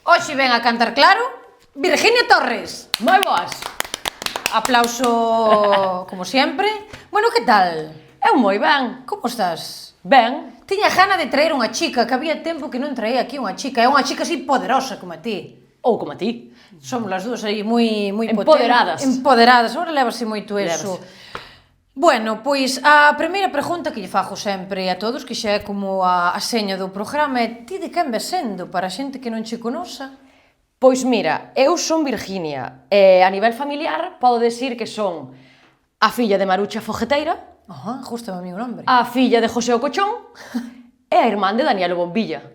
Hoxe ven a cantar claro Virginia Torres. Moi boas. Aplauso como sempre. Bueno, que tal? Eu moi ben. Como estás? Ben. Tiña gana de traer unha chica, que había tempo que non traía aquí unha chica. É unha chica así poderosa como a ti. Ou como a ti. Somos as dúas aí moi Empoderadas. Empoderadas. Agora levase moito eso. Bueno, pois a primeira pregunta que lle fago sempre a todos, que xa é como a seña do programa, é ti de quen ves sendo para a xente que non che conoza? Pois mira, eu son Virginia. A nivel familiar, podo decir que son a filla de Marucha Fogueteira, Justo o meu nombre. a filla de José o Cochón e a irmán de Daniel o Bombilla.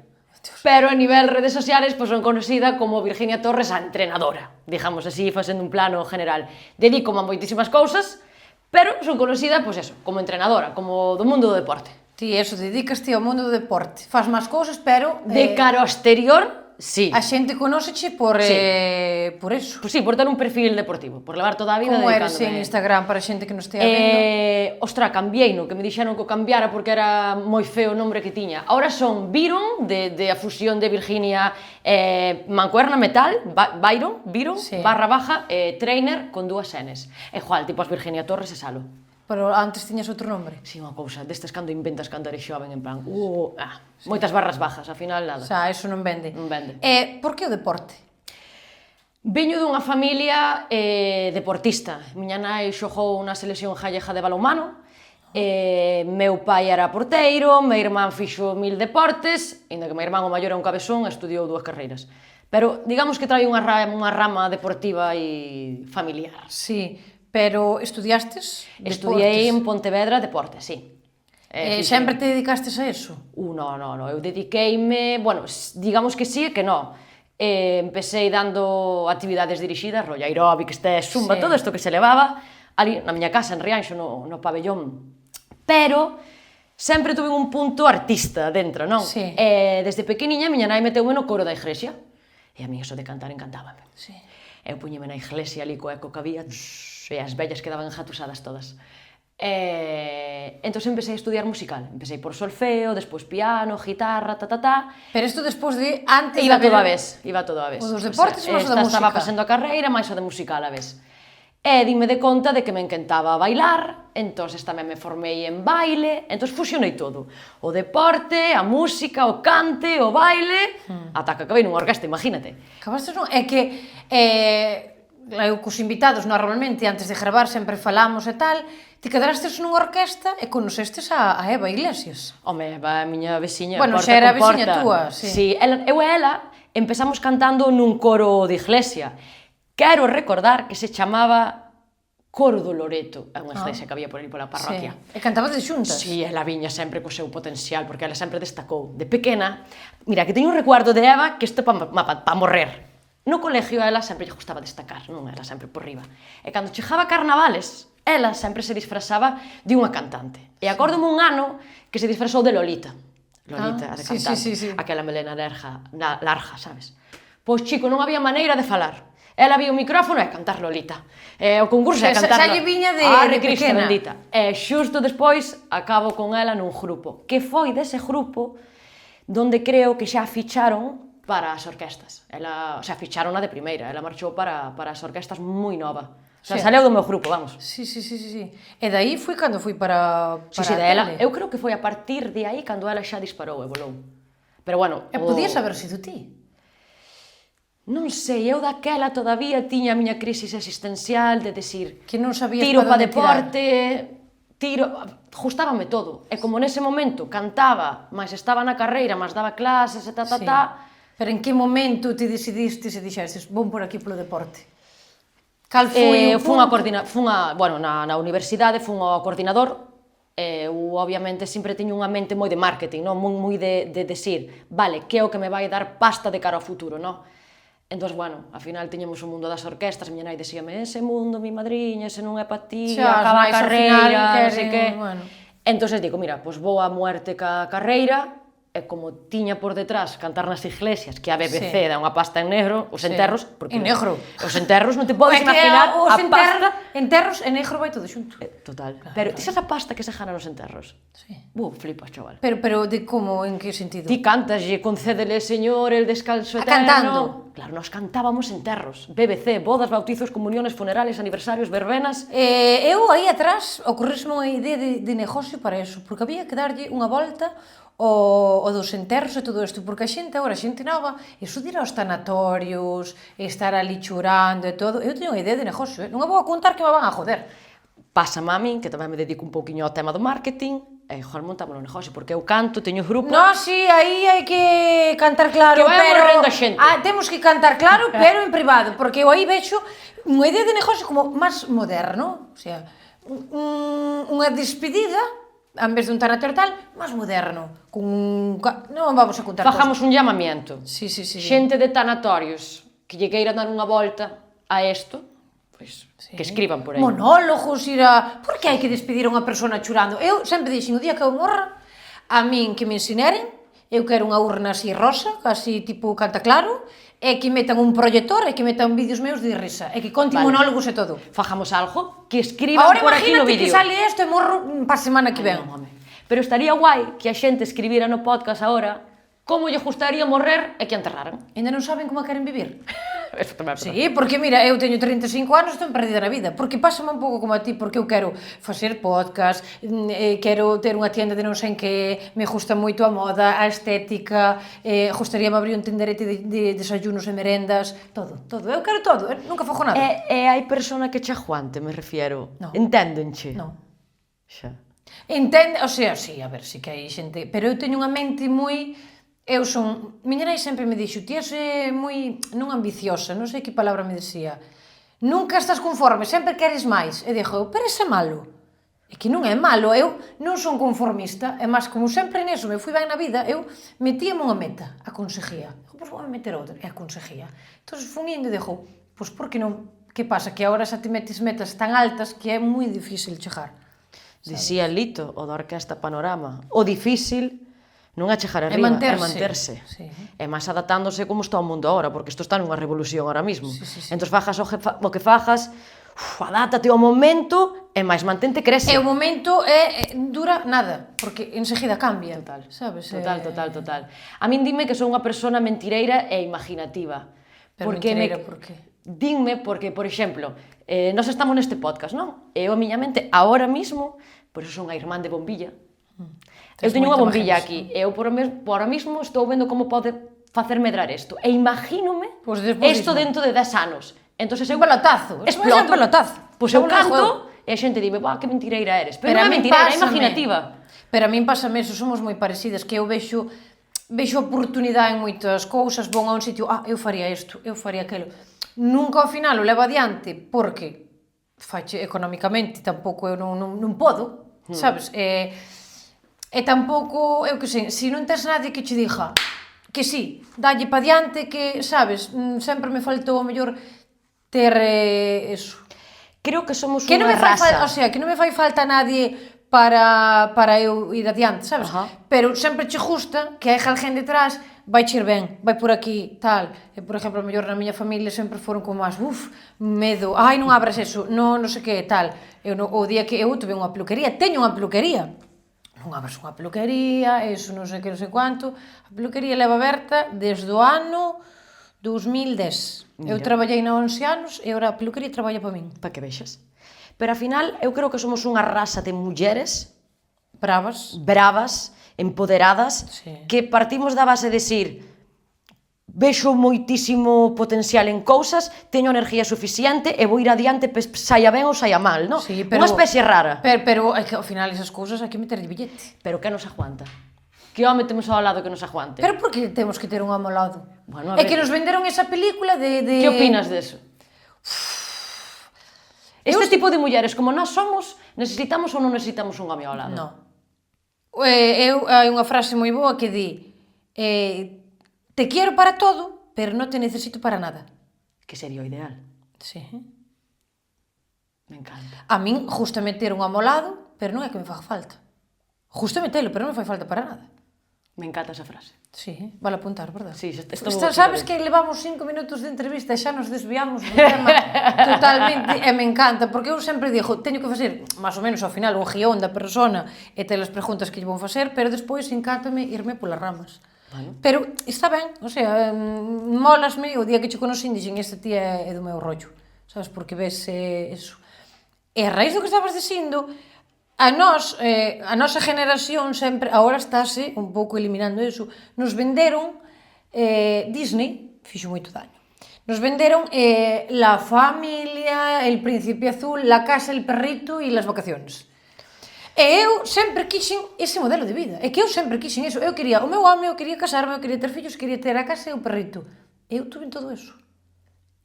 Pero a nivel redes sociales, pois son conocida como Virginia Torres, a entrenadora, digamos así, facendo un plano general. Dedícome a moitísimas cousas, pero son conocida, pois eso, como entrenadora, como do mundo do deporte. Ti, eso, dedicaste ao mundo do deporte. Fas máis cousas, pero... De cara ao exterior, sí. A xente conóceche por eso. Pois sí, por ter un perfil deportivo, por levar toda a vida Como dedicándome. eres en Instagram para a xente que nos estea vendo? Ostra, cambiei-no, que me dixeron que o cambiara porque era moi feo o nombre que tiña. Ahora son Byron, de a fusión de Virginia, Mancuerna Metal, Byron, Sí. /, trainer con dúas Ns. E igual, tipo as Virginia Torres e Salo. Pero antes tiñas outro nombre. Si, unha cousa, destes cando inventas cando eres xoven, en plan, moitas barras bajas, ao final nada. O sea, eso non vende. Non vende. Por que o deporte? Veño dunha familia deportista. Miña nai xogou na selección gallega de balonmano, meu pai era porteiro, meu irmán fixo 1000 deportes, inda que meu irmán o maior é un cabezón, estudiou 2 carreiras. Pero digamos que trae unha rama deportiva e familiar. Sí, pero estudiastes Estudiei en deportes? Pontevedra deportes, sí. Sempre te dedicastes a eso? No, eu dediqueime, bueno, digamos que sí e que no. Empecé dando actividades dirixidas, rollo aeróbic, zumba, todo isto que se levaba ali na miña casa, en Rianxo, no pabellón. Pero sempre tuve un punto artista dentro, non? Sí. Desde pequeniña, miña nai meteume no coro da iglesia, e a mí eso de cantar encantábame. Sí. Eu puñeme na iglesia ali co eco que había, e as vellas quedaban enjatusadas todas. Entón empecé a estudiar musical. Empecé por solfeo, despois piano, guitarra, Pero isto despois de antes Iba de todo a vez. O dos deportes ou o da música? Estaba facendo a carreira, máis o de musical a vez. E dime de conta de que me encantaba bailar, entón tamén me formei en baile, entón fusionei todo. O deporte, a música, o cante, o baile, ata que acabei nunha orquesta, imagínate. Acabaste non? É que eu cos invitados normalmente antes de gravar sempre falamos e tal, ti quedarastes nunha orquesta e conocestes a Eva Iglesias. Home, a miña veciña, Bueno, porta xa era a con veciña porta. túa, sí. Sí, eu e ela empezamos cantando nun coro de iglesia. Quero recordar que se chamaba Coro do Loreto, é unha iglesia que había por aí pola parroquia. Sí. E cantabades xuntas? Sí, ela viña sempre co seu potencial, porque ela sempre destacou. De pequena, mira, que teño un recuerdo de Eva que isto pa morrer. No colegio a ela sempre lle gustaba destacar, non era sempre por riba. E cando chegaba carnavales, ela sempre se disfrazaba de unha cantante. E acórdome un ano que se disfrazou de Lolita. Lolita, de cantante. Sí. Aquela melena larga, sabes? Pois, chico, non había maneira de falar. Ela había o micrófono e cantar Lolita. O concurso é cantar... Xa lle viña de Cristo pequena. bendita. E xusto despois acabo con ela nun grupo, que foi dese grupo donde creo que xa ficharon para as orquestas. Ela, ficharon de primeira, ela marchou para as orquestas moi nova. Saleu do meu grupo, vamos. Sí. E daí foi cando fui para Sí, de ela. Eu creo que foi a partir de aí cando ela xa disparou e volou. Pero bueno... E podías haber sido ti? Non sei, eu daquela todavía tiña a miña crisis existencial de decir que non sabías tiro para pa onde deporte, gustábame todo. E como nese momento cantaba, máis estaba na carreira, máis daba clases e Sí. Pero en que momento te decidistes e dixestes, vou por aquí polo deporte? Cal foi o punto? Bueno, na universidade fun ao coordinador. Eu, obviamente, sempre teño unha mente moi de marketing, non? Moi de decir, vale, que é o que me vai dar pasta de cara ao futuro, non? Entón, bueno, ao final tiñamos o mundo das orquestas, miña nai dixíame, ese mundo, mi madriña, ese non é pa ti, acaba a carreira, non sei que... Entón, digo, mira, pois vou a muerte ca carreira, e como tiña por detrás cantar nas iglesias, que a BBC dá unha pasta en negro, os enterros, porque en negro. Os enterros non te podes imaginar a pasta. Enterros e negro vai todo xunto. Total. Pero ti sabes a pasta que se gana nos enterros? Sí. Flipas, chaval. Pero de como, en que sentido? Ti cantas, concédele, Señor, el descanso eterno. Cantando. Claro, nos cantábamos enterros. BBC, bodas, bautizos, comuniones, funerales, aniversarios, verbenas. Eu aí atrás ocorríseme unha idea de negocio para eso, porque había que darlle unha volta o dos enterros e todo isto, porque a xente nova, iso de ir aos tanatorios, estar ali chorando e todo, eu teño unha idea de negocio, non a vou a contar que me van a joder. Pásame a min, que tamén me dedico un pouquiño ao tema do marketing, e joder, montamos un negocio, porque eu canto, teño grupo. No, sí, aí hai que cantar claro, que vai morrendo a xente. Temos que cantar claro, pero en privado, porque eu aí vexo unha idea de negocio como máis moderno, o sea, unha despedida, en vez de un tanatorio tal, máis moderno, con non vamos a contar Fajamos un llamamiento. Sí. Xente de tanatorios que lle queira dar unha volta a isto, pois, que escriban por aí. Monólogos, por que hai que despedir a unha persona chorando? Eu sempre dixen, o día que eu morra, a min que me ensineren, eu quero unha urna así rosa, así tipo canta claro, e que metan un proyector e que metan vídeos meus de risa, e que conten monólogos e todo. Fajamos algo, que escriban por aquí no vídeo. Ahora imagínate que sale isto e morro pa semana que ven. Pero estaría guai que a xente escribira no podcast agora como lle gustaría morrer e que enterraran. Ainda non saben como queren vivir? Eso tamén é verdade. Sí, porque mira, eu teño 35 anos, estou perdida na vida, porque pásame un pouco como a ti, porque eu quero facer podcast, quero ter unha tienda de non sei en que, me gusta moito a moda, a estética, gustaríame abrir un tenderete de desayunos e merendas, todo, eu quero todo, nunca fago nada. E hai persona que che aguante, me refiero. No. Enténdenche? Non. Xa. Entende, o sea, sí, a ver, sí que hai xente, pero eu teño unha mente moi... Eu son... Miña nai sempre me dixo, ti és moi... non ambiciosa, non sei que palabra me dicía. Nunca estás conforme, sempre queres máis. E dixo, pero ese é malo. É que non é malo, eu non son conformista, é máis, como sempre neso me fui ben na vida, eu metíame unha meta, a conseguía. Pois vou meter outra, e a conseguía. Entón, fun indo e dixo, pois por que non? Que pasa? Que agora xa te metes metas tan altas que é moi difícil chegar. Dicía Lito, o da Orquesta Panorama, o difícil non é chegar arriba, é manterse. Sí. É máis adaptándose como está o mundo agora, porque isto está nunha revolución ahora mismo. Sí. Entón, fajas o que fajas, adáptate ao momento e máis mantente crece. E o momento dura nada, porque enseguida cambia. Total, sabes? Total. A min dime que son unha persona mentireira e imaginativa. Pero mentireira por qué? Dinme porque, por exemplo, nós estamos neste podcast, non? E eu a miña mente, ahora mismo, por eso son a irmán de bombilla, eu teño unha bombilla aquí, e eu por ahora mismo estou vendo como pode facer medrar isto, e imagínome isto dentro de 10 anos. Entón, eu pelotazo, exploto, pois eu canto, e a xente dime, que mentireira eres, pero non é mentireira, é imaginativa. Pero a min pásame eso, somos moi parecidas, que eu vexo oportunidade en moitas cousas, vou a un sitio, eu faría isto, eu faría aquilo. Nunca ao final o levo adiante, porque faiche económicamente, tampouco eu non podo, sabes? E tampouco, eu que sei, se non tes nadie que che diga que sí, dalle pa diante, que, sabes, sempre me faltou o mellor ter eso. Creo que somos unha raza. O sea, que non me fai falta nadie para eu ir adiante, sabes? Pero sempre che gusta que hai alguén detrás, vai che ir ben, vai por aquí, tal. E, por exemplo, o mellor na miña familia sempre foron como máis, medo, non abras eso, non sei que, tal. O día que eu tuve unha peluquería, teño unha peluquería, non abras unha peluquería, eso non sei que, non sei cuánto. A peluquería leva aberta desde o ano 2010. Eu traballei na 11 anos e agora a peluquería traballa para min. Para que vexas. Pero, ao final, eu creo que somos unha raza de mulleres bravas, empoderadas, que partimos da base de decir vexo moitísimo potencial en cousas, teño energía suficiente e vou ir adiante, saia ben ou saia mal, non? Unha especie rara. Pero ao final esas cousas hai que meter de billete. Pero que nos aguanta? Que home temos ao lado que nos aguante? Pero por que temos que ter un home ao lado? Bueno, é que nos venderon esa película de... Que opinas deso? Este tipo de mulleres como nós somos, necesitamos ou non necesitamos un home ao lado? Non. Hai unha frase moi boa que di te quiero para todo, pero non te necesito para nada. Que sería o ideal. Sí. Me encanta. A min justamente ter un home ao lado, pero non é que me faga falta. Justamente telo, pero non me fai falta para nada. Me encanta esa frase. Sí, vale apuntar, verdad? Sí, sabes que levamos 5 minutos de entrevista e xa nos desviamos do tema totalmente, e me encanta, porque eu sempre digo, teño que facer, máis ou menos ao final, un guión da persona e ter as preguntas que lle vou facer, pero despois encántame irme polas ramas. Bueno. Pero está ben, o sea, molasme, o día que che conocín, dixen, este tía é do meu rollo, sabes, porque ves eso. E a raíz do que estabas dicindo, a nosa generación sempre, agora estáse un pouco eliminando eso, nos venderon Disney, fixo moito daño. Nos venderon la familia, el príncipe azul, la casa, el perrito e las vacaciones. E eu sempre quixen ese modelo de vida. É que eu sempre quixen eso. Eu quería o meu home, eu quería casarme, eu quería ter fillos, quería ter a casa e o perrito. Eu tuve todo eso.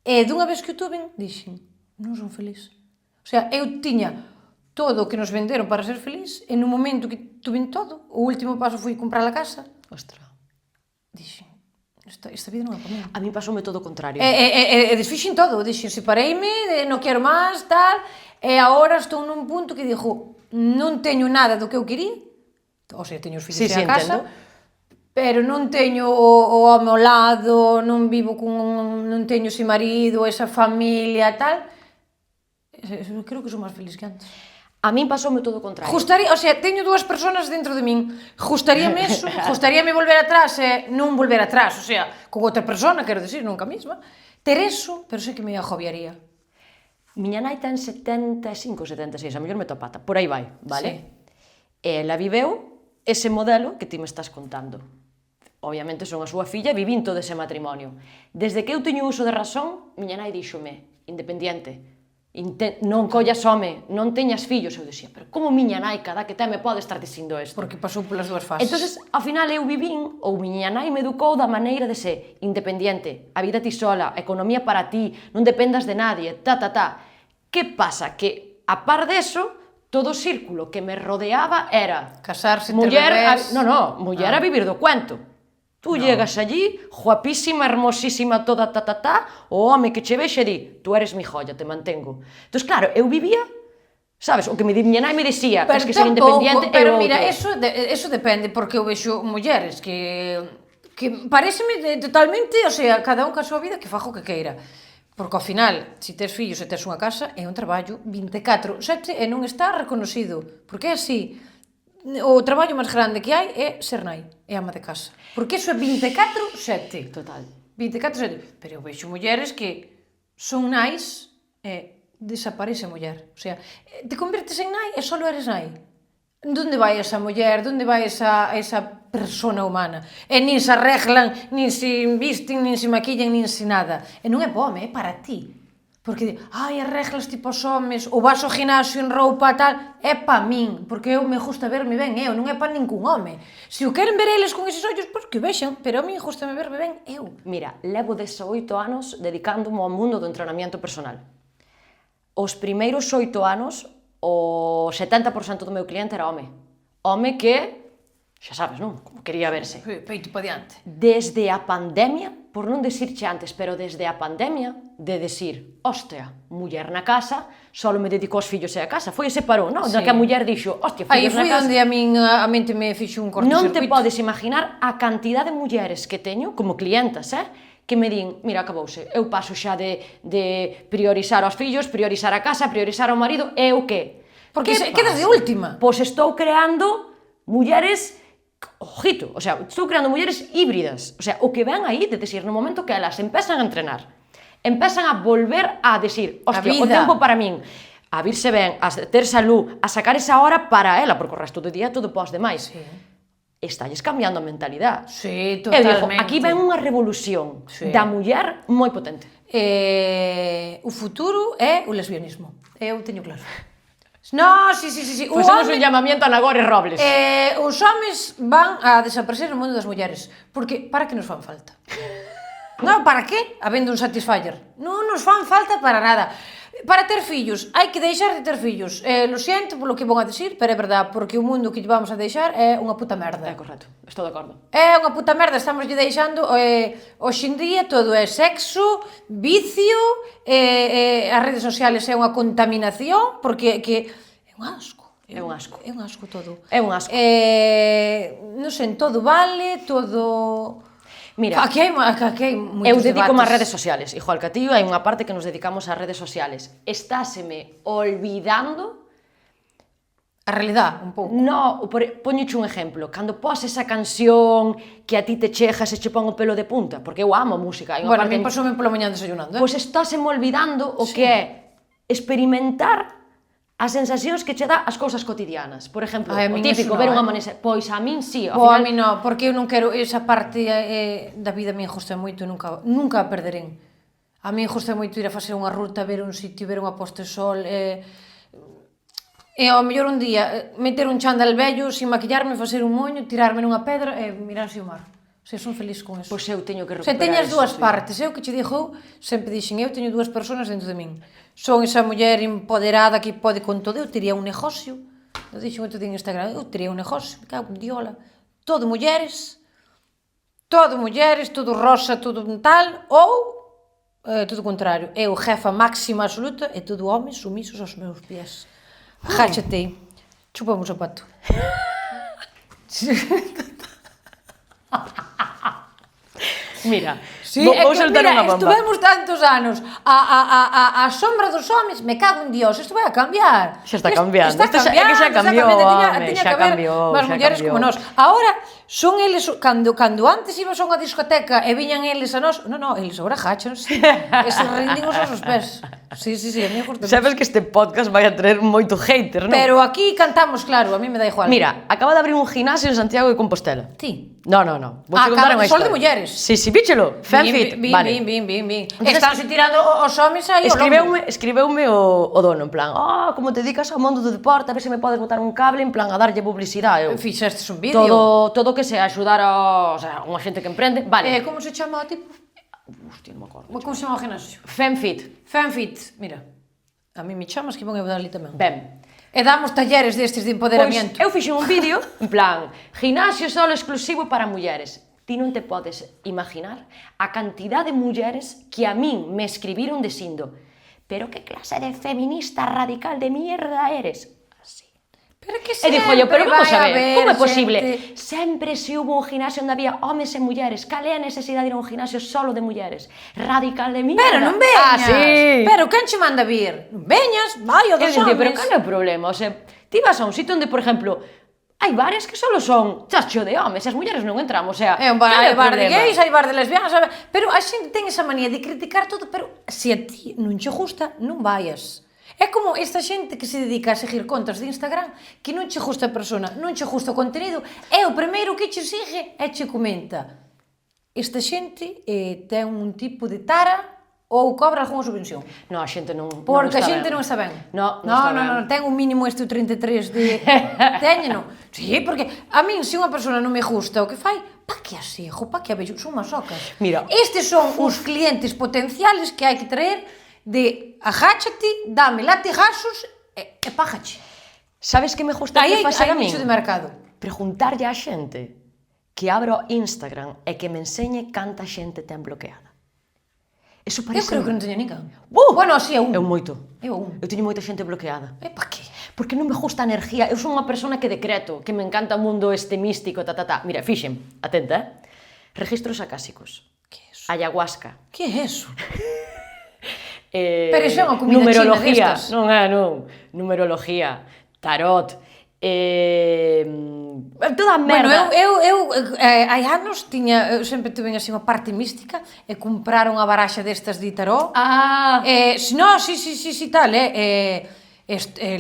E dunha vez que o tuve, dixen, non son feliz. O sea, eu tiña todo o que nos venderon para ser feliz, e no momento que tuve todo, o último paso foi comprar a casa. Ostra. Dixen, esta vida non é para mí. A mí pasoume todo o contrario. E desfixen todo, dixen, separeime, non quero máis, tal, e agora estou nun punto que dixo, non teño nada do que eu quería, ou sea, teño os fillos e a casa, pero non teño o home ao lado, non vivo non teño ese marido, esa familia, tal. Creo que sou máis feliz que antes. A min pasoume todo o contrario. O sea, teño dúas persoas dentro de min. Gustaríame eso, gustaríame volver atrás e non volver atrás, o sea, con outra persona, quero decir, nunca mesma. Ter eso, pero sei que me agobiaría. Miña nai ten 75, 76, a mellor me topata, por aí vai, vale? Sí. Ela viveu ese modelo que ti me estás contando. Obviamente son a súa filla e vivín todo ese matrimonio. Desde que eu teño uso de razón, miña nai díxome, independiente, non collas home, non teñas fillos. Eu dixía, pero como miña nai cada que me pode estar dicindo isto? Porque pasou polas dúas fases. Entonces, ao final eu vivín, ou miña nai me educou da maneira de ser independiente, a vida ti sola, a economía para ti, non dependas de nadie, Que pasa? Que, a par deso, todo o círculo que me rodeaba era... Casarse, ter bebés... muller a vivir do cuento. Tú llegas allí, guapísima, hermosísima, toda o home que che vexe di, tú eres mi joya, te mantengo. Entón, claro, eu vivía, sabes, o que miña nai me dicía, es que ser independiente é Pero o outro. mira, eso depende, porque eu vexo mulleres que pareceme totalmente, o sea, cada un ca súa vida que fajo que queira. Porque ao final, se tes fillos e tes unha casa, é un traballo 24/7 e non está reconocido. Porque é así. O traballo máis grande que hai é ser nai, é ama de casa. Porque iso é 24/7. Total. 24/7. Pero eu vexo mulleres que son nais e desaparece a muller. O sea, te convertes en nai e só eres nai. Donde vai esa muller? Donde vai esa persona humana? E nin se arreglan, nin se visten, nin se maquillan, nin se nada. E non é para home, é para ti. Porque, arreglas tipo os homes, ou vas ao ginasio en roupa tal, é para min, porque eu me gusta verme ben eu, non é para ningún home. Se o queren ver eles con eses ollos, pois que vexan, pero a min gustame verme ben eu. Mira, levo 18 anos dedicándome ao mundo do entrenamiento personal. Os primeiros 8 anos, o 70% do meu cliente era home. Home que, xa sabes, non? Como quería verse. Peito para diante. Desde a pandemia, por non decirche antes, pero desde a pandemia, de decir, hostia, muller na casa, solo me dedico aos fillos e a casa. Foi ese parón, non? Da que a muller dixo, hostia, fillos na casa. Aí foi onde a mente me fixo un cortocircuito. Non te podes imaginar a cantidad de mulleres que teño, como clientas, que me din, mira, acabouse, eu paso xa de priorizar aos fillos, priorizar a casa, priorizar ao marido, e o que? Porque quedas de última. Pois estou creando mulleres, ojito, o sea, estou creando mulleres híbridas, o sea, o que ven aí, de decir, no momento que elas empezan a entrenar, empezan a volver a decir, hostia, o tempo para min, a virse ben, a ter salud, a sacar esa hora para ela, porque o resto do día todo pos demais. Sí. Estalles cambiando a mentalidade. Sí, totalmente. Eu digo, aquí ven unha revolución da muller moi potente. O futuro é o lesbianismo. Eu teño claro. No, sí. Facemos un llamamiento a Nagore Robles. Os homes van a desaparecer no mundo das mulleres. Porque, para que nos fan falta? Non, para que? Habendo un Satisfyer. Non nos fan falta para nada. Para ter fillos, hai que deixar de ter fillos. Lo siento polo que vou a decir, pero é verdad, porque o mundo que lle vamos a deixar é unha puta merda. É correcto, estou de acordo. É unha puta merda, estamos lle deixando, hoxe en día todo é sexo, vicio, as redes sociales é unha contaminación, porque é un asco. É un asco. É un asco todo. É un asco. Non sei, todo vale, todo... Mira, aquí hai moitos eu dedico-me ás debates. redes sociales. Igual que a ti, hai unha parte que nos dedicamos ás redes sociales. Estáseme olvidando... A realidad, un pouco. No, poñoche un exemplo. Cando pos esa canción que a ti te chega e se che pon o pelo de punta, porque eu amo a música. Bueno, a mí pasoume pola mañá desayunando, Pois estáseme olvidando o que é experimentar as sensacións que che dá as cousas cotidianas. Por exemplo, Ai, a o min típico, eso no, ver un amanecer. Pois a min sí, ao A final... mí non, porque eu non quero esa parte da vida, a mí gusta moito e nunca a perderén. A mí gusta moito ir a facer unha ruta, ver un sitio, ver unha posta de sol, e ao mellor un día meter un chándal vello, sin maquillarme, facer un moño, tirarme nunha pedra e mirar así o mar. O sea, son feliz con eso. Pois eu teño que Se recuperar teño as dúas eso, partes, eu que che digo, sempre dixen, eu teño dúas persoas dentro de min. Son esa muller empoderada que pode con todo, eu tería un negocio, eu dixen moito en Instagram, eu tería un negocio, me cago en diola, todo mulleres, todo rosa, todo tal, ou todo o contrario, eu jefa máxima absoluta e todo home sumisos aos meus pies. Agáchate, chupamos o pato. Mira, Sí, vou soltar unha bomba. Estuvemos tantos anos a sombra dos homes, me cago en Dios, isto vai a cambiar. Xa está cambiando. Está Isto é que xa cambiou, home, tiña xa que haber cambiou, máis xa mulleres cambiou. como nós. Ahora son eles, cando antes ibas a unha discoteca e viñan eles a nós, non, eles agora jáchanse, e se rinden os nosos pés. Sí, a mí gusta. Sabes que este podcast vai a traer moito hater, non? Pero aquí cantamos claro, a mí me dá igual. Mira, acaba de abrir un gimnasio en Santiago de Compostela. Ti. No. Vou te contar unha Sol historia. de mulleres. Sí, víchelo. Fanfit. Vale. Bin. Entonces, Estánse tirando os homes aí ao lombo. Escribeume o dono, en plan, como te dedicas ao mundo do deporte, a ver se me podes botar un cable, en plan, a darlle publicidade. Fixestes un vídeo. Todo que sea axudar a unha xente que emprende. Vale. Como se chama o tipo? Hostia, non me acordo. Como se chama o ginasio? Fanfit. Fanfit, mira. A mí me chamas que vou a dar ali tamén. Ben. E damos talleres destes de empoderamiento. Pois eu fixen un vídeo, en plan, gimnasio solo exclusivo para mulleres. Ti non te podes imaginar a cantidad de mulleres que a min me escribiron dicindo pero que clase de feminista radical de mierda eres? Así. Pero que E dixo yo, pero vamos a ver, como é xente. posible? Sempre se hubo un gimnasio onde había homes e mulleres. Cal é a necesidade de ir a un gimnasio solo de mulleres? Radical de mierda. Pero non veñas. Sí. Pero quen che manda vir? Non veñas, vai o Eu dos dicía, homes. pero cal é o problema? O sea, ti vas a un sitio onde, por exemplo, hai bares que solo son chacho de homes, e as mulleres non entramos, o sea, É un bar, cal é hai o bar de problema? gays, hai bar de lesbianas, sabe? Pero a xente ten esa manía de criticar todo, pero se a ti non che gusta, non vayas. É como esta xente que se dedica a seguir contas de Instagram, que non che gusta a persona, non che gusta o contenido, é o primeiro que che sigue e che comenta. Esta xente ten un tipo de tara ou cobra algunha subvención. No, a xente non Porque a está xente ben. non está ben. Non está ben. Ten un mínimo este o 33 de... Téñeno. Sí, porque a min, se unha persona non me gusta o que fai, pa que a sigo, pa que a vexo, son masocas. Mira. Estes son os clientes potenciales que hai que traer de agáchate, dame latigazos e págache. Sabes que me gustaría Aí facer a hai min? nicho de mercado. Preguntarlle á xente que abra o Instagram e que me enseñe canta xente ten bloqueada. Eso Eu parece... creo que non teño ninguén. Uh! Bueno, así é un. Eu moito. Eu teño moita xente bloqueada. E pa que? Porque non me gusta a energía. Eu son unha persona que decreto, que me encanta o mundo este místico, Mira, fixen, atenta, registros acásicos. Que é eso? Ayahuasca. Que é eso? Pero iso é unha comida numerología, china destas. non. Numerología, tarot, toda a merda. Bueno, eu hai anos eu sempre tuve así unha parte mística e compraron unha baraxa destas de tarot. No, sí, tal,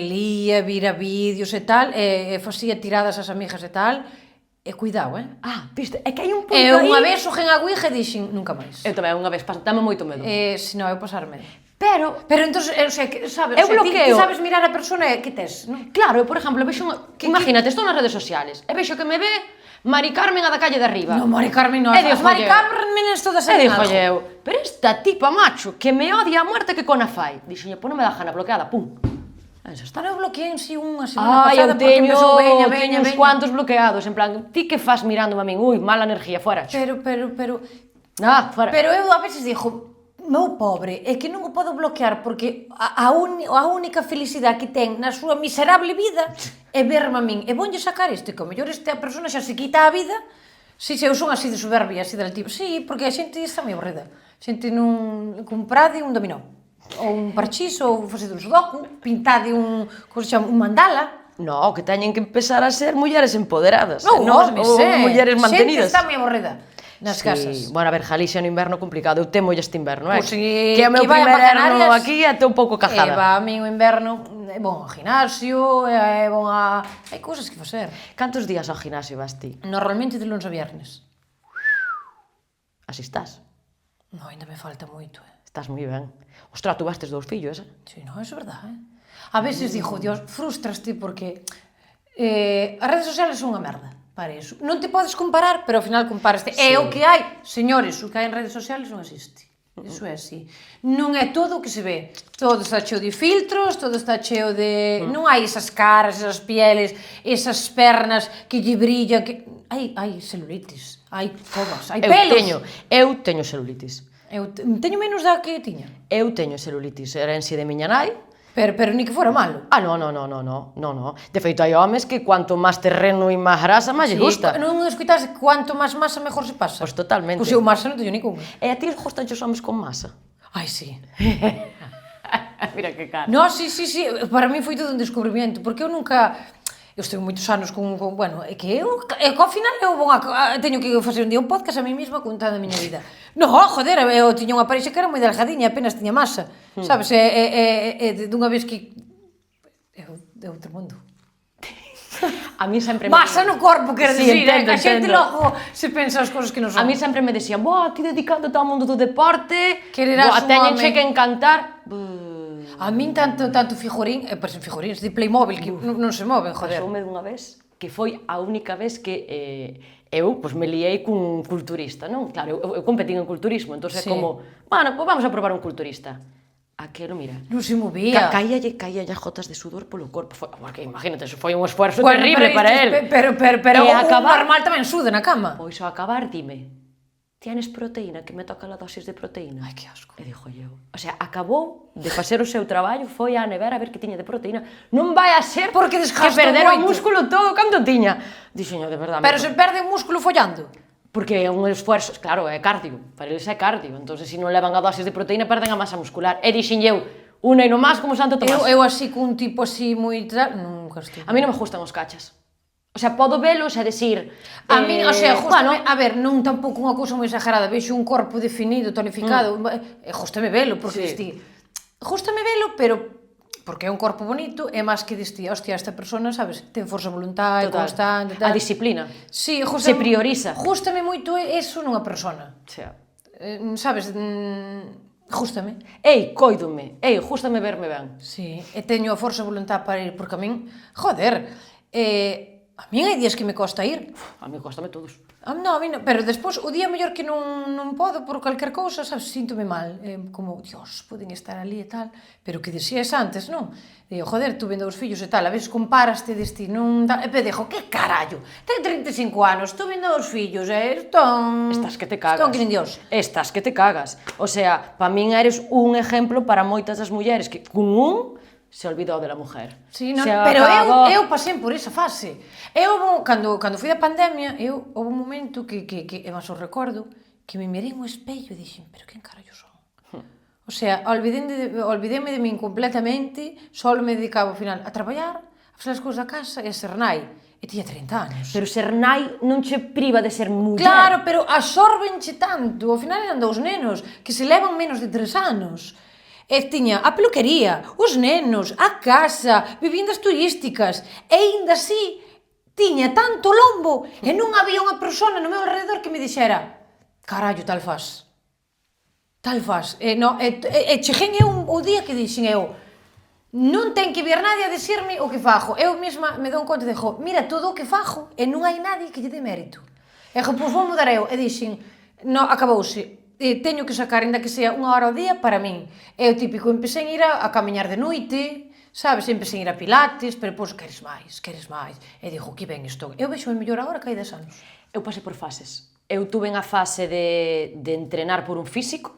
lía, vira vídeos e tal, facía tiradas ás amigas e tal, e cuidado, Viste, é que hai un punto E aí... unha vez o gen a Ouija e dixen, nunca máis. Eu tamén, unha vez, dame moito medo. Senón, eu pasar medo. Pero, Entón, sabes, Eu bloqueo. ti sabes mirar a persona e que tes, non? claro, eu, por exemplo, vexo... Imagínate, estou nas redes sociales, e vexo que me ve Mari Carmen a da calle de arriba. Non, Mari Carmen, non. E As dixo Mari eu. Carmen todas E en dixo algo. eu, pero esta tipa macho que me odia a muerte que cona fai. Dixo, pois non me dá gana bloqueada, pum. Eso está. Eu bloqueei en si unha semana pasada eu porque teño, empezou veña. uns cuantos bloqueados, en plan, ti que fas mirándome a min? Ui, mala energía, fora. Pero Fora. eu a veces dixo, meu pobre, é que non o podo bloquear porque a única felicidade que ten na súa miserable vida é verme a min. E vonlle sacar isto, que ao mellor esta persona xa se quita a vida. Si, eu son así de soberbia, así de altivo. Si, porque a xente está moi aburrida. A xente non comprade un dominó, ou un parchís, ou fose dun sudoku, pintade un mandala. No, que teñen que empezar a ser mulleres empoderadas. Non, mulleres mantenidas. Xente está moi aburrida nas casas. Bueno, a ver, Galicia no inverno complicado. Eu temo este inverno, Pois que é o meu primer erno aquí e estou un pouco cajada. Va a min o inverno, é bon ao ginasio, é bon a... Hai cousas que facer. Cantos días ao ginasio vas ti? Normalmente de lunes a viernes. Así estás. No, ainda me falta moito, Estás moi ben. Ostras, tú vastes 2 fillos, Sí, no, eso é verdade, A veces digo, Dios, frustraste porque as redes sociales son unha merda para eso. Non te podes comparar, pero ao final comparaste. É o que hai, señores, o que hai en redes sociales non existe. Iso é así. Non é todo o que se ve. Todo está cheo de filtros, todo está cheo de... Non hai esas caras, esas pieles, esas pernas que lle brillan, que... Hai celulitis, hai cobas, hai pelos. Eu teño celulitis. Eu teño menos da que tiña. Eu teño celulitis, herencia de miña nai. Pero ni que fora malo. No. De feito, hai homes que cuanto máis terreno e máis grasa, máis lle gusta. Non escoitaste cuanto máis masa, mejor se pasa. Pois totalmente. Pois eu masa non teño ninguna. E a ti gustan os homes con masa? Ai, sí. Mira que cara. No, sí. Para mí foi todo un descubrimento, porque eu nunca... Eu estive moitos anos con bueno, é que eu, ao final eu teño que facer un día un podcast a mí mesma contando a miña vida. No, joder, eu tiña unha parexa que era moi delgadiña, apenas tiña masa, sabes? Dunha vez que... É outro mundo. A mí sempre masa no corpo, quero dicir, entendo, a xente logo se pensa as cousas que non son. A mí sempre me decían, boa, ti dedicándote ao mundo do deporte, quererás un home. Teñenche que encantar. A min tanto figurín, parecen figuríns de Playmobil que non se moven, joder. Pasoume dunha vez que foi a única vez que eu me liei cun culturista, non? Claro, eu competín en culturismo, entón é como, bueno, pues vamos a probar un culturista. Aquelo, mira, non se movía. Caíalle gotas de sudor polo corpo. Porque imagínate, foi un esfuerzo terrible para él. Pero o normal tamén suda na cama. Pois ao acabar, dime, tienes proteína, que me toca la dosis de proteína. Ai, que asco. E dixo eu. O sea, acabou de facer o seu traballo, foi á nevera a ver que tiña de proteína. Non vai a ser porque que perdera o músculo todo canto tiña. Dixeño, de verdade. Pero se perde o músculo follando. Porque é un esfuerzo, claro, é cardio. Para eles é cardio. Entón, se non levan a dosis de proteína, perden a masa muscular. E dixen eu, unha e non máis como Santo Tomás. Eu así, cun tipo así moi... Nunca estou. A mí non me gustan os cachas. O sea, podo velos e decir... A mí, o sea, justame, a ver, non tampouco unha cousa moi exagerada, vexo un corpo definido, tonificado, justame velo, porque distí, justame velo, pero porque é un corpo bonito, é máis que distí, hostia, esta persona, sabes, ten forza voluntade, constante, tal. A disciplina. Sí, se prioriza. Justame moito eso nunha persona. Sabes, gústame. Cóidome, gústame verme ben. Sí, e teño a forza voluntade para ir, porque a min, joder, a min hai días que me costa ir. A mí costame todos. Non, a mí non, pero despois, o día mellor que non podo por calquer cousa, sabes, síntome mal. Como, Dios, poden estar ali e tal, pero que dixías antes, non? Digo, joder, tuve 2 fillos e tal, a veces comparaste deste, non... E dixo, que carallo? Ten 35 anos, tuve 2 fillos, están... Estás que te cagas. Están que nin Dios. Estás que te cagas. O sea, pa min eres un exemplo para moitas das mulleres que con un se olvidou de la mujer. Sí, no, pero eu pasei por esa fase. Cando fui da pandemia, houve un momento que máis o recordo, que me mirei no espello e dixen, pero quen carallo son? O sea, olvidéme de min completamente, só me dedicaba ao final a traballar, a facer as cousas da casa e a ser nai. E tiña 30 anos. Pero ser nai non che priva de ser muller. Claro, pero absorbenche tanto. Ao final eran 2 nenos que se levan menos de 3 anos. E tiña a peluquería, os nenos, a casa, viviendas turísticas, e aínda así tiña tanto lombo e non había unha persona no meu alrededor que me dixera carallo, tal faz. E cheguei eu o día que dixen eu non ten que vir nadie a dicirme o que fajo. Eu mesma me dou conta e dixo, mira, todo o que fajo e non hai nadie que lle dé mérito. E dixo, pois vou mudar eu. E dixen, non, acabouse. Teño que sacar, ainda que sea 1 hora ao día, para min. É o típico, empecé a ir a camiñar de noite, sabes, empecé a ir a pilates, pero pois, queres máis. E dixo, que ben estou. Eu vexo mellor agora que hai 10 anos. Eu pasei por fases. Eu tuve a fase de entrenar por un físico,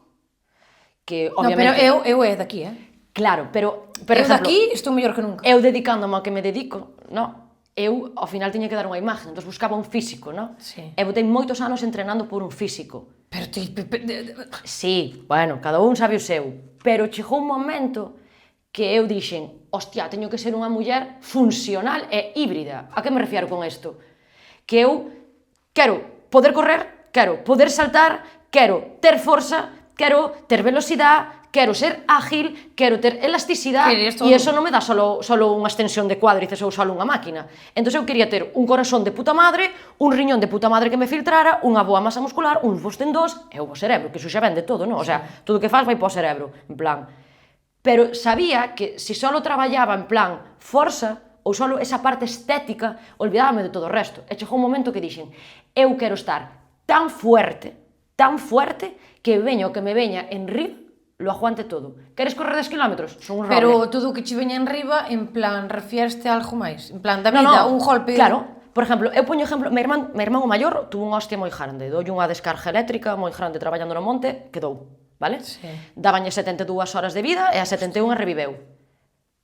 que No, pero obviamente... eu é daqui, Claro, pero, por Eu exemplo, daqui estou mellor que nunca. eu dedicándome ao que me dedico, no? Eu, ao final, tiña que dar unha imagen, entón buscaba un físico, no? Sí. E botei moitos anos entrenando por un físico. Pero ti... Sí, bueno, cada un sabe o seu, pero chegou un momento que eu dixen, hostia, teño que ser unha muller funcional e híbrida. A que me refiero con isto? Que eu quero poder correr, quero poder saltar, quero ter forza, quero ter velocidade, quero ser ágil, quero ter elasticidade, e iso non me dá solo unha extensión de cuádriceps ou solo unha máquina. Entón eu quería ter un corazón de puta madre, un riñón de puta madre que me filtrara, unha boa masa muscular, uns bons tendós e o bo cerebro, que iso xa ven de todo, non? O sea, todo o que faz vai para o cerebro, en plan. Pero sabía que se solo traballaba en plan forza, ou solo esa parte estética, olvidábame de todo o resto. E chegou un momento que dixen, eu quero estar tan fuerte, que veña o que me veña en riba, lo aguante todo. Queres correr 10 kilómetros? Son un roble. Pero todo o que che veña en riba, en plan, refierste a algo máis? En plan, da vida, un golpe... Claro. Por exemplo, eu poño exemplo, meu irmán o maior tuvo unha hostia moi grande, doulle unha descarga eléctrica moi grande traballando no monte, quedou, vale? Sí. Dabanlle 72 horas de vida e a 71 reviveu.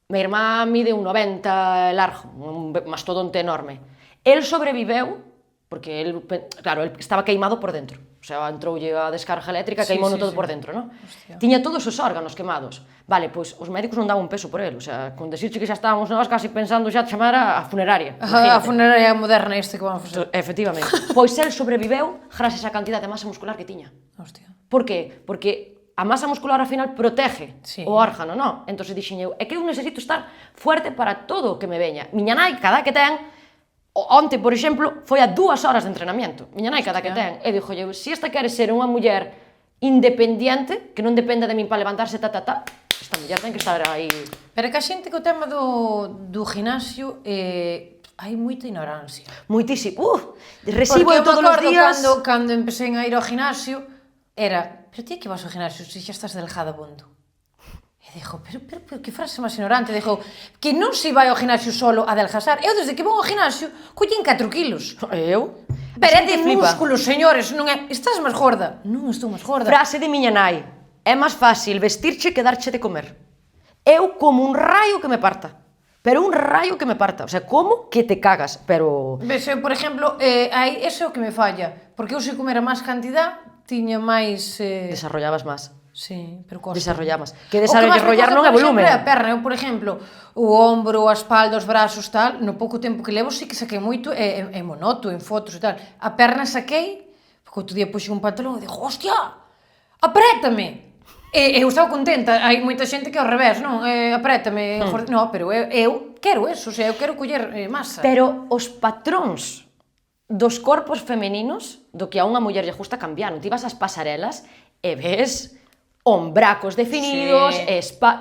Meu irmán mide un 90 largo, un mastodonte enorme. El sobreviveu, porque el, claro, el estaba queimado por dentro. O sea, entroulle a descarga eléctrica, queimouno todo por dentro, non? Tiña todos os órganos quemados. Vale, pois os médicos non daban un peso por el, o sea, con decirche que xa estábamos nós casi pensando xa chamar a funeraria. A funeraria moderna este que vamos a facer. Efectivamente. Pois el sobreviveu gracias á cantidad de masa muscular que tiña. Hostia. Por qué? Porque a masa muscular ao final protege o órgano, non? Entón dixen eu, é que eu necesito estar fuerte para todo o que me veña. Miña nai, cada que ten, onte, por exemplo, foi a 2 horas de entrenamiento. Miña nai cada que ten. E dixo eu, se esta quere ser unha muller independiente, que non dependa de min para levantarse, esta muller ten que estar aí... Pero que a xente que o tema do gimnasio hai moita ignorancia. Moitísimo. Recibo todos os días... Cando empecé a ir ao gimnasio, era, pero ti que vas ao gimnasio se xa estás delgada bondo? E dixo, pero que frase máis ignorante, dixo, que non se vai ao gimnasio solo a adelgazar. Eu desde que vou ao gimnasio, collín 4 kilos. Eu? Pero é de músculos, señores, non é, estás máis gorda. Non estou máis gorda. Frase de miña nai, é máis fácil vestirche que darche de comer. Eu como un raio que me parta. Pero un raio que me parta, o sea, como que te cagas, pero... Ves, eu, por exemplo, ese é o que me falla, porque eu se comera máis cantidad, tiña máis... Desarrollabas máis. Sí, pero costa. Desarrollabas. Que desarrollar non é volumen. A perna, eu, por exemplo, o ombro, a espalda, os brazos, tal, no pouco tempo que levo, sí que saquei moito, en monoto, en fotos e tal. A perna saquei, porque outro día puxen un pantalón e digo, hostia, apriétame! E eu estaba contenta, hai moita xente que ao revés, non? Apriétame, non, pero eu quero eso, o sea, eu quero coller masa. Pero os patróns dos corpos femeninos, do que a unha muller lle gusta cambiaron. Ti vas ás pasarelas e ves... ombracos definidos,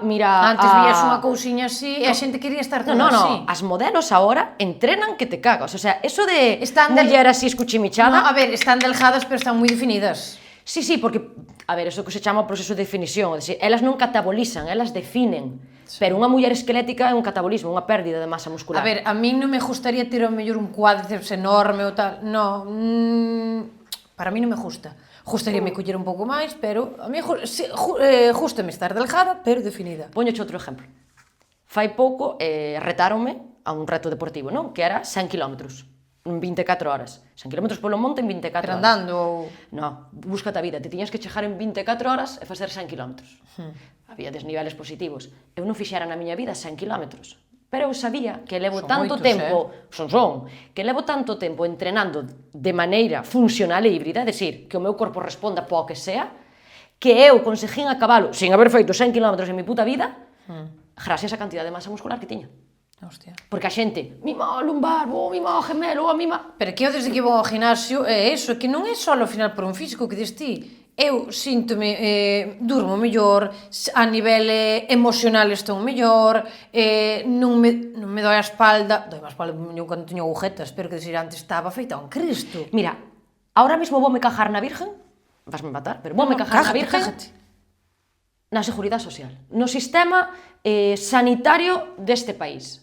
mira... Antes vías unha cousiña así e a xente quería estar todo así. As modelos agora entrenan que te cagas. O sea, eso de muller así escuchimichada... No, a ver, están delgadas, pero están moi definidas. Sí, porque, a ver, eso que se chama o proceso de definición. Elas non catabolizan, elas definen. Pero unha muller esquelética é un catabolismo, unha pérdida de masa muscular. A ver, a mí non me gustaría ter ao mellor un cuádriceps enorme ou tal. No, para mí non me gusta. Gustaríame coller un pouco máis, pero a mí gústame estar delgada, pero definida. Poñoche outro exemplo. Fai pouco retáronme a un reto deportivo, non? Que era 100 kilómetros, en 24 horas. 100 kilómetros polo monte en 24 horas. Pero andando ou... No, búscate a vida. Te tiñas que chegar en 24 horas e facer 100 kilómetros. Había desniveles positivos. Eu non fixera na miña vida 100 kilómetros. Pero eu sabía que levo tanto tempo, que levo tanto tempo entrenando de maneira funcional e híbrida, é dicir, que o meu corpo responda po que sea, que eu conseguín acabalo sin haber feito 100 km en mi puta vida, gracias á cantidad de masa muscular que tiña. Hostia. Porque a xente, mima o lumbar, mima o gemelo, mima... Pero que eu desde que vou ao gimnasio é eso, que non é só ao final por un físico que dis ti. Eu síntome, durmo mellor, a nivel emocional estou mellor, non me dói a espalda, cando teño agujetas, pero que decir, antes estaba feita un Cristo. Mira, ahora mesmo voume cajar na Virgen, vasme matar, pero voume cajar na Virgen, na Seguridade Social, no sistema sanitario deste país.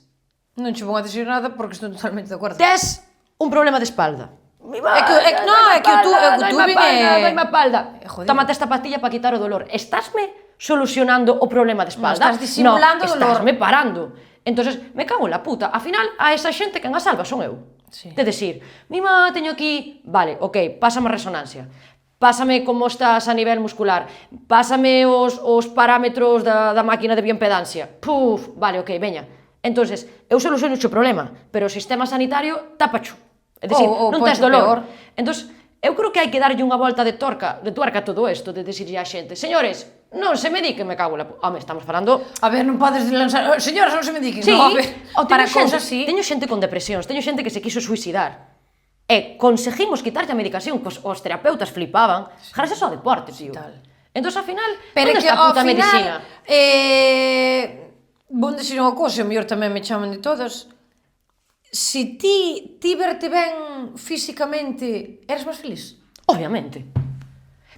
Non che vou a decir nada porque estou totalmente de acordo. Tes un problema de espalda. É que tú doime a palda. Tómate esta pastilla para quitar o dolor. Estásme solucionando o problema de espalda. Non estás disimulando dolor. Estás me parando. Entonces, me cago en la puta. Al final, a esa xente que a salva son eu. Sí. De decir, mima, teño aquí... Vale, ok, pásame a resonancia. Pásame como estás a nivel muscular. Pásame os parámetros da máquina de bioimpedancia. Puf, vale, ok, veña. Entonces, eu soluciono o problema, pero o sistema sanitario tapacho. É dicir, non tes dolor. Entonces, eu creo que hai que darlle unha volta de tuerca a todo isto, de decirlle á xente, señores, non se me di que me cago en la... Home, estamos falando... A ver, non podes lanzar... Señoras, non se me di que... Sí, no, a ver, para xente, cousas así... Teño xente con depresións, teño xente que se quiso suicidar. E conseguimos quitarlle a medicación, pois os terapeutas flipaban, gracias ao deporte, tío. Entón, ao final, onde está a puta medicina? Vou dicir unha cousa, o mellor tamén me chaman de todas. Se ti verte ben físicamente, eres máis feliz? Obviamente.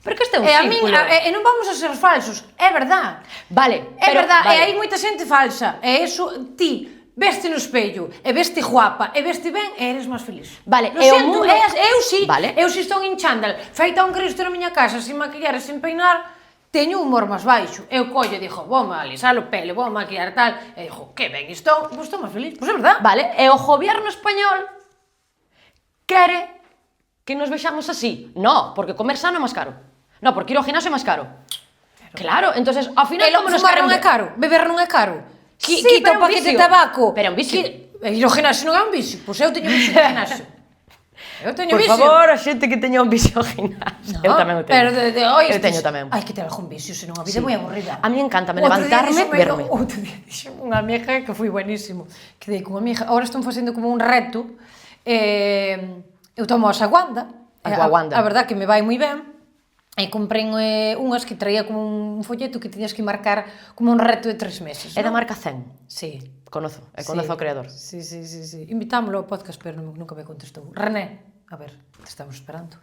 Pero que este é un círculo. E non vamos a ser falsos, é verdad. Vale, é verdad, e hai moita xente falsa. E eso, ti veste no espello, e veste guapa, e veste ben, e eres máis feliz. Vale, e o mundo... Eu si, vale. Eu si estou en chándal, feita un cristo na miña casa, sin maquillar e sin peinar, teño un humor máis baixo. Eu collo e dixo, vou alisar o pelo, vou maquillar tal, e dixo, que ben estou, pois estou máis feliz. Pois é verdad. Vale, e o gobierno español quere que nos vexamos así. No, porque comer sano é máis caro. No, porque ir ao ginasio é máis caro. Claro, entonces, ao final... E logo fumar non é caro, beber non é caro. Sí, quita o paquete de tabaco. Pero é un vicio. Ir ao ginasio non é un vicio. Pois eu teño vicio de ginasio. Eu teño vicio. Por favor, a xente que teña un vicio ao ginasio. Eu tamén o teño. Eu teño tamén. Hai que ter algún vicio, senón a vida é moi aburrida. A mí encántame levantarme, verme. Outro día dixo unha amiga que foi buenísimo. Quedei con unha amiga. Agora estou facendo como un reto. Eu tomo a saguanda. A verdad que me vai moi ben. E comprei unhas que traía como un folleto que tiñas que marcar como un reto de 3 meses. É da marca Zen? Sí. Conozo ao creador. Sí. Invitámoslo ao podcast, pero nunca me contestou. René, a ver, te estamos esperando.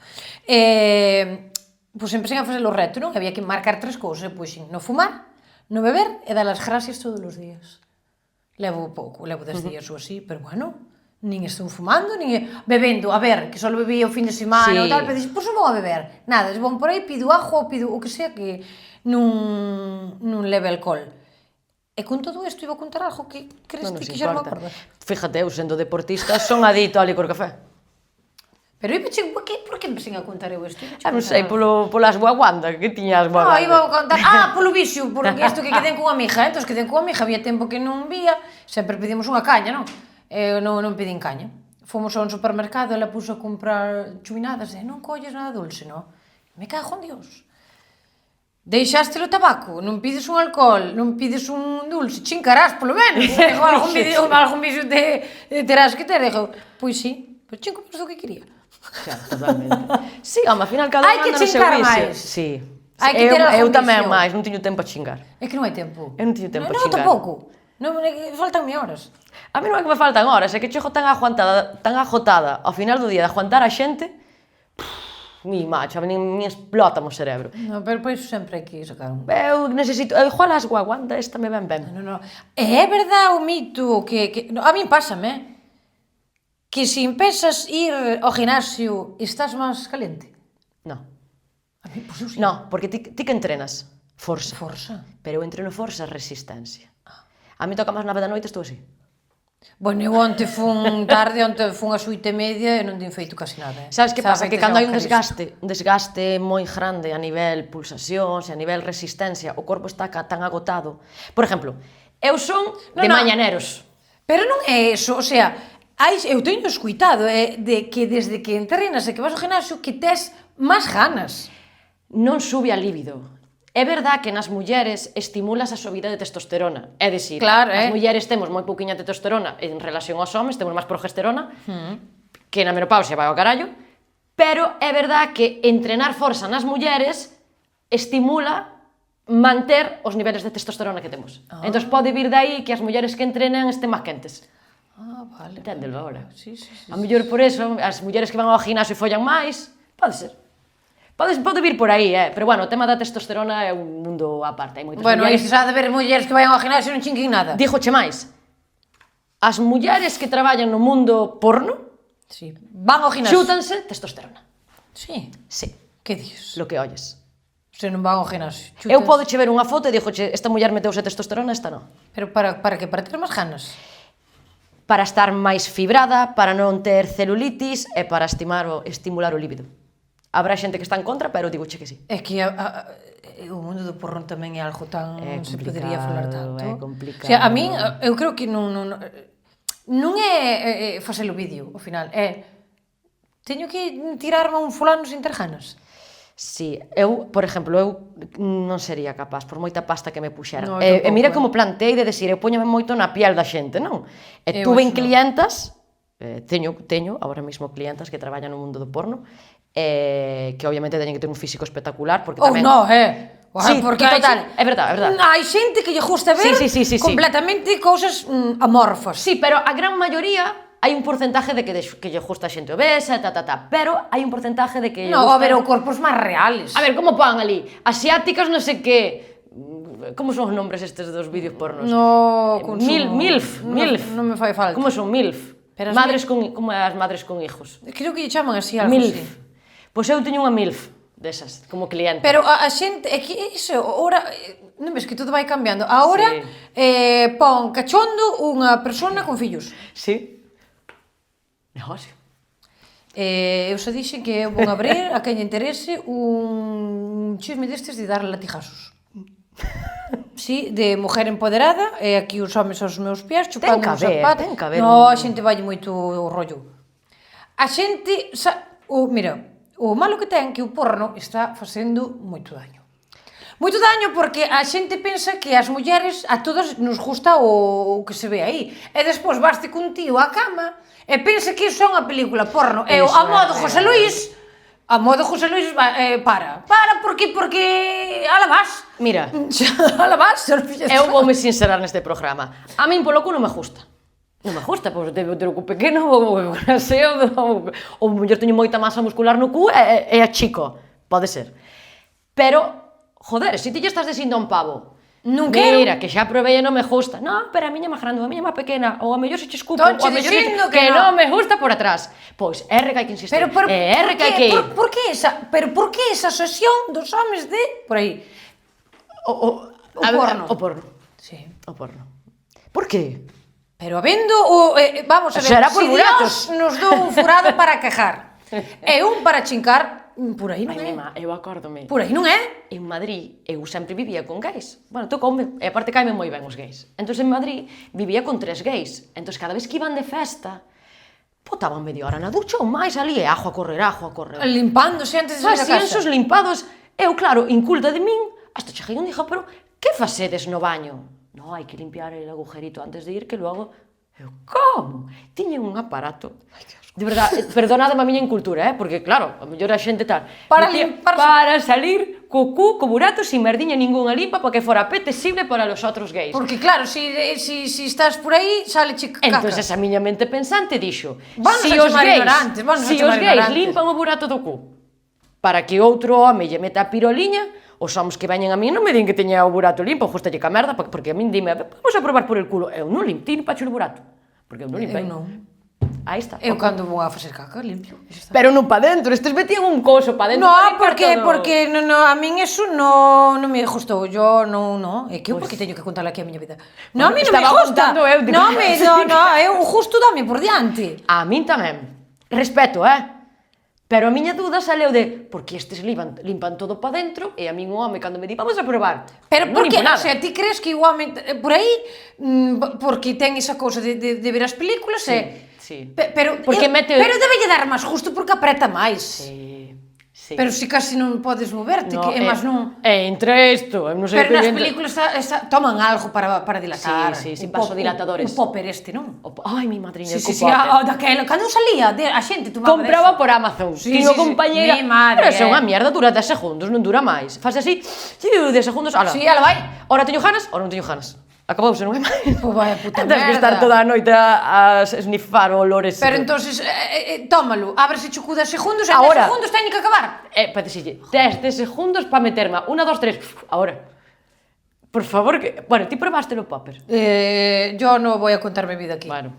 Pois empecé a facer o reto, non? Había que marcar 3 cousas. Pois non fumar, non beber e dar as gracias todos os días. Levo pouco, levo 10 días ou así, pero bueno... Nin estou fumando, nin bebendo, a ver, que só bebía o fin de semana ou tal, pero dixo, pois non vou a beber, nada, vou por aí, pido agua ou pido o que sea que non leve alcohol. E con todo isto iba a contar algo que crees ti que xa non me acordo. Fíjate, eu sendo deportista son adicto ao licor café. Pero por que empecé a contar eu isto? Non sei, polas guaguanda, que tiñas guaguanda? Iba a contar, polo vicio, porque isto que quedei cunha amiga, entón quedei cunha amiga, había tempo que non vía, sempre pedimos unha caña, non? Eu non pedín caña. Fomos a un supermercado, ela puso a comprar chuminadas, e non colles nada dulce, non? Me cago en Dios. Deixaste o tabaco, non pides un alcohol, non pides un dulce, chincarás, polo menos. Algún vicio terás que ter. Dixo, pois sí, pero chinco menos do que quería. Claro, totalmente. Sí, home, ao final cada un anda no seu vicio. Sí. Eu tamén máis, non teño tempo a chingar. É que non hai tempo. Eu non teño tempo a chingar. Non, tampouco. Faltanme horas. A mí non é que me faltan horas, é que chego tan agotada ao final do día de aguantar a xente, mi macho, a mí explota o cerebro. No, pero por iso sempre hai que sacar un... Eu necesito, igual as guaguanda, esta me ven ben. No. É verdad o mito que a mí pásame, que se empezas ir ao ginasio estás máis calente. No. A mí, pois eu sí. No, porque ti que entrenas? Forza. Pero eu entreno forza resistencia. A mí toca máis 9 da noite, estou así. Bueno, eu onte fun tarde, onte fun ás 8:30 e non tin feito casi nada. Sabes que pasa? Que cando hai un desgaste moi grande a nivel pulsacións e a nivel resistencia, o corpo está tan agotado. Por exemplo, eu son de mañaneros. Pero non é eso, o sea, eu teño escuitado de que desde que entrenas e que vas ao ginasio que tes máis ganas. Non sube a líbido. É verdad que nas mulleres estimulas a subida de testosterona. É dicir, as mulleres temos moi pouquiña testosterona en relación aos homes, temos máis progesterona, que na menopausia vai ao carallo, pero é verdad que entrenar forza nas mulleres estimula manter os niveles de testosterona que temos. Entón pode vir dai que as mulleres que entrenan estén máis quentes. Vale. Enténdelo agora. Sí. A mellor por eso, as mulleres que van ao ginasio e follan máis, pode ser. Pode vir por aí, pero bueno, o tema da testosterona é un mundo aparte. Hai moitas mulleres... Bueno, e se ha de ver mulleres que vayan ao ginasio e non chinquen nada. Dígoche máis, as mulleres que traballan no mundo porno van ao ginasio. Xútanse testosterona. Sí? Sí. Que dices? Lo que oyes. Se non van ao ginasio. Eu podo che ver unha foto e dixo, esta muller meteuse testosterona, esta non. Pero para que? Para ter máis ganas? Para estar máis fibrada, para non ter celulitis e para estimular o líbido. Habrá xente que está en contra, pero digo che que sí. É que o mundo do porrón tamén é algo tan... se podería falar tanto. É complicado. O sea, a min, eu creo que non é facer o vídeo, ao final, teño que tirarme un fulano sin ter ganas. Sí, por exemplo, eu non sería capaz, por moita pasta que me puxera. No, E mira como plantei de decir, eu poñome moito na piel da xente, non? E tuve clientas, teño agora mesmo clientas que traballan no mundo do porno, que obviamente teñen que ter un físico espectacular, porque tamén... Sí, porque total, é verdade, é verdade. Hai xente que lle gusta ver completamente cousas amorfas. Sí, pero a gran maioría hai un porcentaje de que lle gusta a xente obesa, pero hai un porcentaje de que lle gusta... No, a ver, os corpos máis reales. A ver, como pon ali? Asiáticas, non sei que... Como son os nombres estes dos vídeos pornos? No, MILF. Non me fai falta. Como son? MILF. Como as madres con hijos? Creo que lle chaman así algo MILF. así. Pois eu teño unha MILF desas, como cliente. Pero a xente, é que iso, ora, non ves que todo vai cambiando. Agora, pon cachondo unha persona con fillos. Sí. Negocio. Eu xa dixen que vou abrir a quen lle interese un chisme destes de dar latigazos. Sí, de mujer empoderada, e aquí os homes aos meus pés, chupando un zapato. Ten que haber. No, a xente vai moito o rollo. A xente, mira, o malo que ten que o porno está facendo moito daño. Moito daño porque a xente pensa que as mulleres a todas nos gusta o que se ve aí. E despois vaste cun tío á cama e pensa que iso é unha película porno. E a modo José Luis, para, porque ala vas. Mira, ala vas. Eu voume sincerar neste programa. A min polo cu non me gusta. Non me gusta, pois debe ter o cu pequeno, ou mellor teño moita masa muscular no cu e a chico. Pode ser. Pero, joder, se ti lle estás dicindo a un pavo, non quero. Mira, que xa provei e non me gusta. Non, pero a miña é máis grande, a miña é máis pequena, ou a mellor se che escupo, ou a mellor que non me gusta por atrás. Pois, R que hai que insistir. Pero por que esa asociación dos homes de... Por aí. O porno. O porno. Sí. O porno. Por que? Pero habendo vamos a ver, será por buratos. Dios nos dou un furado para quejar e un para chincar, por aí non é. Eu acórdome. Por aí non é. En Madrid, eu sempre vivía con gays. Bueno, tocoume, e aparte caime moi ben os gays. Entón, en Madrid, vivía con 3 gays. Entón, cada vez que iban de festa, botaban media hora na ducha ou máis ali, e ajo a correr. Limpándose antes de sair da casa. Esos limpados. Eu, claro, inculta de min, hasta cheguei un dixo, pero que facedes no baño? No, hai que limpiar el agujerito antes de ir, que logo... Eu, como? Tiñen un aparato. De verdade, perdonademe a miña incultura, porque claro, a mellor a xente tal... Para salir co cu, co burato, sin merdiña ninguna limpa, para que fora apetecible para los outros gays. Porque claro, si estás por aí, sale che caca. Entón, esa miña mente pensante dixo... Si os gays limpan o burato do cu para que outro home lle meta a piroliña, os homens que veñen a mí non me din que teña o burato limpo, justalle ca merda, porque a min dime, vamos a probar por el culo. Eu non limpei pacho o burato, porque eu non limpei. Eu non. Aí está. Eu cando vou a facer caca, limpio. Pero non pa dentro, estes metían un coso pa dentro. No, porque a min eso non me gustou. Yo non, é que eu porque teño que contar aquí a miña vida. Non, a mí non me gusta. Non, eu justo dame por diante. A min tamén. Respeto, Pero a miña dúda saleu de por que estes limpan todo pa dentro e a min o home cando me di vamos a probar. Pero por que, o sea, ti crees que o home por aí porque ten esa cousa de ver as películas Sí. Pero debelle dar máis justo porque apreta máis. Sí. Pero si casi non podes moverte, que é máis non... entre isto, non sei... Pero nas películas toman algo para dilatar. Sí, vasodilatadores. Un popper non? Ai, mi madriña, sí, daquela, cando salía, a xente tomaba compraba por Amazon. Tiño compañeira, pero é unha mierda, dura 10 segundos, non dura máis. Faz así, 10 segundos, ala. Sí, ala vai. Ora teño ganas, ora non teño ganas. Acabouse, non é máis? Pois vai a puta merda. Tens que estar toda a noite a snifar olores. Pero entonces, tómalo, ábrese chu 10 segundos e 10 segundos teñen que acabar. Para dicirlle, 10 segundos para meterme 1, 2, 3, ahora. Por favor, que... Bueno, ti probaste o popper? Yo no voy a contar mi vida aquí. Bueno.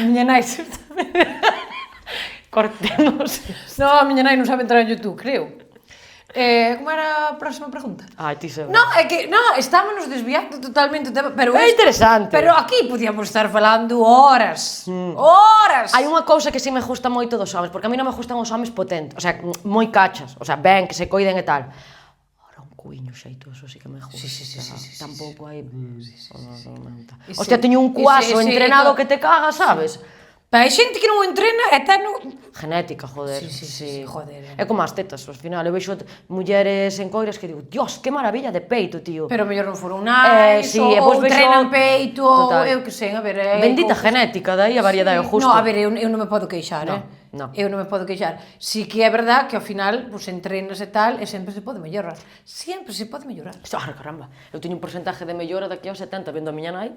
Miña nai Cortemos. No, a miña nai non sabe entrar en YouTube, creo. Como era a próxima pregunta? Ai, ti seguro. No, é que, estámonos desviando totalmente o tema, pero É interesante. Pero aquí podíamos estar falando horas. Horas. Hai unha cousa que sí me gusta moito dos homes, porque a mí non me gustan os homes potentes, o sea, moi cachas, o sea, ben, que se coiden e tal. Ora, un cuiño xeitoso sí que me gusta. Sí. Tampouco hai... Hostia, teño un cuaso entrenado que te caga, sabes? Pero hai xente que non o entrena e ten... Genética, joder. Sí, joder. É como as tetas, ao final. Eu vexo mulleres en coiras que digo, Dios, que maravilla de peito, tío. Pero mellor non foron nais, sí, ou trenan peito, ou Total. eu que sei, a ver... Bendita genética, dai a variedade, o justo. No, a ver, eu non me podo queixar, No. Eu non me podo queixar. Si que é verdad que ao final, pues, entrenas e tal, e sempre se pode mellorar. Sempre se pode mellorar. Caramba, eu teño un porcentaje de mellora daqui aos 70, vendo a miña nai.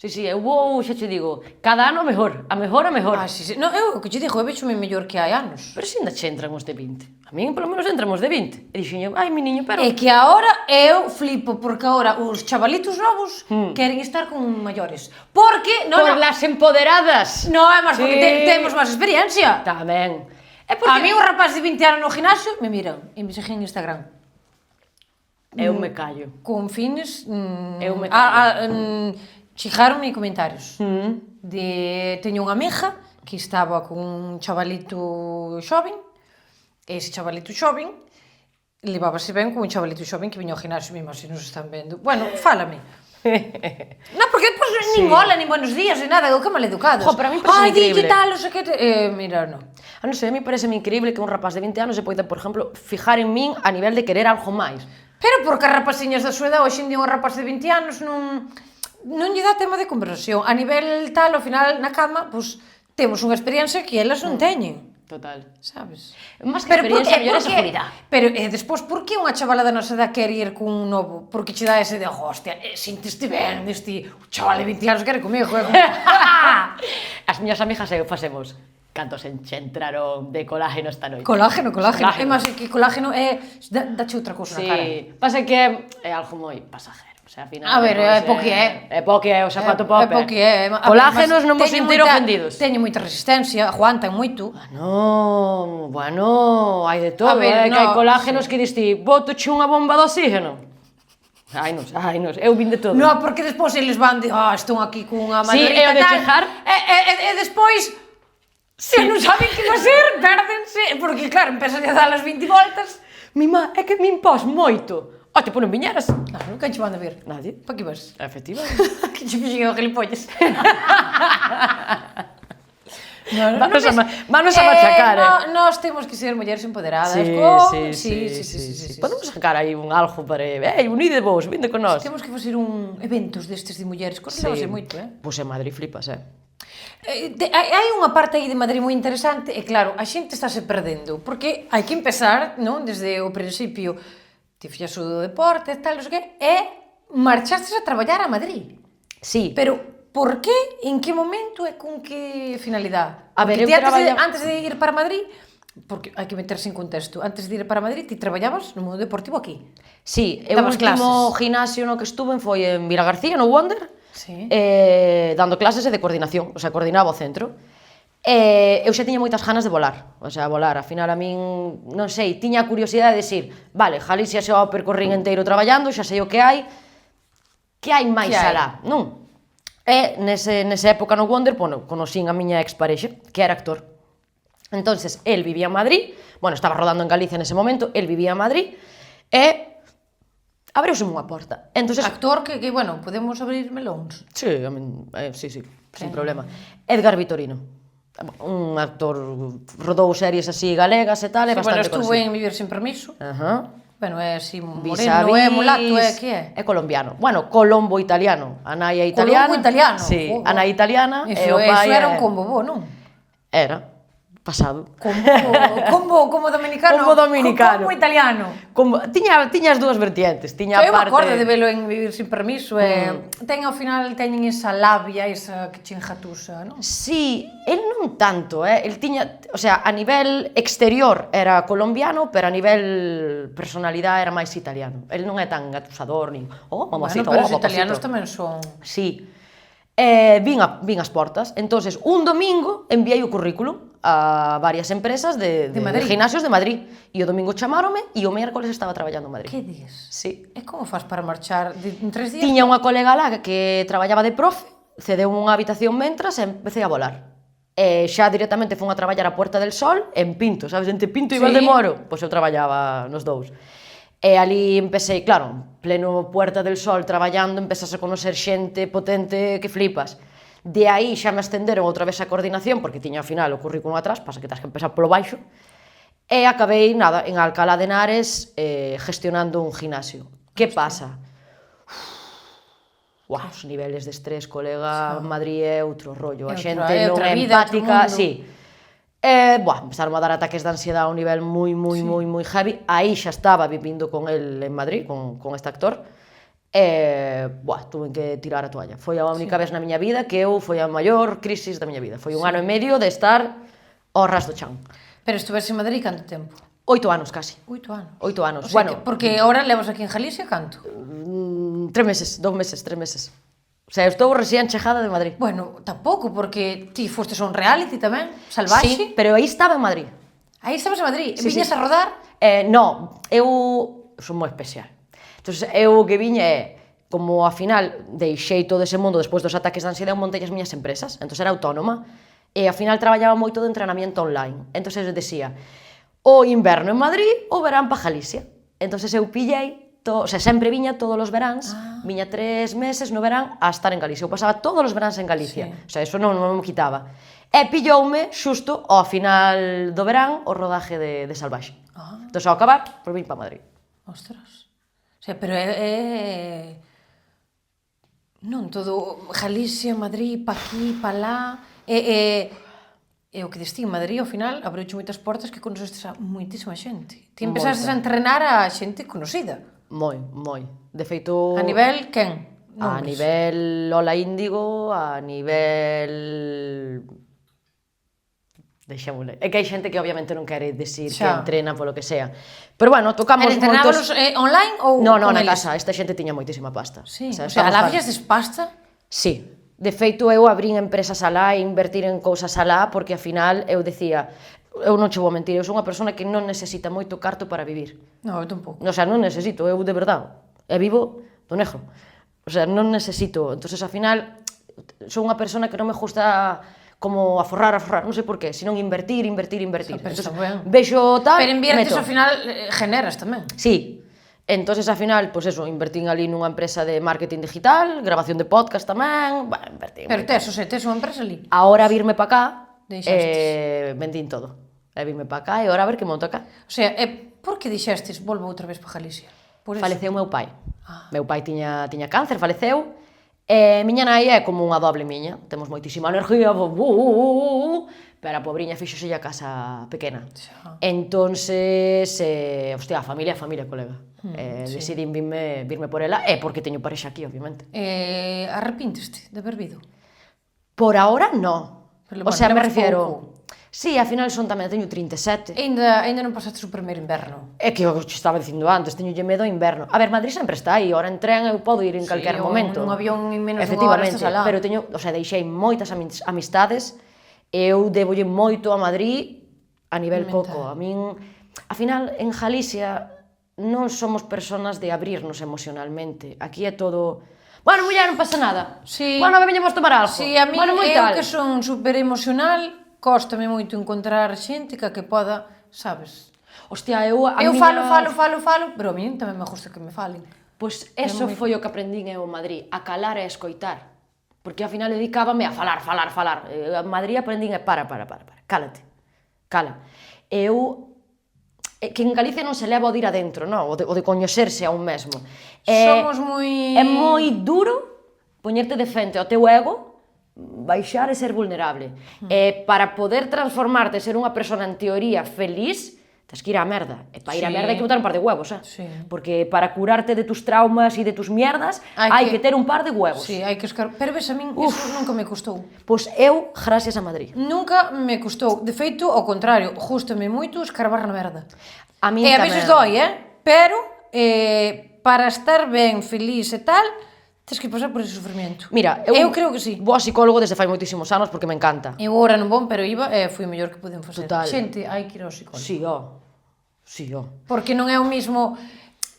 Sí, eu vou, xa che digo, cada ano a mellor, a mellor. Sí. No, eu, o que che digo, eu vexo-me mellor que hai anos. Pero se ainda che entran os de 20. A min, polo menos, entran os de 20. E dixen, ai, mi niño, pero... É que agora eu flipo, porque agora os chavalitos novos queren estar con maiores. Porque... Por las empoderadas. No, é máis porque temos máis experiencia. Tamén. A mí un rapaz de 20 anos no gimnasio me miran e me siguen en Instagram. Eu me callo. Con fines... Eu me callo. Chegaron en comentarios. Teño unha amiga que estaba con un chavalito xoven, e ese chavalito xoven levábase ben con un chavalito xoven que viña ao gimnasio, mesmo se nos están vendo. Bueno, fálame. Non, porque depois nin hola, nin buenos días, nin nada, que maleducados. Jo, pero a mí parece increíble. Ai, tal, non sei que... Mira, non. Non sei, a mí parece increíble que un rapaz de 20 anos se poida, por exemplo, fijar en min a nivel de querer algo máis. Pero porque as rapaciñas da súa edad, hoxe en día un rapaz de 20 anos non lle dá tema de conversación. A nivel tal, ao final, na cama, pois, temos unha experiencia que elas non teñen. Total. Sabes? Más que experiencia, mellor é seguridade. Pero, despois, por que unha chavala da nosa edad quere ir con un novo? Porque che dá ese de, hostia, sinteste ben, deste, o chaval de 20 anos quere comigo. As miñas amigas e eu facemos cantos entraron de colágeno esta noite. Colágeno. É máis que colágeno é... Dache outra cousa na cara. Sí, pasa que é algo moi pasajero. O sea, al final, a ver, é po que é. É po que é, o zapato pop. É po que é. Colágenos non vos sentir ofendidos. Teñen moita resistencia, aguantan moito. Bueno, hai de todo, que hai colágenos que diste, boto che unha bomba de oxígeno. Ai, nos, eu vin de todo. Non, porque despois eles van de, estou aquí cunha madurita e o de chejar. E despois, se non saben que va a ser, pérdense, porque claro, empezan a dar as 20 voltas. Mima, é que me impós moito. Tipo, non viñeras. Non, que che van a ver? Nadie. Pa que vas? Efectivamente. Que che fixen o gilipollas. Vanos a machacar, Nós temos que ser mulleres empoderadas. Sí. Podemos sacar aí un algo para... unide vos, vinde con nós. Temos que facer eventos destes de mulleres. Cosa levase moito, Pois en Madrid flipas, Hai unha parte aí de Madrid moi interesante e claro, a xente estáse perdendo porque hai que empezar, non, desde o principio. Ti fixas o do deporte, tal, non sei que, e marchastes a traballar a Madrid. Sí. Pero por que, en que momento e con que finalidade? A ver, eu antes de ir para Madrid, porque hai que meterse en contexto, antes de ir para Madrid, ti traballabas no mundo deportivo aquí. Sí, o último gimnasio no que estuve foi en Vilagarcía, no Wonder, dando clases de coordinación, o sea, coordinaba o centro. Eu xa tiña moitas ganas de volar, o sea, volar, ao final a min, non sei, tiña a curiosidade de decir, vale, Galicia xa o percorrín inteiro traballando, xa sei o que hai máis alá, non? E nesa época no Wonder, conocín a miña exparexa, que era actor. Entonces, el vivía en Madrid, estaba rodando en Galicia nese momento, el vivía en Madrid, e abriuse unha porta. Entonces, actor que, podemos abrir melóns? Sí, sin problema. Edgar Vitorino. Un actor, rodou series así galegas e tal, é bastante conocido. Estuvo en Vivir sin permiso. É así moreno, é mulato, que é? É colombiano. Colombo italiano. A nai é italiana. Colombo italiano? Sí, a nai italiana e o pai era un combo bo, non? Era. Pasado. Combo dominicano. Combo dominicano. Combo italiano. Tiña as dúas vertientes. Tiña eu parte... me acordo de velo en Vivir sin permiso e ao final teñen esa labia, esa que che enjatusa, non? Sí, el non tanto, el tiña, o sea, a nivel exterior era colombiano, pero a nivel personalidade era máis italiano. El non é tan gatusador, nin, mamacita, pero os italianos tamén son... Sí. Vin as portas, entonces un domingo enviei o currículum a varias empresas de gimnasios de Madrid. E o domingo chamáronme e o mércoles estaba traballando en Madrid. Que días? Sí. E como faz para marchar en 3 días? Tiña unha colega lá que traballaba de profe, cedeu unha habitación mentras e empecé a volar. E xa directamente fun a traballar a Puerta del Sol en Pinto, sabes, entre Pinto e Valdemoro. Pois eu traballaba nos dous. E ali empecé, claro, pleno Puerta del Sol traballando, empezas a conocer xente potente que flipas. De aí xa me ascenderon outra vez a coordinación, porque tiña ao final o currículum atrás, pasa que tens que empezar polo baixo, e acabei, nada, en Alcalá de Henares gestionando un gimnasio. Que pasa? Os niveles de estrés, colega, Madrid é outro rollo, a xente non é empática, sí. Empezaron a dar ataques de ansiedade a un nivel moi heavy. Aí xa estaba vivindo con el en Madrid, con este actor, tuve que tirar a toalla. Foi a única vez na miña vida que foi a maior crisis da miña vida. Foi un ano e medio de estar ao ras do chan. Pero estuves en Madrid canto tempo? 8 anos, casi. 8 anos? 8 anos. O sea, bueno, porque ahora levas aquí en Galicia canto? 3 meses, 2 meses, 3 meses. O sea, eu estou recién chegada de Madrid. Bueno, tampouco, porque ti fostes a un reality tamén, Salvaxe. Sí, pero aí estaba en Madrid. Aí estabas en Madrid? Sí, Viñas sí. a rodar? No, eu son moi especial. Entón, eu o que viña é, como ao final deixei todo ese mundo despois dos ataques de ansiedade, eu montei as miñas empresas, entón era autónoma, e ao final traballaba moito de entrenamiento online. Entón eu decía, o inverno en Madrid, o verán pa Galicia. Entón eu pillei, sempre viña todos os veráns, viña 3 meses no verán a estar en Galicia. Eu pasaba todos os veráns en Galicia, o sea, eso non me quitaba. E pilloume xusto ao final do verán o rodaje de Salvaxe. Entón, ao acabar, por vir pa Madrid. Ostras. O sea, pero non todo Galicia, Madrid, pa aquí, pa lá. E o que diste en Madrid, ao final, abreiche moitas portas que conocestes a moitísima xente. Ti empezastes a entrenar a xente conocida. Moi. De feito... A nivel, quen? A nivel Lola Índigo, a nivel... Deixémosle. É que hai xente que obviamente non quere decir que entrena polo que sea. Pero bueno, tocamos moitos... Entrenábalos online ou No, na casa. Esta xente tiña moitísima pasta. Sí, o sea, alavias des pasta? Sí. De feito, eu abrín empresas alá e invertir en cousas alá, porque, ao final, eu decía, eu non che vou mentir, eu sou unha persona que non necesita moito carto para vivir. Non, eu tampouco. O sea, non necesito, eu de verdade, vivo do negro. O sea, non necesito. Entonces, ao final, sou unha persona que non me gusta como aforrar, non sei por qué, senón invertir. Entonces, vexo tal, pero inviertes, ao final, generas tamén. Sí. Entonces, ao final, pois eso, invertín ali nunha empresa de marketing digital, grabación de podcast tamén, invertín. Pero tes unha empresa ali? Ahora virme pa cá, vendín todo. Virme pa cá e ahora a ver que monto acá. O sea, por que dixestes volvo outra vez pa Galicia? Faleceu meu pai. Meu pai tiña cáncer, faleceu, e miña nai é como unha doble miña. Temos moitísima energía, pero a pobriña fíxose a casa pequena. Entonces, a familia, colega. Decidín virme por ela, e porque teño parexa aquí, obviamente. Arrepínteste de haber vido? Por ahora, no. O sea, me refiero... Sí, ao final son tamén, teño 37. Ainda non pasaste o primeiro inverno? É que eu estaba dicindo antes, teñolle medo ao inverno. A ver, Madrid sempre está aí, ora en tren eu podo ir en calquer momento. Un avión en menos dunha hora estás alá. Pero teño, deixei moitas amistades, eu debolle moito a Madrid a nivel coco. A min, ao final, en Galicia non somos personas de abrirnos emocionalmente. Aquí é todo... Bueno, muller, non pasa nada. Bueno, veñemos tomar algo. Si, a min, eu que son super emocional, cóstame moito encontrar xente que poda, sabes? Hostia, eu falo, pero a mí tamén me gusta que me falen. Pois eso foi o que aprendín eu en Madrid, a calar e a escoitar. Porque ao final dedicábame a falar. En Madrid aprendín para, cálate, cala. Que en Galicia non se leva o de ir adentro, non? O de coñecerse a un mesmo. Somos moi... É moi duro poñerte de frente ao teu ego, baixar e ser vulnerable. Para poder transformarte e ser unha persona en teoría feliz, tens que ir á merda. E para ir á merda hai que botar un par de huevos, porque para curarte de tus traumas e de tus mierdas hai que ter un par de huevos. Sí, hai que escarbar. Pero ves, a min iso nunca me custou. Pois eu, gracias a Madrid. Nunca me custou. De feito, ao contrario, gústame moito escarbar na merda. A min tamén. E a veces doi, pero para estar ben, feliz e tal, Tens que pasar por ese sufrimiento. Mira, eu creo que sí. Vou a psicólogo desde fai moitísimos anos porque me encanta. Eu agora non vou, pero iba e foi o mellor que poden facer. Total. Xente, hai que ir ao psicólogo. Sí, ó. Sí, ó. Porque non é o mismo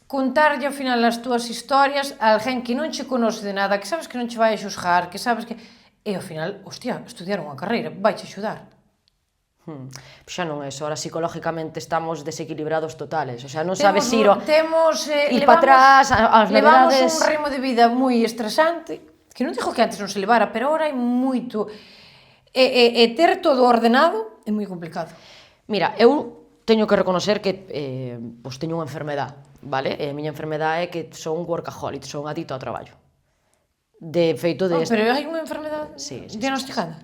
contarlle ao final as túas historias a alguén que non che conoce de nada, que sabes que non che vai a xusgar, que sabes que... E ao final, hostia, estudiar unha carreira, vai che axudar. Xa non é eso, ahora psicológicamente estamos desequilibrados totales, o sea, non sabes ir ir para atrás, as levamos novedades... un ritmo de vida moi estresante, que non digo que antes non se levara, pero ahora hai moito, e ter todo ordenado é moi complicado. Mira, eu teño que reconocer que pois teño unha enfermedade, vale? E a miña enfermedade é que son un workaholic, son adicto ao traballo. De feito de... Pero hai unha enfermedade diagnosticada?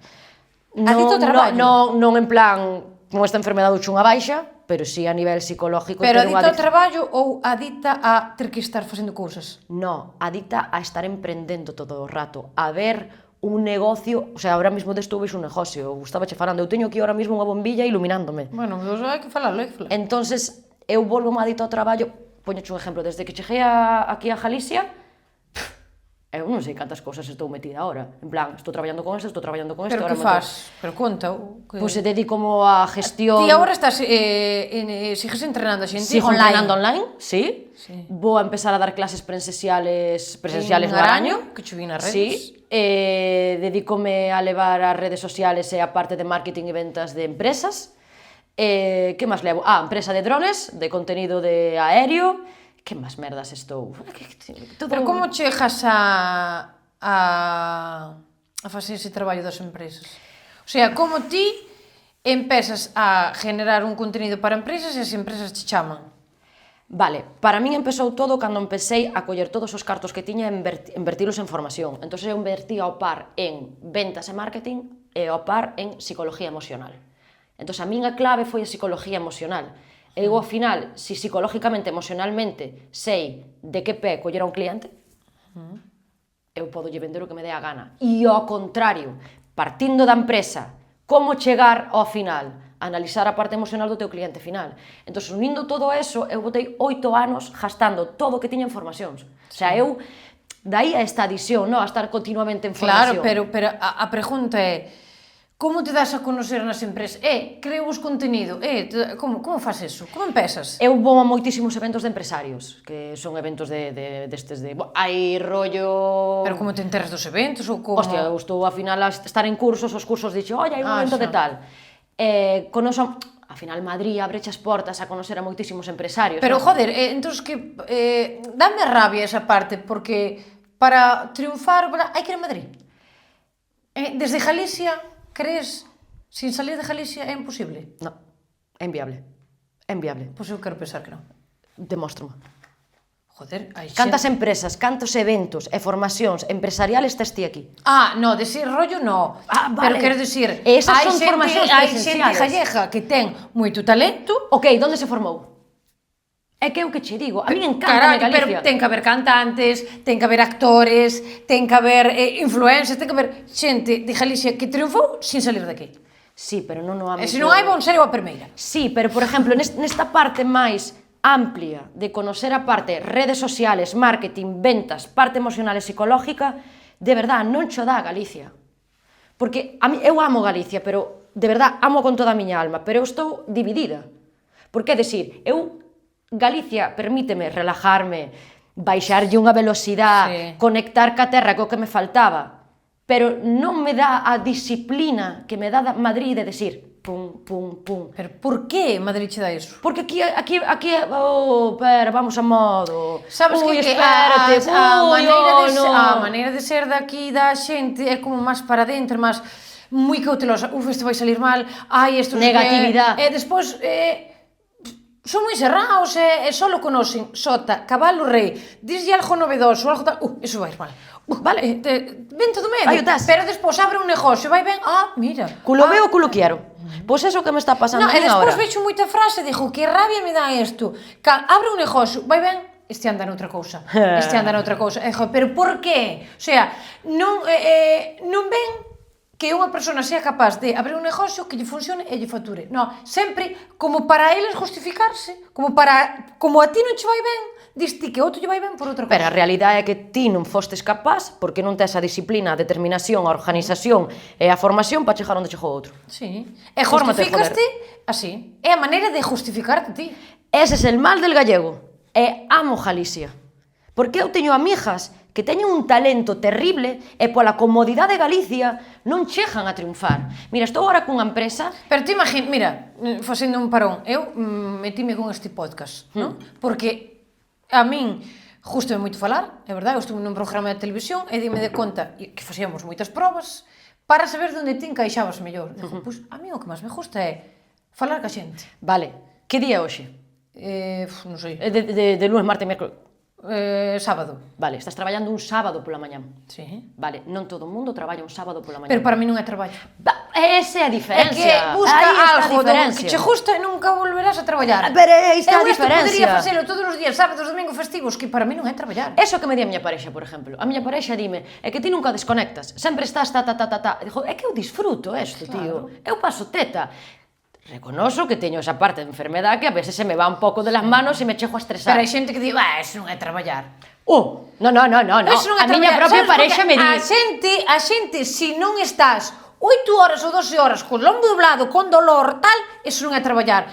Adicto ao traballo? Non en plan, con esta enfermedade unha baixa, pero sí a nivel psicológico. Pero adicta ao traballo ou adicta a ter que estar facendo cousas? No, adicta a estar emprendendo todo o rato, a ver un negocio, o sea, ahora mismo desto vexo un negocio, eu estaba che falando, eu teño aquí ahora mismo unha bombilla iluminándome. Bueno, pues hai que falalo, hai que falar. Entonces, eu volvo adicto ao traballo, poñoche un exemplo, desde que cheguei aquí a Galicia, eu non sei cantas cousas estou metida agora. En plan, estou traballando con isto, estou traballando con isto... Pero que faz? Pero conta... Pois se dedico como a gestión... Ti agora estás, sigues entrenando a xente online? Sigo entrenando online, sí. Vou a empezar a dar clases presenciales no Araño. Que chuvín nas redes. Sí. Dedícome a levar as redes sociales e a parte de marketing e ventas de empresas. Que máis levo? Empresa de drones, de contenido de aéreo... Que máis merdas estou? Pero como chegas a facer ese traballo das empresas? O sea, como ti empezas a generar un contenido para empresas e as empresas te chaman? Vale, para min empezou todo cando empecé a coller todos os cartos que tiña e invertilos en formación. Entón eu invertí ao par en ventas e marketing e ao par en psicología emocional. Entón a miña clave foi a psicología emocional. Eu, ao final, se psicológicamente, emocionalmente, sei de que pé coller a un cliente, eu podo lle vender o que me dé a gana. E, ao contrario, partindo da empresa, como chegar ao final, analizar a parte emocional do teu cliente final. Entón, unindo todo eso, eu botei 8 anos gastando todo o que tiña en formacións. O sea, eu, daí a esta adición, a estar continuamente en formación. Claro, pero a pregunta é... Como te das a conocer nas empresas? Creo vos contenido? Como faz eso? Como empezas? Eu vou a moitísimos eventos de empresarios, que son eventos destes de... Hai rollo... Pero como te enteras dos eventos? Ou como... Hostia, eu estou a final a estar en cursos, os cursos dixo, oi, hai un evento de tal. Conoso... A final Madrid abreche as portas a conocer a moitísimos empresarios. Pero, joder, entón que... Dame rabia esa parte, porque para triunfar hai que ir a Madrid. Desde Galicia... Crees, sin salir de Galicia, é imposible? Non, é inviable. É inviable. Pois eu quero pensar que non. Demóstrame. Joder, hai xente... Cantas empresas, cantos eventos e formacións empresariales tes ti aquí? No, de ese rollo no. Vale. Pero quero dicir, esas son formacións presenciales. Hai xente gallega que ten moito talento. Ok, onde se formou? É que eu que che digo, a mí encanta Galicia. Pero ten que haber cantantes, ten que haber actores, ten que haber influencers, ten que haber xente de Galicia que triunfou sin salir de aquí. Sí, pero non no ámbito... E se non hai, bon ser a primeira. Sí, pero, por exemplo, nesta parte máis amplia de conocer a parte redes sociales, marketing, ventas, parte emocional e psicológica, de verdad, non cho dá Galicia. Porque eu amo Galicia, pero, de verdad, amo con toda a miña alma, pero eu estou dividida. Porque, é dicir, Galicia permíteme relajarme, baixarlle unha velocidade, conectar ca terra co que me faltaba, pero non me dá a disciplina que me dá Madrid de decir pum, pum, pum. Pero por que Madrid che dá iso? Porque aquí pera, vamos a modo. Sabes que espérate, a maneira de ser daqui da xente é como máis para dentro, máis moi cautelosa. Isto vai salir mal, isto... Negatividade. E despois... Son moi cerrados e só lo conocen sota, cabalo rei, dislle algo novedoso, algo tal, eso vai ir mal. Vale, vento do medio, pero despois abre un negocio, vai ben, mira. Culo veo, culo quiero. Pois eso que me está pasando a mí agora. E despois vexo moita frase, digo, que rabia me dá isto. Abre un negocio, vai ben, este anda noutra cousa, pero por qué? O sea, non ven que unha persona sea capaz de abrir un negocio que lle funcione e lle facture. Non, sempre como para eles justificarse, como a ti non che vai ben, diste que outro lle vai ben por outra cosa. Pero a realidade é que ti non fostes capaz porque non tes a disciplina, a determinación, a organización e a formación para chegar onde chegou outro. Sí. E justificaste así. É a maneira de justificarte ti. Ese é el mal del gallego. E amo Galicia. Porque eu teño amigas que teñen un talento terrible e pola comodidade de Galicia non chegan a triunfar. Mira, estou agora cunha empresa... Pero ti imagina, mira, facendo un parón, eu metime con este podcast, non? Porque a min gustame moito falar, é verdade, eu estuve nun programa de televisión e dime de conta que facíamos moitas probas para saber onde ti encaixabas mellor. Digo, pois a mí o que máis me gusta é falar ca xente. Vale, que día é hoxe? Non sei. De lunes, martes, miércoles... Sábado. Vale, estás traballando un sábado pola mañá. Sí. Vale, non todo o mundo traballa un sábado pola mañá. Pero para mí non é traballo. Esa é a diferencia. É que busca algo que che gusta e nunca volverás a traballar. Pero aí está a diferencia. Eu podría facelo todos os días, sábados, domingos, festivos, que para mí non é traballar. Eso que me di a miña parexa, por exemplo. A miña parexa dime, é que ti nunca desconectas. Sempre estás ta. Digo, é que eu disfruto isto, tío. Eu paso teta. Reconoso que teño esa parte de enfermedade que a veces se me va un pouco de las manos e me chego a estresar. Pero hai xente que di, eso non é traballar. No. A miña propia parexa me di... A xente, se non estás 8 horas ou 12 horas con lombo doblado, con dolor, tal, eso non é traballar.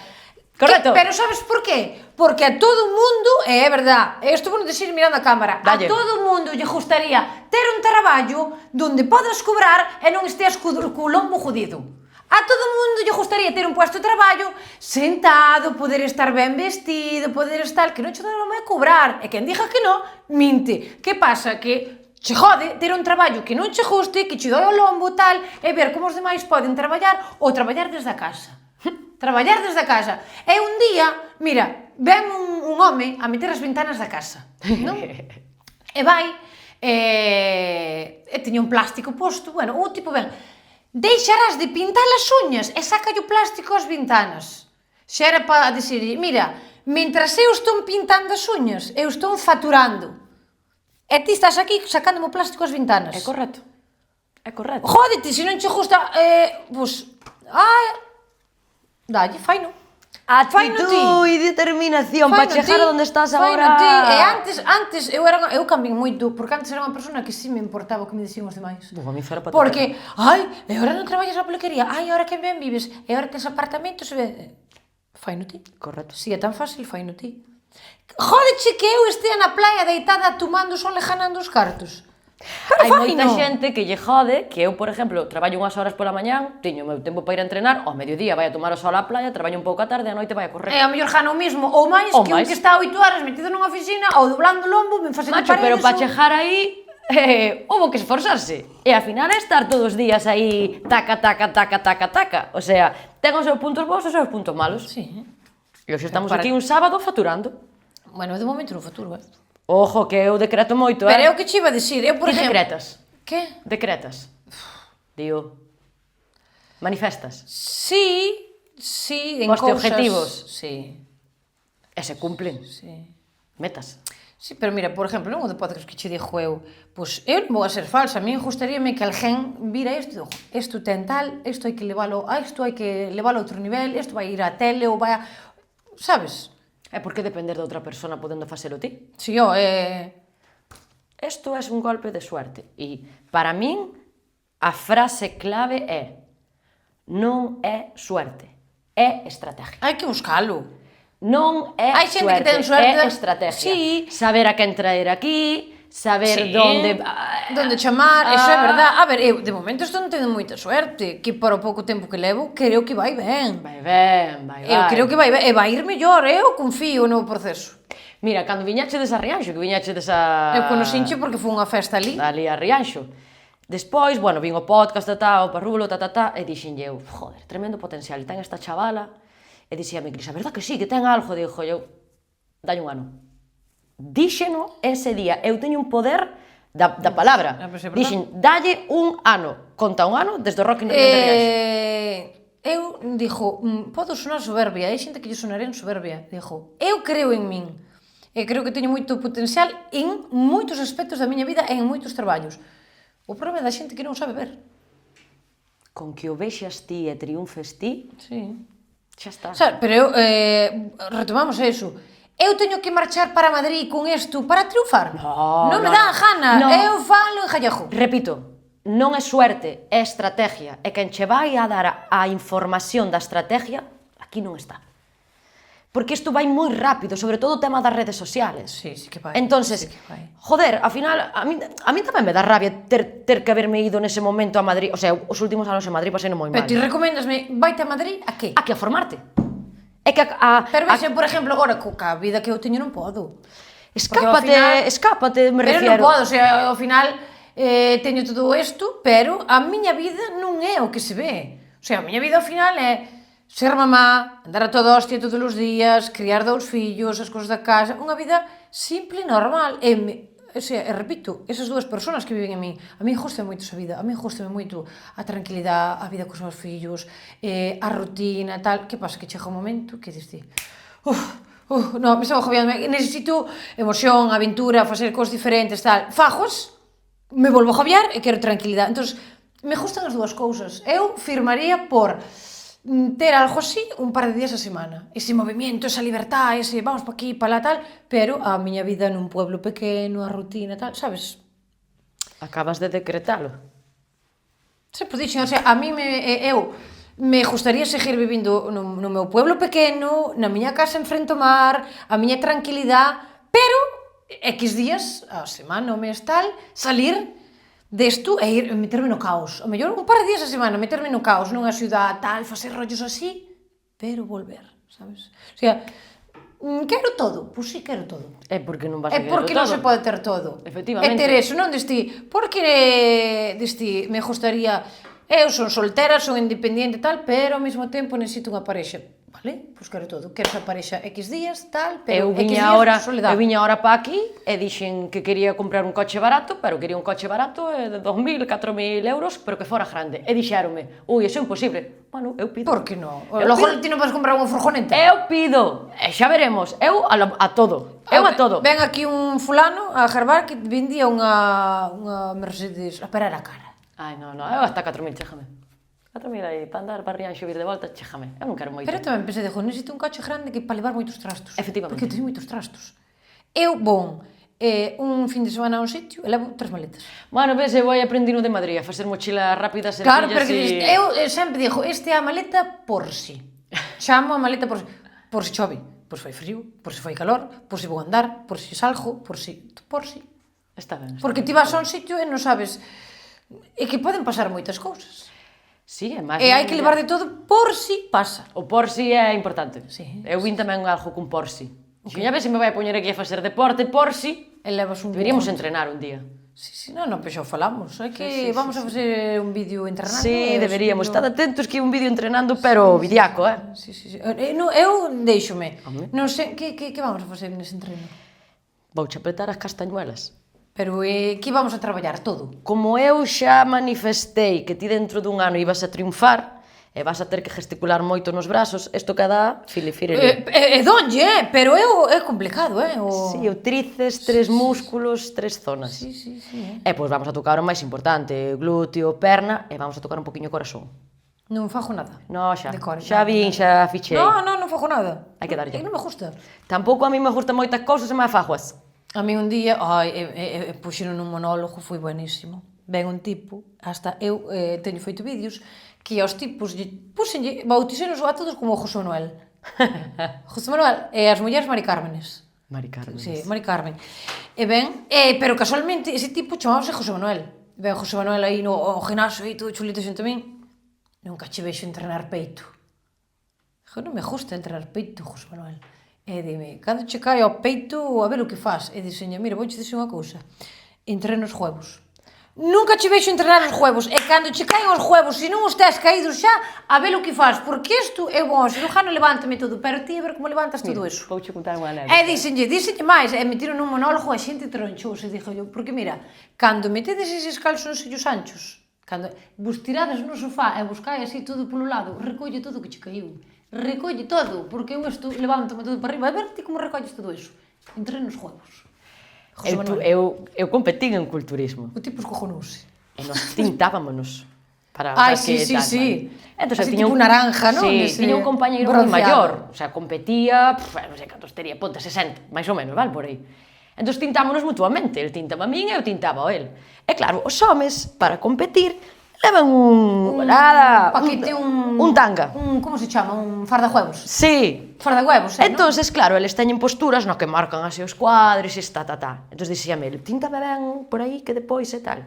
Correcto. Pero sabes por qué? Porque a todo o mundo, é verdad, isto vou dicir mirando a cámara, Dalle. A todo o mundo lle gustaría ter un traballo donde podas cobrar e non estés co lombo jodido. A todo o mundo lle gustaría ter un puesto de traballo sentado, poder estar ben vestido, poder estar... Que non che dá nome a cobrar. E quen diga que non, minte. Que pasa? Que che jode ter un traballo que non che guste, que che doi o lombo tal, e ver como os demais poden traballar ou traballar desde a casa. Traballar desde a casa. E un día, mira, ven un home a meter as ventanas da casa, non? E vai, e teña un plástico posto, bueno, o tipo ben... Deixarás de pintar as uñas e sacalle o plástico ás ventanas. Xa era para dicir, mira, mentras eu estou pintando as uñas, eu estou faturando. E ti estás aquí sacándome o plástico ás ventanas. É correcto. Jódete, se non che gusta, pois, dalle, faino. Actitud e determinación para chegar a onde estás agora. E antes eu cambiei moito, porque antes era unha persona que sí me importaba o que me dicían os demais. A mí fora para porque, e agora non traballas na peluquería, agora que ben vives, e agora tens apartamentos, faino ti. Correcto. Si é tan fácil, faino ti. Jódeche que eu estea na playa deitada tomando o sol e ganando os cartos. Hai moita xente que lle jode que eu, por exemplo, traballo unhas horas pola mañán, teño o meu tempo para ir a entrenar, ao mediodía vai a tomar o sol á playa, traballo un pouco a tarde e a noite vai a correr. E ao mellor gana o mismo, ou máis que un que está 8 horas metido nunha oficina ou doblando lombo, ben facendo paredes. Pero para chegar aí, houve que esforzarse. E ao final é estar todos os días aí taca. O sea, ten os seus puntos bons e os seus puntos malos. Sí. E hoxe estamos aquí un sábado faturando. Bueno, de momento non faturo, Ojo, que eu decreto moito, Pero eu que che iba a dicir, eu por exemplo... decretas? Que? Decretas. Digo, manifestas. Sí, en Poste cousas... objetivos. Sí. E se cumplen. Sí. Metas. Sí, pero mira, por exemplo, non o de podcast que che dixo eu, pois eu non vou a ser falsa, a mí gustaríame que alguén vira isto, isto ten tal, isto hai que leválo a outro nivel, isto vai ir á tele ou vai a... Sabes? É porque depender de outra persona podendo facelo ti. Si, Isto é un golpe de suerte. E, para min, a frase clave é non é suerte, é estrategia. Hai que buscalo. Non é Hai xente suerte, que ten suerte, é estrategia. Sí. Saber a quen traer aquí, saber onde chamar, eso é verdad. A ver, eu de momento estou non tendo moita suerte, que para o pouco tempo que levo, creo que vai ben. Vai ben. Eu creo que vai ben, e vai ir mellor, eu confío no proceso. Mira, cando viñachedes a Rianxo, que viñachedes a... Eu conocinche porque foi unha festa ali. Ali a Rianxo. Despois, bueno, vin o podcast, o parrulo, e dixenlle eu, joder, tremendo potencial, ten esta chavala, e dixíame, Cris, a verdad que sí, que ten algo, dixo eu, dalle un ano. Díxeno ese día, eu teño un poder da palabra. Dixen, dalle un ano. Conta un ano desde o Rock in Rio de Rianxo. Eu dixo, podo sonar soberbia, hai xente que lle sonaré en soberbia. Dixo, eu creo en min. E creo que teño moito potencial en moitos aspectos da miña vida e en moitos traballos. O problema é da xente que non sabe ver. Con que o vexas ti e triunfes ti, xa está. Pero retomamos eso. Eu teño que marchar para Madrid con isto para triunfar? Non me dá a gana. Eu falo en gallego. Repito, non é suerte, é estrategia. E quen che vai a dar a información da estrategia, aquí non está. Porque isto vai moi rápido, sobre todo o tema das redes sociales. Sí, sí que vai. Entonces, joder, ao final, a mí tamén me dá rabia ter que haberme ido nese momento a Madrid. O sea, os últimos anos en Madrid pasei moi mal. Pero ti recoméndasme, vaite a Madrid a que? A formarte. É que Pero vexe, por exemplo, agora, ca vida que eu teño non podo. Escápate, me refiero. Pero non podo, o sea, ao final teño todo isto, pero a miña vida non é o que se ve. O sea, a miña vida ao final é ser mamá, andar a toda hostia todos os días, criar 2 fillos, as cousas da casa, unha vida simple e normal. O sea, repito, esas 2 persoas que viven en min, a mí gústame moito esa vida, a mí gústame moito a tranquilidade, a vida cos meus fillos, a rutina, tal. Que pasa? Que chega un momento que dices, non, me estaba agobiando, necesito emoción, aventura, facer cousas diferentes, tal. Fajos, me volvo a agobiar e quero tranquilidade. Entón, me gustan as 2 cousas. Eu firmaría por ter algo así un par de días a semana. Ese movimento, esa libertad, ese vamos pa aquí, pa lá, tal, pero a miña vida nun pueblo pequeno, a rutina, tal, sabes? Acabas de decretalo. Sempre dixen, o sea, a mí me gustaría seguir vivindo no meu pueblo pequeno, na miña casa en frente ao mar, a miña tranquilidade, pero X días a semana, o mes, tal, salir desto e ir meterme no caos. O mellor un par de días a semana meterme no caos, nunha ciudad tal, facer rollos así, pero volver, sabes? O sea, quero todo, pois sí, quero todo. É porque non vas a querer todo. É porque non se pode ter todo. Efectivamente. E ter eso, non desti, porque desti me gustaría, eu son soltera, son independiente tal, pero ao mesmo tempo necesito unha parexa. Vale? Pois quero todo. Quero esa parexa X días, tal, pero X días soledade. Eu viña ahora pa aquí e dixen que quería comprar un coche barato, pero quería un coche barato de 2.000, 4.000 euros, pero que fora grande. E dixéronme, ui, iso é imposible. Bueno, eu pido. Por que non? Logo ti non vas comprar unha furgoneta. Eu pido. E xa veremos. Eu a todo. Eu a todo. Ven aquí un fulano a Jarbar que vendía unha Mercedes. Espera a cara. Ai, non, eu hasta 4.000, chéjame. 4.000 aí, para andar para Rianxo, vir de volta, chéjame. Eu non quero moito. Pero tamén pensei, necesito un coche grande que para levar moitos trastos. Efectivamente. Porque teño moitos trastos. Eu vou un fin de semana a un sitio e levo 3 maletas. Bueno, ves, eu vou aprendendo de Madrid a facer mochilas rápidas, sencillas. Claro, pero que eu sempre digo, este é a maleta por si. Chamo a maleta por si chove, por si fai frío, por si fai calor, por si vou andar, por si salgo, por si. Está ben. Porque ti vas a un sitio e non sabes. E que poden pasar moitas cousas. Sí, é máis. E hai que levar de todo por si pasa. O por si é importante. Sí. Eu vin tamén algo con por si. Dixo, a ver se me vai a poñer aquí a facer deporte por si. E levas un... Deberíamos entrenar un día. Sí, non, pero xa falamos. Hai que vamos a facer un vídeo entrenando. Sí, deberíamos. Estad atentos que é un vídeo entrenando, pero vidiaco, Sí. Eu deixome. Non sei, que vamos a facer nese entreno? Vou chapetar as castañuelas. Pero que vamos a traballar todo? Como eu xa manifestei que ti dentro dun ano ibas a triunfar e vas a ter que gesticular moito nos brazos, isto cada filifirele. Donlle, pero é complicado, Sí, o tríceps, 3 músculos, 3 zonas. Sí. E pois vamos a tocar o máis importante, glúteo, perna, e vamos a tocar un poquinho o corazón. Non fago nada. No, xa vin, xa fichei. Non fago nada. Hai que darlle. Non me gusta. Tampouco a mí me gustan moitas cousas e me afagoas. A mí un día, puxeron un monólogo, foi buenísimo. Ven un tipo, hasta eu teño feito vídeos, que aos tipos puxenlle, bautizenos a todos como José Manuel. José Manuel, e as mulleres Mari Cármenes. Mari Carmen. Sí, Mari Carmen. E ben, pero casualmente ese tipo chamábase José Manuel. Ven José Manuel aí no ginasio, aí todo chulito xente a min. Nunca che vexo entrenar peito. Non me gusta entrenar peito, José Manuel. E dime, cando che cae ao peito, a ver o que faz. E dixenlle, mira, vouche dixer unha cousa. Entreno os huevos. Nunca che vexo entrenar os huevos. E cando che caen os huevos, se non os tes caídos xa, a ver o que faz. Porque isto é bon, cirujano levántame todo. Pero ti a ver como levantas todo iso. Vouche contar unha anécdota. E dixenlle máis. E metiron un monólogo a xente tronchouse. Dixo eu, porque mira, cando metedes eses calzoncillos anchos, cando vos tirades no sofá e vos cae así todo polo lado, recolle todo o que che caiu. Recolle todo, porque eu isto levántome todo para arriba. A ver ti como recolles todo iso. Entreno os huevos. Eu competín en culturismo. O tipo escojonouse. E nos tintábamonos. Ai, sí, sí, sí. Así tipo naranja, non? Sí, tiña un compañeiro moi maior, o sea, competía, non sei cantos tería, ponte 60, máis ou menos, vale, por aí. Entón tintámonos mutuamente, el tintaba a min e eu tintaba a él. E claro, os homes, para competir, levan un paquete, un tanga. Como se chama? Un fardahuevos. Sí. Fardahuevos, Entonces, claro, eles teñen posturas no que marcan así os cuadros e Entón dixíame, tíntame ben por aí que depois e tal.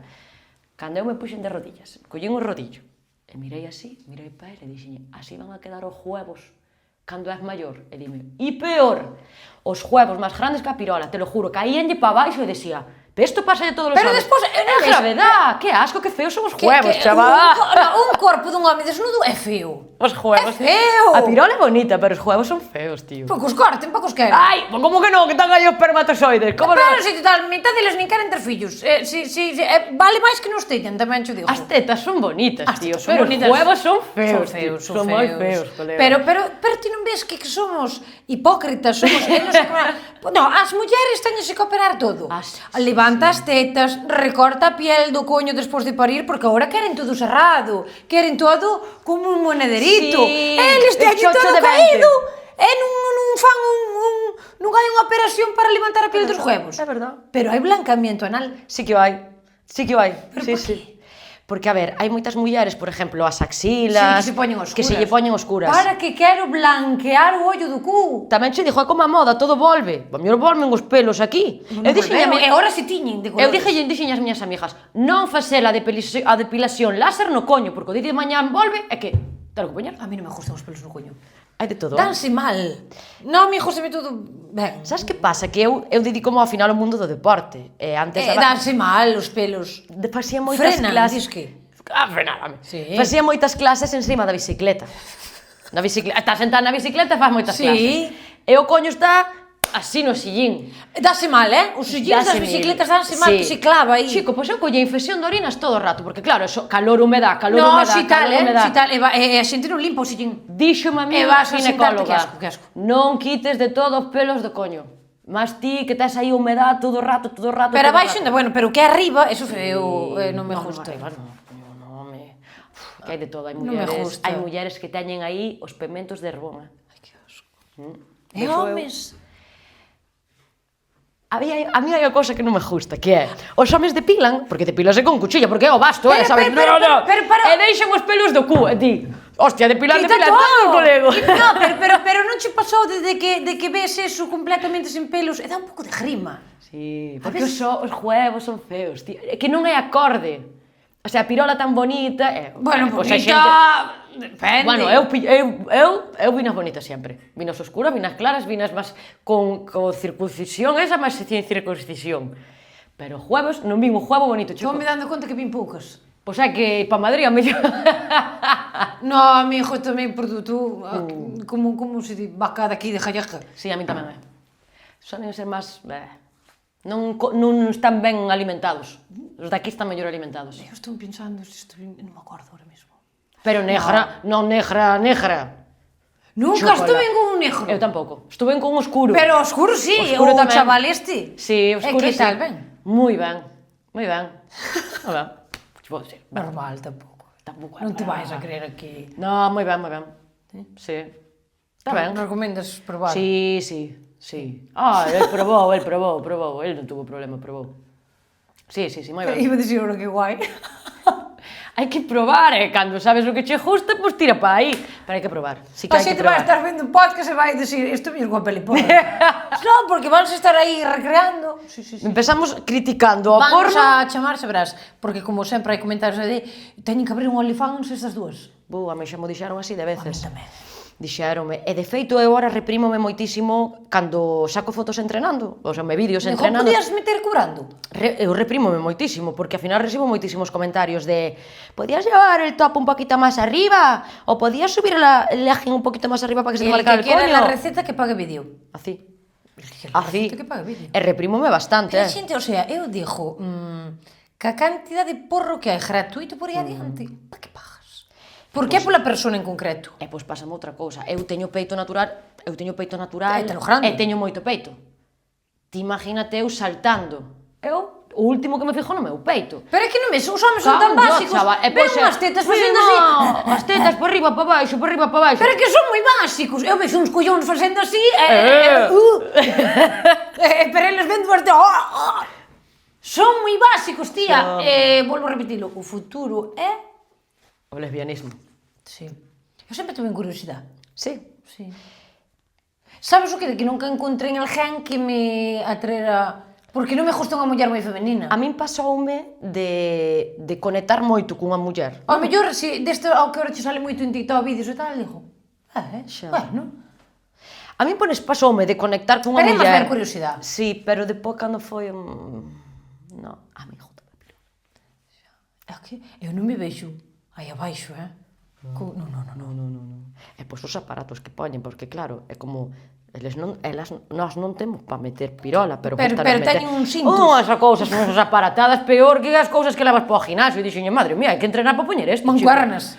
Cando eu me puxen de rodillas, collín o rodillo, e mirei así, mirei pa ele e dixen, así van a quedar os huevos cando és maior. E dime, e peor, os huevos máis grandes que a pirola, te lo juro, caíanlle pa baixo e decía, isto pasa a todos os pero homes. Despois, é gravedad, que asco, que feos son os huevos, chaval. Un corpo dun home desnudo é feo. Os huevos. É feo. A pirola é bonita, pero os huevos son feos, tío. Poucos corten, poucos queren. Ai, como que non, que están aí os espermatozoides. Como pero se total, mitad deles nin queren ter fillos. Vale máis que nos teñan, tamén cho digo. As tetas son bonitas, tío, son pero bonitas. Os huevos son feos, Son moi feos, colega. Pero ti non ves que somos hipócritas, somos non sei como... No, as mulleres teñense que operar todo. Levanta as tetas, recorta a piel do coño despois de parir, porque agora queren todo cerrado, queren todo como un monederito. Sí, eles teñen todo caído. E non hai unha operación para levantar a piel dos huevos. É verdad. Pero hai blancamiento anal. Sí que o hai. Sí que o hai. Pero sí, por sí. qué? Porque, a ver, hai moitas mulleres, por exemplo, as axilas... Sí, que se poñen oscuras. Que se lle poñen oscuras. Para que quero blanquear o ollo do cu. Tamén che dixo, é como a moda, todo volve. A mellor volven os pelos aquí. E agora se tiñen de colores. Eu dixen as miñas amigas, non facer a depilación láser no coño, porque o día de mañán volve, é que... Telo que poñer. A mí non me gustan os pelos no coño. Hai de todo. Danse mal. Non, mi se me todo ben. Sabes que pasa? Que eu dedico-me ao final ao mundo do deporte. Antes danse mal os pelos. Facía moitas clases. Dis que? Frenárame. Sí. Facía moitas clases encima da bicicleta. Estás sentada na bicicleta e faz moitas clases. E o coño está así no sillín. Dase mal, Os sillíns das bicicletas danse mal, que se clava aí. Chico, pois eu colle infección de orinas todo o rato, porque claro, eso, calor, humedad, No, si tal, e a xente non limpa o sillín. Díxome a mí a ginecóloga, que asco. Non quites de todo os pelos do coño. Mas ti que tes aí humedad todo o rato. Pero abaixo, bueno, pero que arriba, eso feo, non me gusta. Que hai de todo, hai mulleres que teñen aí os pementos de herbón. Ai, que asco. E homes? A mí hai unha cosa que non me gusta, que é os homes depilan, porque depilase con cuchilla, porque é o basto, sabes? E deixan os pelos do cu, e ti, hostia, depilan todo, colego. No, pero non che pasou de que ves eso completamente sen pelos, e dá un pouco de grima. Sí, porque os huevos son feos, tío, é que non é acorde. O sea, a pirola tan bonita... Bueno, bonita... Depende. Bueno, eu vinas bonitas sempre. Vinas oscuras, vinas claras, vinas máis con circuncisión, esa máis sin circuncisión. Pero huevos, non vin un huevo bonito, chico. Estou me dando conta que vin poucas. Pois é que pa Madrid a mellor... No, a mí, tamén produto, como se di, vaca daqui de Jalleja. Sí, a mí tamén é. Sonen ser máis... Non están ben alimentados. Os daqui están mellor alimentados. Eu estou pensando, non me acordo ahora mesmo. Pero negra, non negra. Nunca estuve con un negro. Eu tampouco. Estuve con un oscuro. Pero oscuro sí, o chaval este. Sí, oscuro sí. E que tal, ben? Moi ben. Normal, tampouco. Non te vais a creer aquí. No, moi ben. Sí. Está ben. Recomendas probar? Sí. El probou. El non tuvo problema, probou. Sí, moi ben. Iba a dicir ahora que guai. Hai que probar, cando sabes o que che gusta, pois tira pa aí. Pero hai que probar. Sí que hai que probar. A xente vai estar vendo un podcast e vai dicir, isto é unha pelipona. Non, porque vamos a estar aí recreando. Sí. Empezamos criticando ao porno. Vamos a chamar, sabrás, porque como sempre hai comentarios de teñen que abrir un OnlyFans estas dúas. A mí xa mo dixeron así de veces. A mí tamén. Dixéronme, e de feito eu agora reprímome moitísimo cando saco fotos entrenando, ou sea, vídeos entrenando. Como podías meter cobrando? Eu reprímome moitísimo, porque ao final recibo moitísimos comentarios de podías llevar el top un poquito máis arriba, ou podías subir la legging un poquito máis arriba para que se te marcara el coño. El que quiera la receta que pague vídeo. Así. Que pague vídeo. E reprímome bastante, Pero xente, o sea, eu dixo, que a cantidad de porro que hai gratuito por aí adiante, para que pagas? Por que pola persona en concreto? Pois pásame outra cousa. Eu teño peito natural e teño moito peito. Ti imagínate eu saltando. o último que me fijo no meu peito. Pero é que non ves, os homens son tan básicos. Ven unhas tetas facendo así. As tetas por riba, para baixo, por riba, para baixo. Pero é que son moi básicos. Eu vexo uns collóns facendo así. Pero eles vendo as de... Son moi básicos, tía. Volvo a repetilo. O futuro é... O lesbianismo. Sí. Eu sempre tuve curiosidade. Sí. Sí. Sabes o que? Que nunca encontrei alguén que me atraera... Porque non me gusta unha muller moi femenina. A min pasoume de conectar moito cunha muller. Ao mellor, se deste ao que ahora che sale moito en TikTok vídeos e tal, digo, Xa. bueno. A min pasoume de conectar cunha Pero é muller. máis ben curiosidade. Sí, pero depois cando foi... No, a mi jota me pirou. É que eu non me vexo aí abaixo, Non. E pois os aparatos que poñen, porque claro, é como... Nós non temos para meter pirola, pero Pero teñen uns cintos. Unhas cousas, unhas aparatadas peor que as cousas que levas para o ginasio. E dixenlle, madre mía, hai que entrenar para poñer isto. Mancuernas.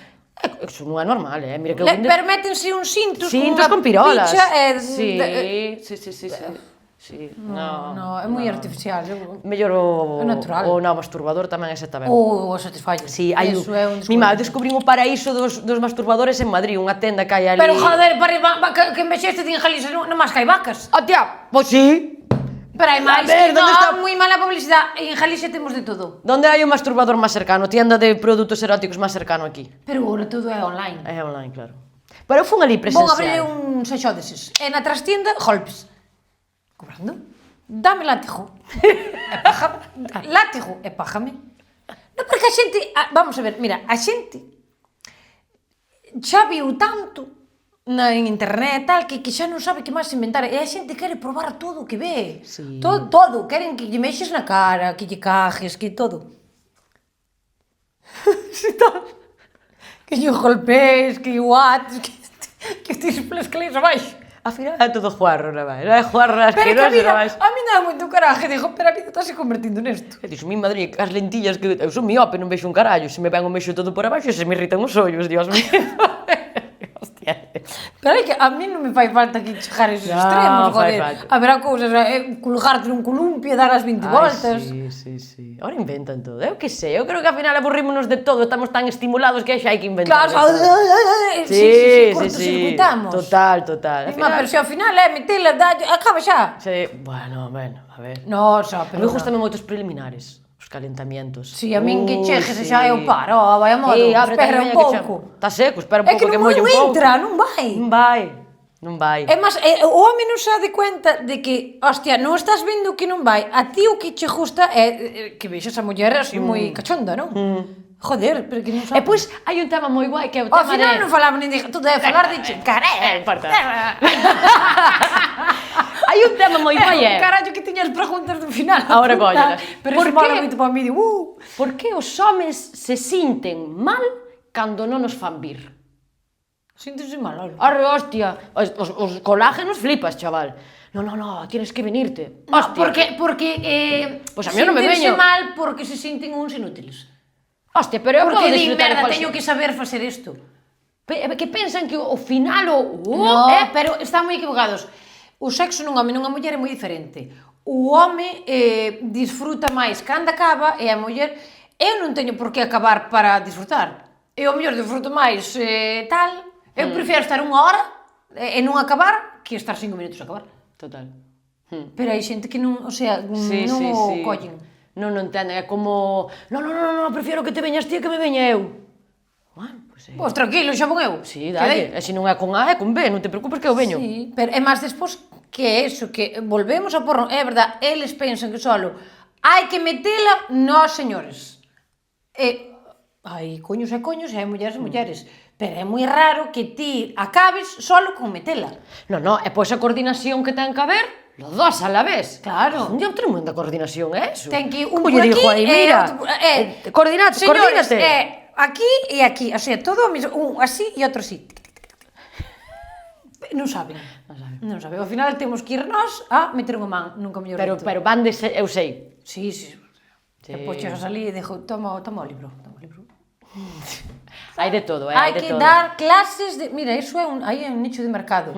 Eso non é normal, mira que... Pero métense uns cintos con pirolas. Picha, Sí. No, é moi artificial. Mellor É natural. o masturbador tamén ese tamén. O Satisfyer. Sí, hai Eso é un mi má, descubrín o paraíso dos masturbadores en Madrid, unha tenda que hai ali. Pero joder, que me xeste din Galicia, non máis que hai vacas. Tia, pois sí. Pero hai máis que non, moi mala publicidade. En Galicia temos de todo. Donde hai o masturbador máis cercano? Tienda de produtos eróticos máis cercano aquí? Pero agora todo é online. É online, claro. Pero eu fun ali presencial. Vou abrir un sexo deses. E na trastienda, golpes. Cobrando. Dame látigo. E pájame. Látigo e pájame. Non, porque a xente... Vamos a ver, mira, a xente xa viu tanto en internet tal que xa non sabe que máis inventar. E a xente quere probar todo o que ve. Sí. Todo. Queren que lle mexes na cara, que lle cajes, que todo. Que lle golpees, que lle guates, que tires pelas escaleras abaixo. Al final é todo juarro, non vai? É juarro asqueroso, non vai? A mí dá moito coraje, digo, pero a vida está se convertindo nesto. E dixo, mi madre, as lentillas que... Eu son miope, non vexo un carallo. Se me ven o mexo todo por abaixo, se me irritan os ollos, Dios mío. Hostia. Pero é que a mí non me fai falta que chegar a esos extremos, joder. Haberá cousas, colgarte nun columpio, dar as 20 voltas. Sí. Ahora inventan todo. Eu que sei, eu creo que ao final aburrímonos de todo, estamos tan estimulados que xa hai que inventar. Claro, sí, cortocircuitamos. Total. Pero se ao final metela, acaba xa. Sí, bueno, a ver. No, xa, pero... Me gustan moitos preliminares. Os calentamientos. Si, a min que chejes e xa é o par, vai a modo, espera un pouco. Está seco, espera un pouco que molle un pouco. É que non vai. Non vai. É máis, o home non se dá cuenta de que, hostia, non estás vendo que non vai. A ti o que che gusta é que vexas a muller así moi cachonda, non? Joder, pero que non sabe. E pois hai un tema moi guai que é o tema de... Ao final non falaba nin de... Todo é falar de chicaré. Hai un tema moi guai, Carallo, que tiñas preguntas do final. Ahora cóllelas. Pero iso mola moito para mí, Por que os homes se sinten mal cando non os fan vir? Síntese mal, algo. Arre, hostia, os colágenos flipas, chaval. No, tienes que venirte. Hostia. Porque Pois a mí non me veño. Sintense mal porque se sinten uns inútiles. Hostia, pero eu porque din, merda, teño que saber facer isto. Que pensan que o final No, pero están moi equivocados. O sexo nun home e nunha muller é moi diferente. O home disfruta máis cando acaba e a muller... Eu non teño por que acabar para disfrutar. Eu, ao mellor, disfruto máis tal... Eu prefiro estar unha hora e non acabar que estar 5 minutos a acabar. Total. Pero hai xente que non, o sea, non o collen. Non entenden, é como... Non, prefiro que te veñas ti que me veña eu. Bueno, pois é. Pois tranquilo, xa vou eu. Sí, dalle. E se non é con A, é con B, non te preocupes que eu veño. Sí, pero é máis despois que é eso, que volvemos a porno. É verdad, eles pensan que solo hai que metela nós, señores. Hai coños e coños, e hai mulleres e mulleres. Pero é moi raro que ti acabes solo con metela. No, e pois a coordinación que ten que haber, los dos a la vez. Claro. Un día tremenda coordinación, é eso. Ten que un por aquí coordinate. Señores, aquí e aquí, o sea, todo o mismo, un así e outro así. Non saben. Ao final temos que ir nós a meter unha man nun camiño recto. Pero van de ser, eu sei. Sí. E pois chegas ali e dixo, toma o libro. Hai de todo, hai de todo. Hai que dar clases de... Mira, iso é un nicho de mercado.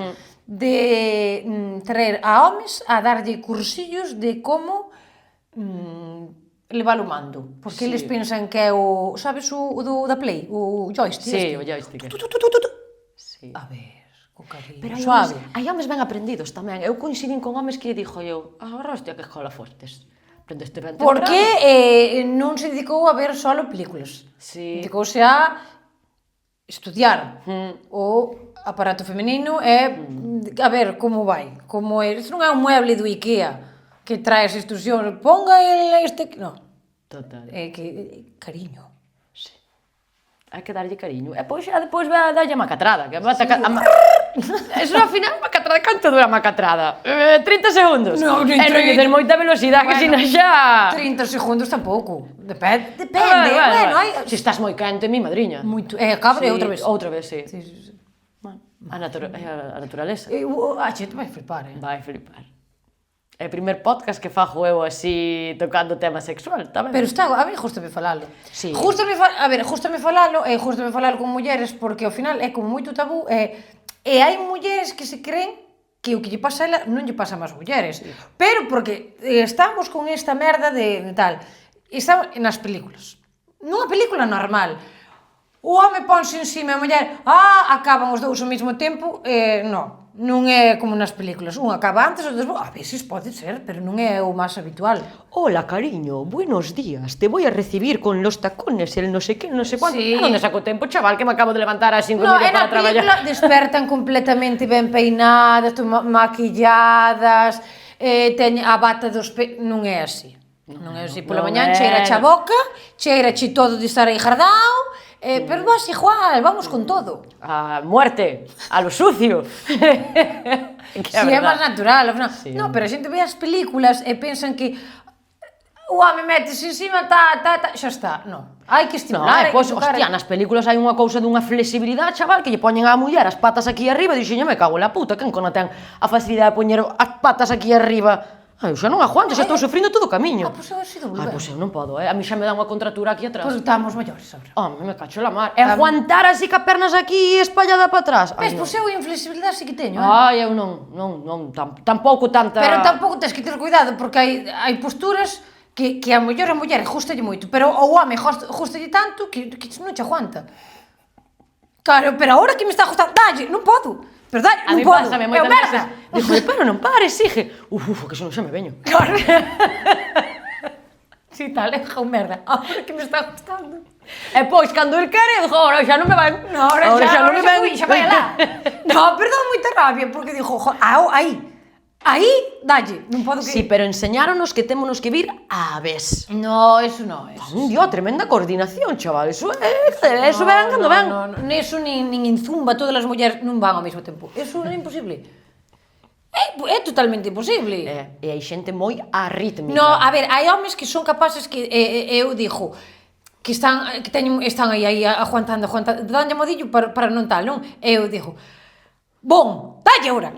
De traer a homes a darlle cursillos de como levar o mando, porque eles pensan que é o, sabes, o da Play, o joystick. Sí, o joystick. Sí. A ver, co cariño, Pero suave. hai homes ben aprendidos tamén. Eu coincidín con homes que dixo eu, hostia, que escola fostes. Aprendeste ben temprano. Porque non se dedicou a ver solo películas. Sí. Dedicouse a estudiar o aparato femenino e a ver como vai. Como é. Isto non é un mueble do IKEA que trae as instruccións. Ponga este... Non. Total. É que... Cariño. Sí. Hai que darlle cariño. E pois xa depois vai a darlle a macatrada. Que sí. Eso ao final, macatrada, canto dura a macatrada? 30 segundos. No, e non lle des moita velocidade, que sina xa... 30 segundos tampouco. Depende. Bueno, hai... Se estás moi quente, mi madriña. Moito. Cabre outra vez. Outra vez, sí. Sí. Bueno, a naturaleza. A xente vai flipar, Vai flipar. É o primer podcast que fago eu así tocando tema sexual, tamén. Pero está, a mí gústame falalo. Sí. Gústame falalo con mulleres porque ao final é como moito tabú e hai mulleres que se creen que o que lle pasa a ela non lle pasa a máis mulleres. Sí. Pero porque estamos con esta merda de tal. Estamos nas películas. Nunha película normal. O home ponse encima a muller, acaban os dous ao mesmo tempo, non é como nas películas, un acaba antes, o despois, a veces pode ser, pero non é o máis habitual. Hola, cariño, buenos días, te voy a recibir con los tacones, el no sé qué, no sé cuánto. Sí. ¿Dónde saco tempo, chaval, que me acabo de levantar a 5 minutos para traballar? No, na película despertan completamente ben peinadas, maquilladas, teñen a bata dos non é así. Non é así, pola mañán cheira a boca, cheira che todo de estar aí jardao, pero vas igual, vamos con todo. A muerte, a lo sucio. Si é máis natural, ao final. Sí, No, pero a xente ve as películas e pensan que o home metese encima, xa está. Non, hai que estimular, hai que tocar. Hostia, nas películas hai unha cousa dunha flexibilidade, chaval, que lle poñen á muller as patas aquí arriba, e dixen, me cago en la puta, quen cona ten a facilidade de poñer as patas aquí arriba? Eu xa non aguanto, xa estou sofrindo todo o camiño. Pois eu sido volver. Pois eu non podo, a mí xa me dá unha contratura aquí atrás. Pois estamos maiores agora. Me cacho la mar. E aguantar así ca pernas aquí espallada para atrás. Ves, pois eu inflexibilidade sí que teño, eu non, tampouco tanta... Pero tampouco tens que ter cuidado, porque hai posturas que a muller gustalle moito, pero o home gustalle tanto que non che aguanta. Claro, pero agora que me está gustando, dalle, non podo. Pero dalle, non podo, é o merda. Dixo, pero non pares, sigue. Que se non xa me veño. Claro. Si tal, é o merda, agora que me está gustando. E pois, cando el quere, digo, ahora xa non me vai. No, ahora xa non me vai, xa vai alá. No, pero dá moita rabia, porque digo, aí, dalle, non podo que... Sí, pero enseñáronos que témonos que vir á vez. No, eso non, eso. Tremenda coordinación, chaval, eso ven cando ven. No, neso nin en zumba todas as mulleres non van ao mesmo tempo, eso é imposible. É totalmente imposible. E hai xente moi arrítmica. No, a ver, hai homes que son capaces que, eu digo, que están aí aguantando, danlle modillo para non tal, non? Eu digo, bom, dalle ahora.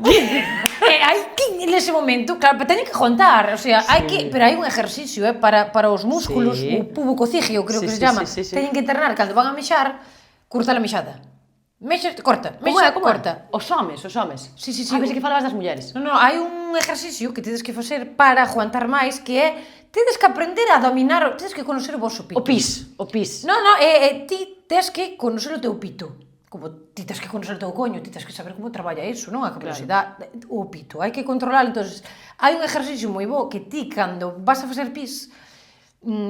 Hai que, nese momento, claro, teñen que aguantar, o sea, hai que, pero hai un exercicio, para os músculos, o pubococigio, creo que se llama, teñen que entrenar, cando van a mexar, corta a mexada. Mexa, corta. Os homes. Sí. A ver se que falabas das mulleres. Non, hai un exercicio que tedes que facer para aguantar máis, que é, tedes que aprender a dominar, tedes que conocer o vosso pito. O pis. Non, ti tes que conocer o teu pito. Como ti tes que conocer o teu coño, ti tes que saber como traballa iso, non? A capacidade, o pito, hai que controlar. Entonces, hai un exercicio moi bo que ti, cando vas a facer pis,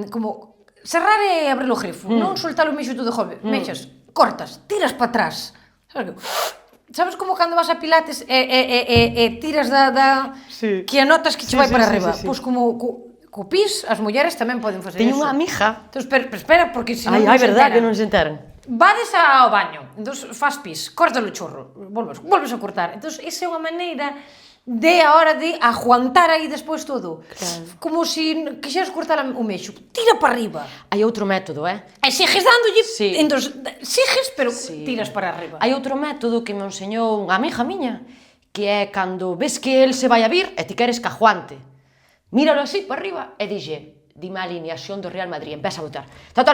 como cerrar e abrir o grifo, non soltar o mexo todo jove, mexas, cortas, tiras para atrás. Sabes como cando vas a pilates e tiras Sí. que anotas que che vai para arriba? Pois como co pis, as mulleres tamén poden facer Teño iso. unha amiga. Entón, espera, porque se non Ai, verdad que non se enteran. Vades ao baño, entón faz pis, cortas o chorro, volves a cortar. Entón, esa é unha maneira de a hora de aguantar aí despois todo. Claro. Como se quixeras cortar o mexo, tira para arriba. Hai outro método, E sigues dándolle, sí. Entón, sigues, pero tiras para arriba. Hai outro método que me enseñou unha amiga miña, que é cando ves que el se vai a vir e ti queres que aguante. Míralo así para arriba e dixe, dime a alineación do Real Madrid, empeza a botar. Entón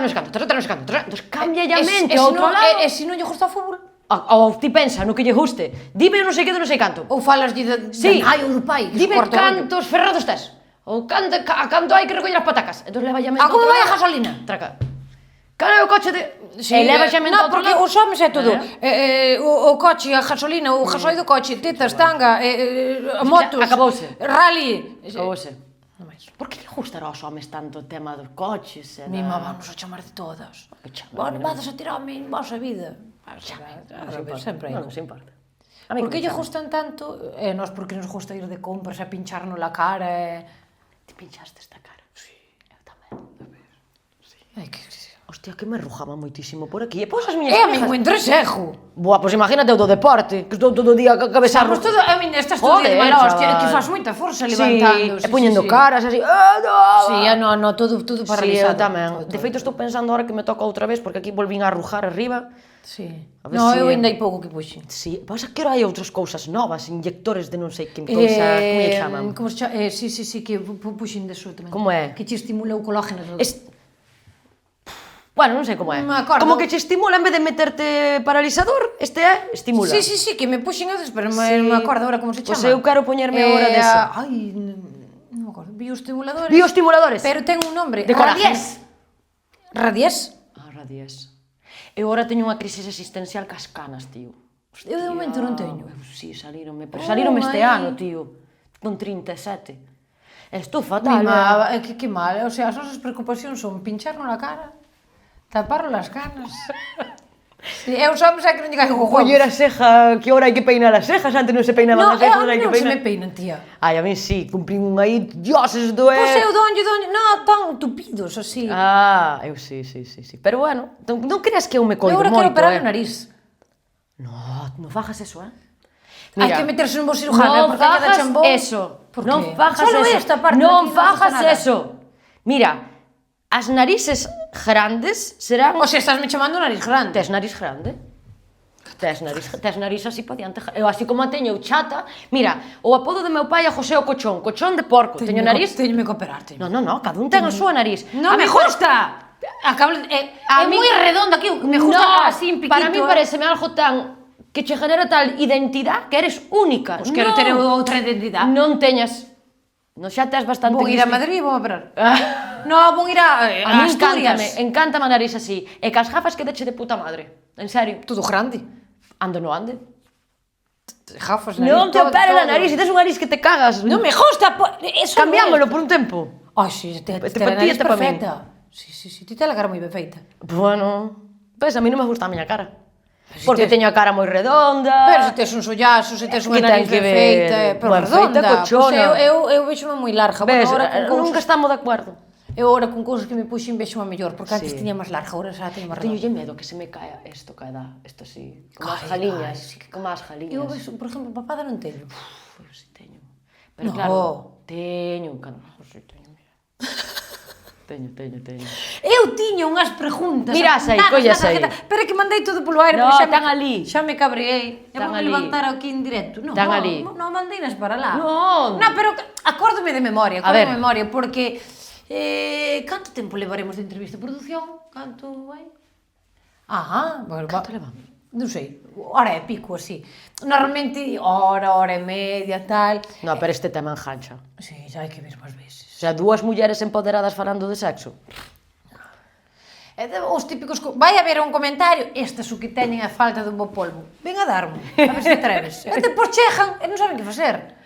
cambia a mente ao outro lado. E se non lle gusta o fútbol? Ou ti pensa no que lle guste, dime non sei que, non sei canto. Ou falas de sí. Ai, o do pai, que dime se corta o ollo. cantos ferrados tes. Ou cando hai que recoller as patacas. Entón leva xamento A como vai a gasolina? Traca. Cal é o coche de... E leva xamento no, outro porque lado. os homes é todo. O coche, a gasolina, o gasoil do coche, tetas, tanga, motos, acabouse. rally. Acabouse. Por que lle gustará aos homes tanto o tema dos coches? Mi má vamos a chamar de todas. Bueno, vades a tirarme en vosa vida. Sempre hai. Non nos importa. Por que lle gustan tanto? Nós porque nos gusta ir de compras e pincharnos la cara. Ti pinchaste esta cara? Sí. Eu tamén. Ai, que... Hostia, que me arrujaba moitísimo por aquí. E pois as miñas a min un entresejo. Boa, pois imagínate o do deporte, que estou todo o día a cabeza. Estamos todo, a min estás todo o día de mala hostia, que faz moita forza levantando. E poñendo caras así. Sí, no, todo Sí, paralizado. eu tamén. De feito, estou pensando ahora que me toca outra vez, porque aquí volvín a arrujar arriba. Sí. No, eu ainda hai pouco que puxen. Sí, pasa que ahora hai outras cousas novas, inyectores de non sei que cousa, como lle chaman? Como se chama? Sí, que puxen de eso tamén. Como é? Que che estimula o colágeno. Bueno, non sei como é. Me acordo. Como que che estimula en vez de meterte paralizador, este é estimula. Sí, que me puxen a pero non me acordo agora como se chama. Pois eu quero poñerme agora desa. Ai, non me acordo. Bioestimuladores. Bioestimuladores. Pero ten un nombre. De colágeno. Radies. Radies. Eu agora teño unha crisis existencial cas canas, tío. Hostia, eu de momento non teño. Sí, salíronme, pero salíronme este ano, tío. Con 37. Estou fatal. Que mal, o sea, as nosas preocupacións son pincharnos na cara, taparnos as canas. E os homens é que non lle caen co Coller a ceja, que ahora hai que peinar as cejas, antes non se peinaban as cejas, ahora hai que non se peinar. me peinan, tía. Ai, a mí sí, cumprín un aí, dioses do Pois eu donlle, non, tan tupidos, así. Eu sí. Pero bueno, non creas que eu me coido Eu moito, agora quero operar o nariz. Non fagas eso, Hai que meterse un bo cirujano, porque hai que dar chambón. Non fagas Solo eso. esta parte Non aquí fagas nada. eso. Mira, as narices grandes serán... O sea, estás me chamando nariz grande. Tes nariz grande? Tes nariz así pa diante. Eu así como a teño chata... Mira, o apodo de meu pai é José o Cochón. Cochón de porco. Teño nariz... Teñome que operarte. No, cada un ten a súa nariz. Non me gusta! É moi redonda aquí, me gusta así en piquito. Para mí pareceme algo tan... que che genera tal identidade que eres única. Pois quero ter outra identidade. Non teñas... Non xa tes bastante... Vou ir a Madrid e vou a operar. Non, vou ir a Asturias. Encántame a nariz así. E cas gafas que deche de puta madre. En serio. Todo grande. Ando no ande. Gafas, nariz, Non te opere la nariz, e tes unha nariz que te cagas. Non me gusta. Cambiámoslo por un tempo. Ai, sí, te la nariz perfecta. Sí, ti te la cara moi ben feita. Bueno, pois a mí non me gusta a miña cara. Porque teño a cara moi redonda. Pero se tes un sollazo, se tes unha nariz ben feita, pero redonda. Eu vexome moi larga. Ves, nunca estamos de acordo. Eu agora con cousas que me puxen vexome mellor, porque antes tiña máis larga, agora xa teño máis redonda. Teño medo que se me caia isto, isto así, como as jaliñas. Como as jaliñas. Eu, por exemplo, papada non teño. Eu si teño. Pero claro, teño un canal. Si teño, mira. Teño. Eu tiño unhas preguntas. Mira, sei, collas aí. Pero é que mandei todo polo aire, no, porque están ali. Xa me cabreei. E vou levantar aquí en directo. No, están ali. Non mandei nas para lá. Non, pero acórdome de memoria, porque canto tempo levaremos de entrevista? Produción? Canto vai? Bueno, canto levamos? Non sei, hora e pico, así. Normalmente, hora e media, tal. No, pero este tema engancha. Sí, xa hai que ver máis veces. O sea, dúas mulleres empoderadas falando de sexo. Os típicos... Vai haber un comentario, estas o que teñen a falta dun bo polvo. Ven a darmo, a ver se atreves. E depois chegan e non saben que facer.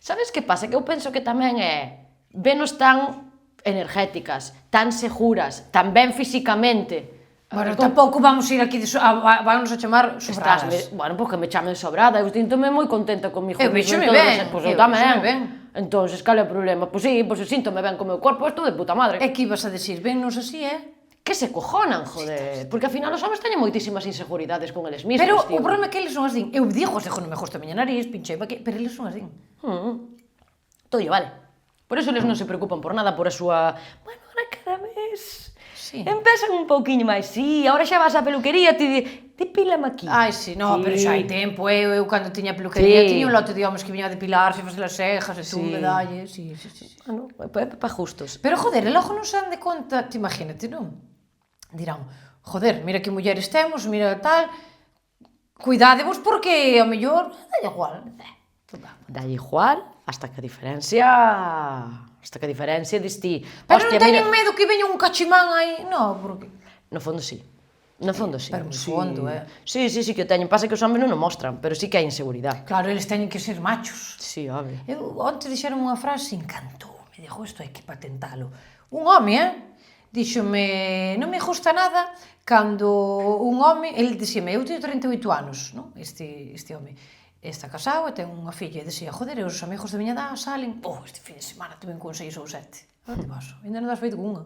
Sabes que pasa? Que eu penso que tamén é... Venos tan energéticas, tan seguras, tan ben físicamente. Bueno, tampouco vamos ir aquí, vamos a chamar sobradas. Bueno, porque me chamen sobrada, eu sinto-me moi contenta comigo. Eu vexome ben. Pois eu tamén. Entón, cal é o problema? Pois sí, pois eu síntome ben co meu corpo, estou de puta madre. E que ibas a decir? Vennos así, Que se cojonan, joder. Porque ao final os homens teñen moitísimas inseguridades con eles mesmos, pero tío. o problema é que eles son así. Eu digo, non me gusta a miña nariz, pinchei, pero eles son así. Todo vale. Por eso eles non se preocupan por nada, por a súa... Bueno, ahora cada vez... Sí. Empezan un pouquiño máis, sí, ahora xa vas á peluquería, te depílame aquí. Ai, sí, no, pero xa hai tempo, eu cando tiña peluquería, tiña un lote de homes que viña a depilarse, facer as cejas, e tú, medalles, sí. Bueno, pa justos. Pero, joder, e logo non se dan de conta, te imagínate, non? Dirán, joder, mira que mulleres temos, mira tal, cuidádevos porque, ao mellor, dá igual. Dalle igual, hasta que a diferencia diste... Pero non teñen medo que veña un cachimán aí? No, porque... No fondo, sí. No fondo, sí. Pero no fondo, Sí, que o teñen. Pasa que os homes non o mostran, pero sí que hai inseguridade. Claro, eles teñen que ser machos. Sí, home. Eu, onte dixeron unha frase, encantou. Me dixo, isto hai que patentalo. Un home, díxome, non me gusta nada cando un home, ele dixeme, eu teño 38 anos, non? Este home está casado e ten unha filla, e dixía, joder, os amigos de miña edad salen, este fin de semana tuven con 6 ou 7. Onde vas? Ainda non das feito con unha.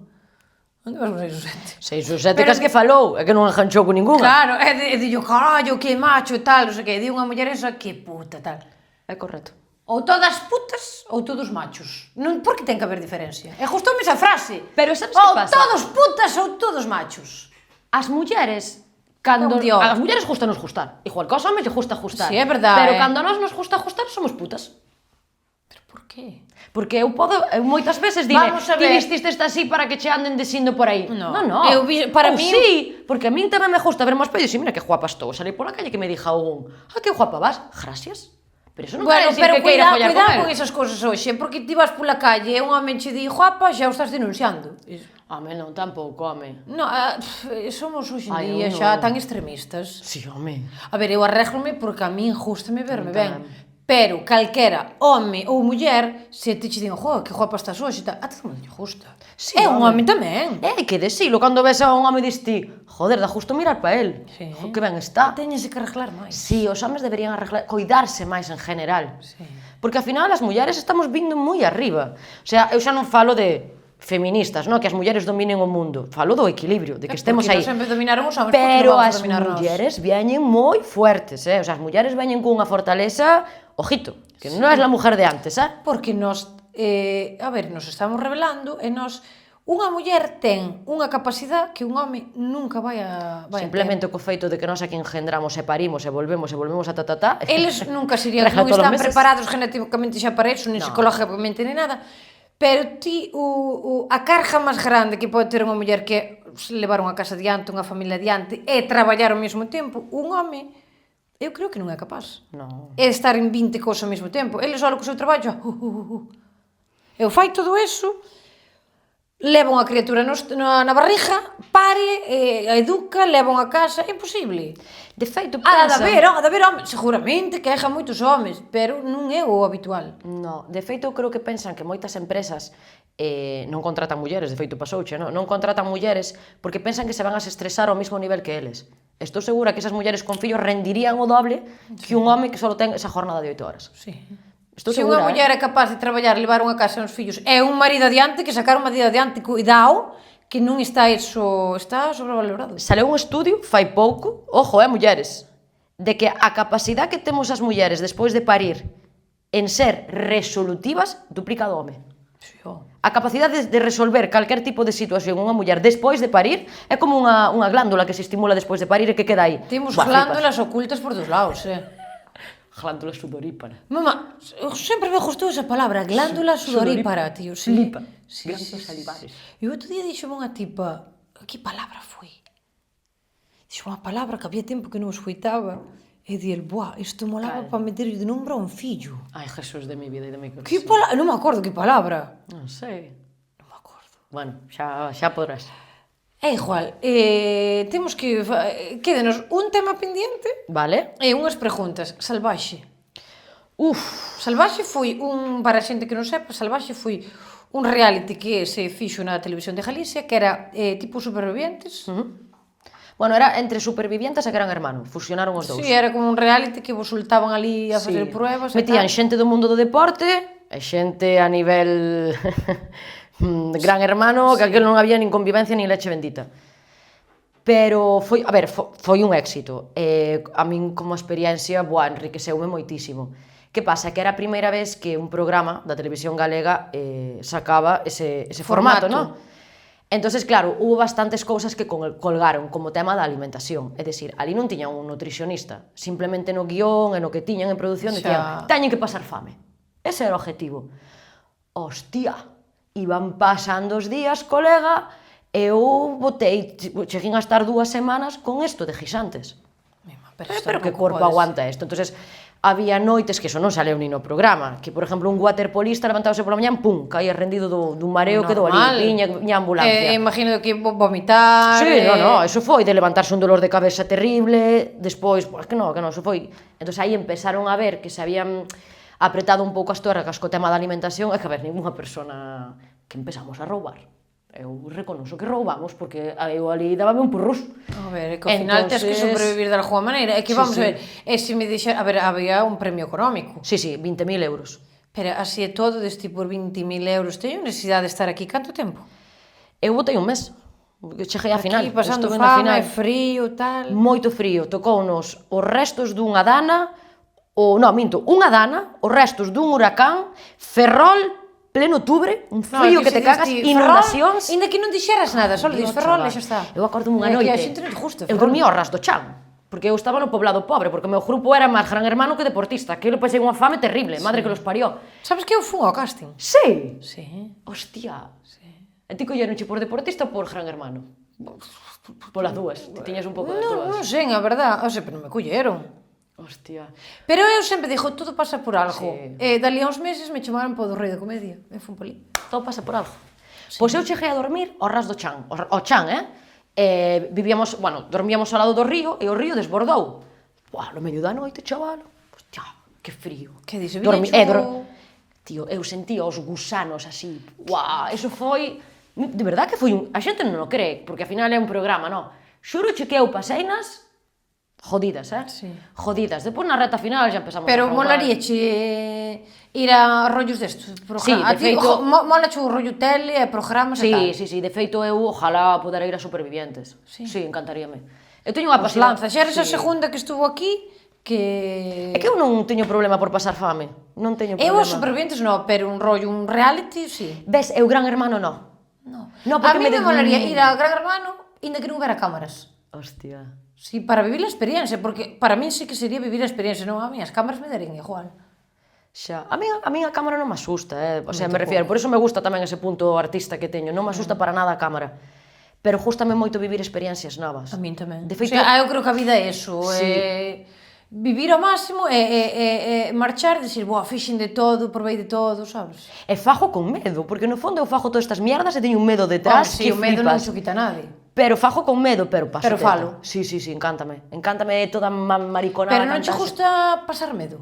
Onde vas con 6 ou 7? 6 ou 7 cas que falou, é que non enganchou con ninguna. Claro, e dillo, carallo, que macho e tal, non sei que, di unha muller esa, que puta, tal. É correcto. Ou todas putas ou todos machos. Non, por que ten que haber diferencia? E gustoume esa frase. Pero sabes que pasa? Ou todos putas ou todos machos. As mulleres, cando... Dios. As mulleres gustanos gustar. Igual que aos homes lle gusta gustar. Sí, é verdade. Pero cando a nós nos gusta gustar, somos putas. Pero por qué? Porque eu moitas veces dire, ti vestistes así para que che anden dicindo por aí. No. Eu para mí... Sí, porque a min tamén me gusta verme aos espello e mira que guapa estou. Salí pola calle que me dixa un, que guapa vas. Gracias. Pero eso non quere decir que queira follar cuidado con esas cousas hoxe, porque ti vas pola calle e un home che di guapa, xa o estás denunciando. Home, non, tampouco, home. No, somos hoxe en día xa tan extremistas. Sí, home. A ver, eu arréglome porque a min gústame verme ben. Pero calquera home ou muller, se te che digo, que guapa estás hoxe, a todo mundo lle gusta. Sí, é un home tamén. É que decilo, cando ves a un home diste, joder, dá justo mirar pa él. Sí. Que ben está. Teñense que arreglar máis. Sí, os homes deberían cuidarse máis en general. Sí. Porque ao final as mulleres estamos vindo moi arriba. O sea, eu xa non falo de feministas, no? Que as mulleres dominen o mundo. Falo do equilibrio, de que estemos aí. Porque sempre dominaron os homes, pero as mulleres veñen moi fuertes, O sea, as mulleres veñen cunha fortaleza, ojito, que non é a mujer de antes, Porque nos, nos estamos revelando e nos... Unha muller ten unha capacidade que un home nunca vai a simplemente co feito de que nós aquí engendramos e parimos e volvemos a ta. Eles nunca serían, non están preparados genéticamente xa para iso, nin psicológicamente, nin nada. Pero ti, a carga máis grande que pode ter unha muller que levar unha casa adiante, unha familia adiante e traballar ao mesmo tempo, un home, eu creo que non é capaz. Non. É estar en 20 cousas ao mesmo tempo. Ele só co seu traballo, eu fai todo eso, leva unha criatura na barriga, pare, educa, leva unha casa, é imposible. De feito, pensa... Ha de haber homes, seguramente quejan moitos homes, pero non é o habitual. No, de feito, eu creo que pensan que moitas empresas non contratan mulleres, de feito pasouche, non contratan mulleres porque pensan que se van a estresar ao mesmo nivel que eles. Estou segura que esas mulleres con fillos rendirían o doble que un home que só ten esa jornada de 8 horas. Sí. Estou se segura, unha muller é capaz de traballar, levar unha casa e uns fillos, é un marido adiante, que sacar un marido adiante, cuidado, que non está iso, está sobrevalorado. Saleu un estudio, fai pouco, ojo, mulleres, de que a capacidade que temos as mulleres despois de parir en ser resolutivas duplica do home. Sí, A capacidade de resolver calquer tipo de situación unha muller despois de parir é como unha glándula que se estimula despois de parir e que queda aí. Temos glándulas ocultas por dos lados, Glándula sudorípara. Mamá, sempre me gustou esa palabra, glándula sudorípara, tío. Lipa. Sí, Glándulas salivares. E outro día dixome unha tipa, que palabra foi? Dixo unha palabra que había tempo que non escoitaba. E di el, isto molaba para meter de nombre a un fillo. Ai, Jesús de mi vida e de mi corazón. Que palabra? Non me acordo que palabra. Non sei. Non me acordo. Bueno, xa podrás. É igual, temos que... Quédenos un tema pendiente. Vale. E unhas preguntas. Salvaxe. Salvaxe foi para a xente que non sepa, Salvaxe foi un reality que se fixo na televisión de Galicia, que era tipo Supervivientes. Bueno, era entre Supervivientes e Gran Hermano, fusionaron os dous. Sí, era como un reality que vos soltaban ali a facer pruebas. Metían xente do mundo do deporte e xente a nivel Gran Hermano, que aquel non había nin convivencia nin leche bendita. Pero foi un éxito. A min como experiencia, enriqueceume moitísimo. Que pasa? Que era a primeira vez que un programa da televisión galega sacaba ese formato, non? Entonces, claro, hubo bastantes cousas que colgaron como tema da alimentación. É dicir, ali non tiñan un nutricionista. Simplemente no guión e no que tiñan en produción decían, teñen que pasar fame. Ese era o objetivo. Hostia, iban pasando os días, colega, e eu cheguín a estar 2 semanas con isto de guisantes. Pero que corpo aguanta isto? Entonces, había noites que eso non saleu ni no programa, que, por exemplo, un waterpolista levantábase pola mañán, pum, caía rendido dun mareo, quedou ali, viña a ambulancia. Imagino que vomitar... Sí, no, eso foi, de levantarse un dolor de cabeza terrible, despois, que non, eso foi... Entón, aí empezaron a ver que se habían apretado un pouco as torres co tema da alimentación, e que, a ver, ninguna persona que empezamos a roubar. Eu reconoso que roubamos, porque eu ali dábame un purrús. A ver, que ao final tens que sobrevivir de alguma maneira. É que vamos a ver, se me dixer, a ver, había un premio económico. Sí, 20.000 euros. Pero así é todo, deste por 20.000 euros, teño necesidade de estar aquí canto tempo? Eu botei un mes. Cheguei á final. Aquí pasando fame, frío, tal... Moito frío. Tocounos os restos dunha dana, unha dana, os restos dun huracán, Ferrol, pleno outubro, un frío que te cagas, inundacións... Inda que non dixeras nada, só dixes Ferrol e xa está. Eu acordo unha noite, eu dormía ao ras do chan, porque eu estaba no poblado pobre, porque o meu grupo era máis gran hermano que deportista, que eu pasei unha fame terrible, madre que los parió. Sabes que eu fui ao casting? Sí? Sí. Hostia. E ti colleronche por deportista ou por gran hermano? Polas dúas, ti tiñas un pouco das dúas. Non sei, a verdad, pero non me colleron. Hostia. Pero eu sempre dixo, todo pasa por algo. Dali a uns meses me chamaron para o do Rei da Comedia. Eu fui por ali. Todo pasa por algo. Pois eu cheguei a dormir ao ras do chan. Ao chan, vivíamos, dormíamos ao lado do río e o río desbordou. Buah, no medio da noite, chaval. Hostia, que frío. Que dixe, Tío, eu sentía os gusanos así. Buah, eso foi... De verdad que foi un... A xente non o cree, porque ao final é un programa, non? Xuroche que eu paseinas jodidas, Sí. Jodidas. Depois na reta final já empezamos pero a roubar. Pero molaríache ir a rollos destos? Sí, de feito... Molache o rollo tele e programas e tal? Sí, de feito eu ojalá poder ir a Supervivientes. Sí, encantaríame. Eu teño unha pasión... Lanza, xa eres a segunda que estuvo aquí, que... É que eu non teño problema por pasar fame. Non teño problema. Eu a Supervivientes non, pero un rollo, un reality, sí. Ves, eu Gran Hermano non. A mí me molaría ir a Gran Hermano inda que non hubiera cámaras. Hostia... Sí, para vivir a experiencia, porque para min sí que sería vivir a experiencia, non a mí, as cámaras me darían igual. Xa, a min a cámara non me asusta, o sea, me refiero, por iso me gusta tamén ese punto artista que teño, non me asusta para nada a cámara, pero gústame moito vivir experiencias novas. A min tamén. De feito, eu creo que a vida é eso, vivir ao máximo e marchar e dicir, boa, fixen de todo, provei de todo, sabes? E fago con medo, porque no fondo eu fago todas estas mierdas e teño un medo detrás que flipas. O medo non se quita nadie. Pero fago con medo, pero paso. Pero falo. Sí, encántame. Encántame toda mariconada. Pero non che gusta pasar medo?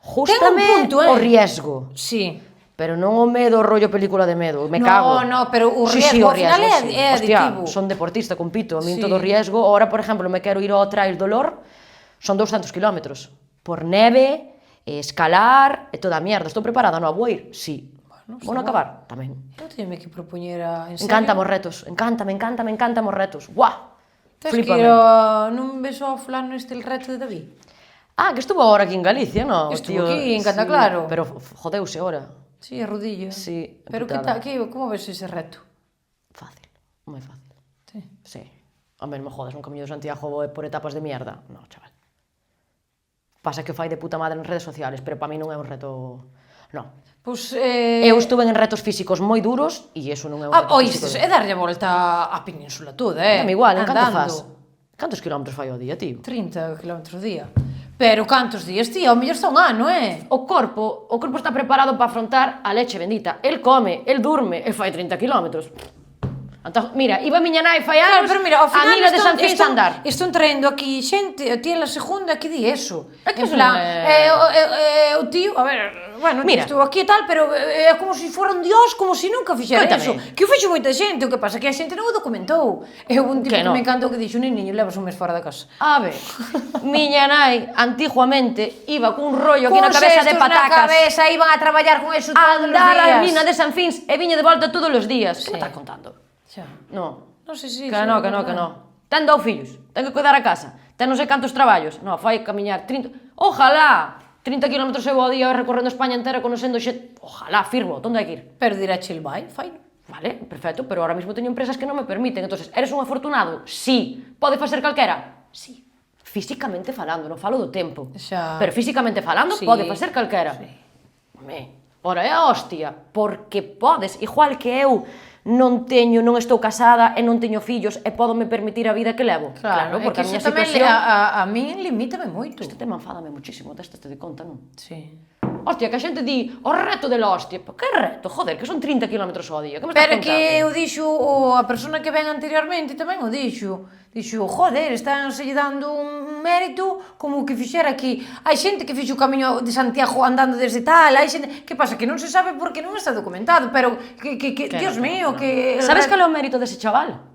Gústame o riesgo. Sí. Pero non o medo rollo película de medo, me cago. No, pero o riesgo, ao final é aditivo. Hostia, son deportista, compito, a min todo riesgo. Ahora, por exemplo, me quero ir ao Trail do Lor, son 200 kilómetros. Por neve, escalar, e toda a mierda. Estou preparada, non a vou ir? Sí. Vou non acabar? Tamén. Eu teño que propoñer a... En serio? Encántame os retos, encántame os retos. Guau! Flípame. Non ves ao fulano este el reto de David? Que estuvo agora aquí en Galicia, non? Estuvo aquí, en Canta Claro. Pero jodeuse agora. Sí, a rodilla. Sí, pero como ves ese reto? Fácil, moi fácil. Sí. Home, non me jodas, un Camiño de Santiago por etapas de mierda. Non, chaval. Pasa que o fai de puta madre en redes sociales, pero para mí non é un reto... Non. Eu estuve en retos físicos moi duros e iso non é un reto físico. É darlle a volta á península toda, Dame igual, en canto faz? Cantos kilómetros fai ao día, tío? 30 kilómetros ao día. Pero cantos días, tío? Ao mellor está un ano, O corpo está preparado para afrontar a leche bendita. El come, el durme, e fai 30 kilómetros. Mira, iba a miña nai fai anos, pero mira, ao final a Mila de San Fins a andar. Estón traendo aquí xente, ti en la segunda que di eso. É que en plan, o tío, a ver, bueno, mira, estuvo aquí e tal, pero é como se fora un dios, como se nunca fixera eso. Que o fixo moita xente, o que pasa que a xente non o documentou. É un tipo que me encantou que dixo, niño, levas un mes fora da casa. A ver, miña nai, antiguamente, iba cun rollo aquí na cabeza de patacas. Na cabeza, iban a traballar con eso todos os días. Andar a Mina de San Fins e viña de volta todos os días. Que me estás contando? Non sei se... Que non. Ten 2 fillos, ten que cuidar a casa, ten non sei cantos traballos. Non, fai camiñar 30... Ojalá! 30 km eu ao día recorrendo España entera conocendo xente... Ojalá, firmo, onde hai que ir? Pero dirá el vai, fai. Vale, perfecto, pero ahora mismo teño empresas que non me permiten. Entonces, eres un afortunado? Sí. Pode facer calquera? Sí. Físicamente falando, non falo do tempo. Pero físicamente falando, pode facer calquera. Ora é a hostia, porque podes, igual que eu non estou casada e non teño fillos e podo me permitir a vida que levo. Claro, porque é que a miña iso tamén situación... a min limítame moito. Este tema enfádame muchísimo, deste te di conta, non? Sí. Hostia, que a xente di o reto de la hostia. Que reto? Joder, que son 30 km ao día. Que me estás Pero contando? que eu dixo, a persona que ven anteriormente tamén o dixo. Dixo, joder, estánse dando un mérito como que fixera aquí. Hai xente que fixo o camiño de Santiago andando desde tal, hai xente... Que pasa? Que non se sabe porque non está documentado, pero Dios mío, que... Sabes cal é o mérito dese chaval?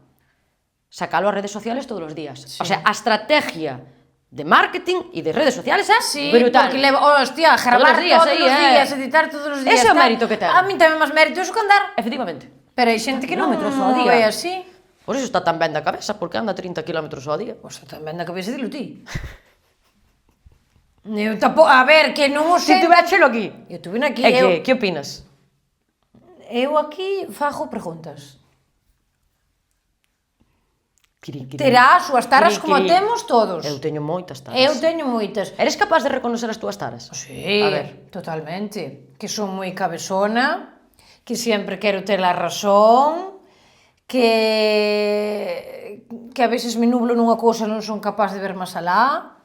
Sacalo ás redes sociales todos os días. Sí. O sea, a estrategia de marketing e de redes sociales é Sí, brutal. porque leva, hostia, gravar Todos os días, todos os días, editar todos os días. Ese é o tal. mérito que ten. A min tamén máis mérito iso que andar. Efectivamente. Pero hai xente que non Kilómetros ao día. é así. Por iso está tan ben da cabeza, porque anda 30 km ao día. Pois tamén na cabeza dilo ti. Eu tapo, a ver, que non o Se sei. tuvéchelo aquí. Eu tuve aquí, E que opinas? eu aquí fago preguntas. Quiri. Terá as súas taras Quiri, como quiri. temos todos. Eu teño moitas taras. Eu teño moitas. Eres capaz de reconocer as túas taras? Sí, A ver. totalmente. Que son moi cabezona, que sempre quero ter a razón, que a veces me nublo nunha cousa non son capaz de ver máis alá.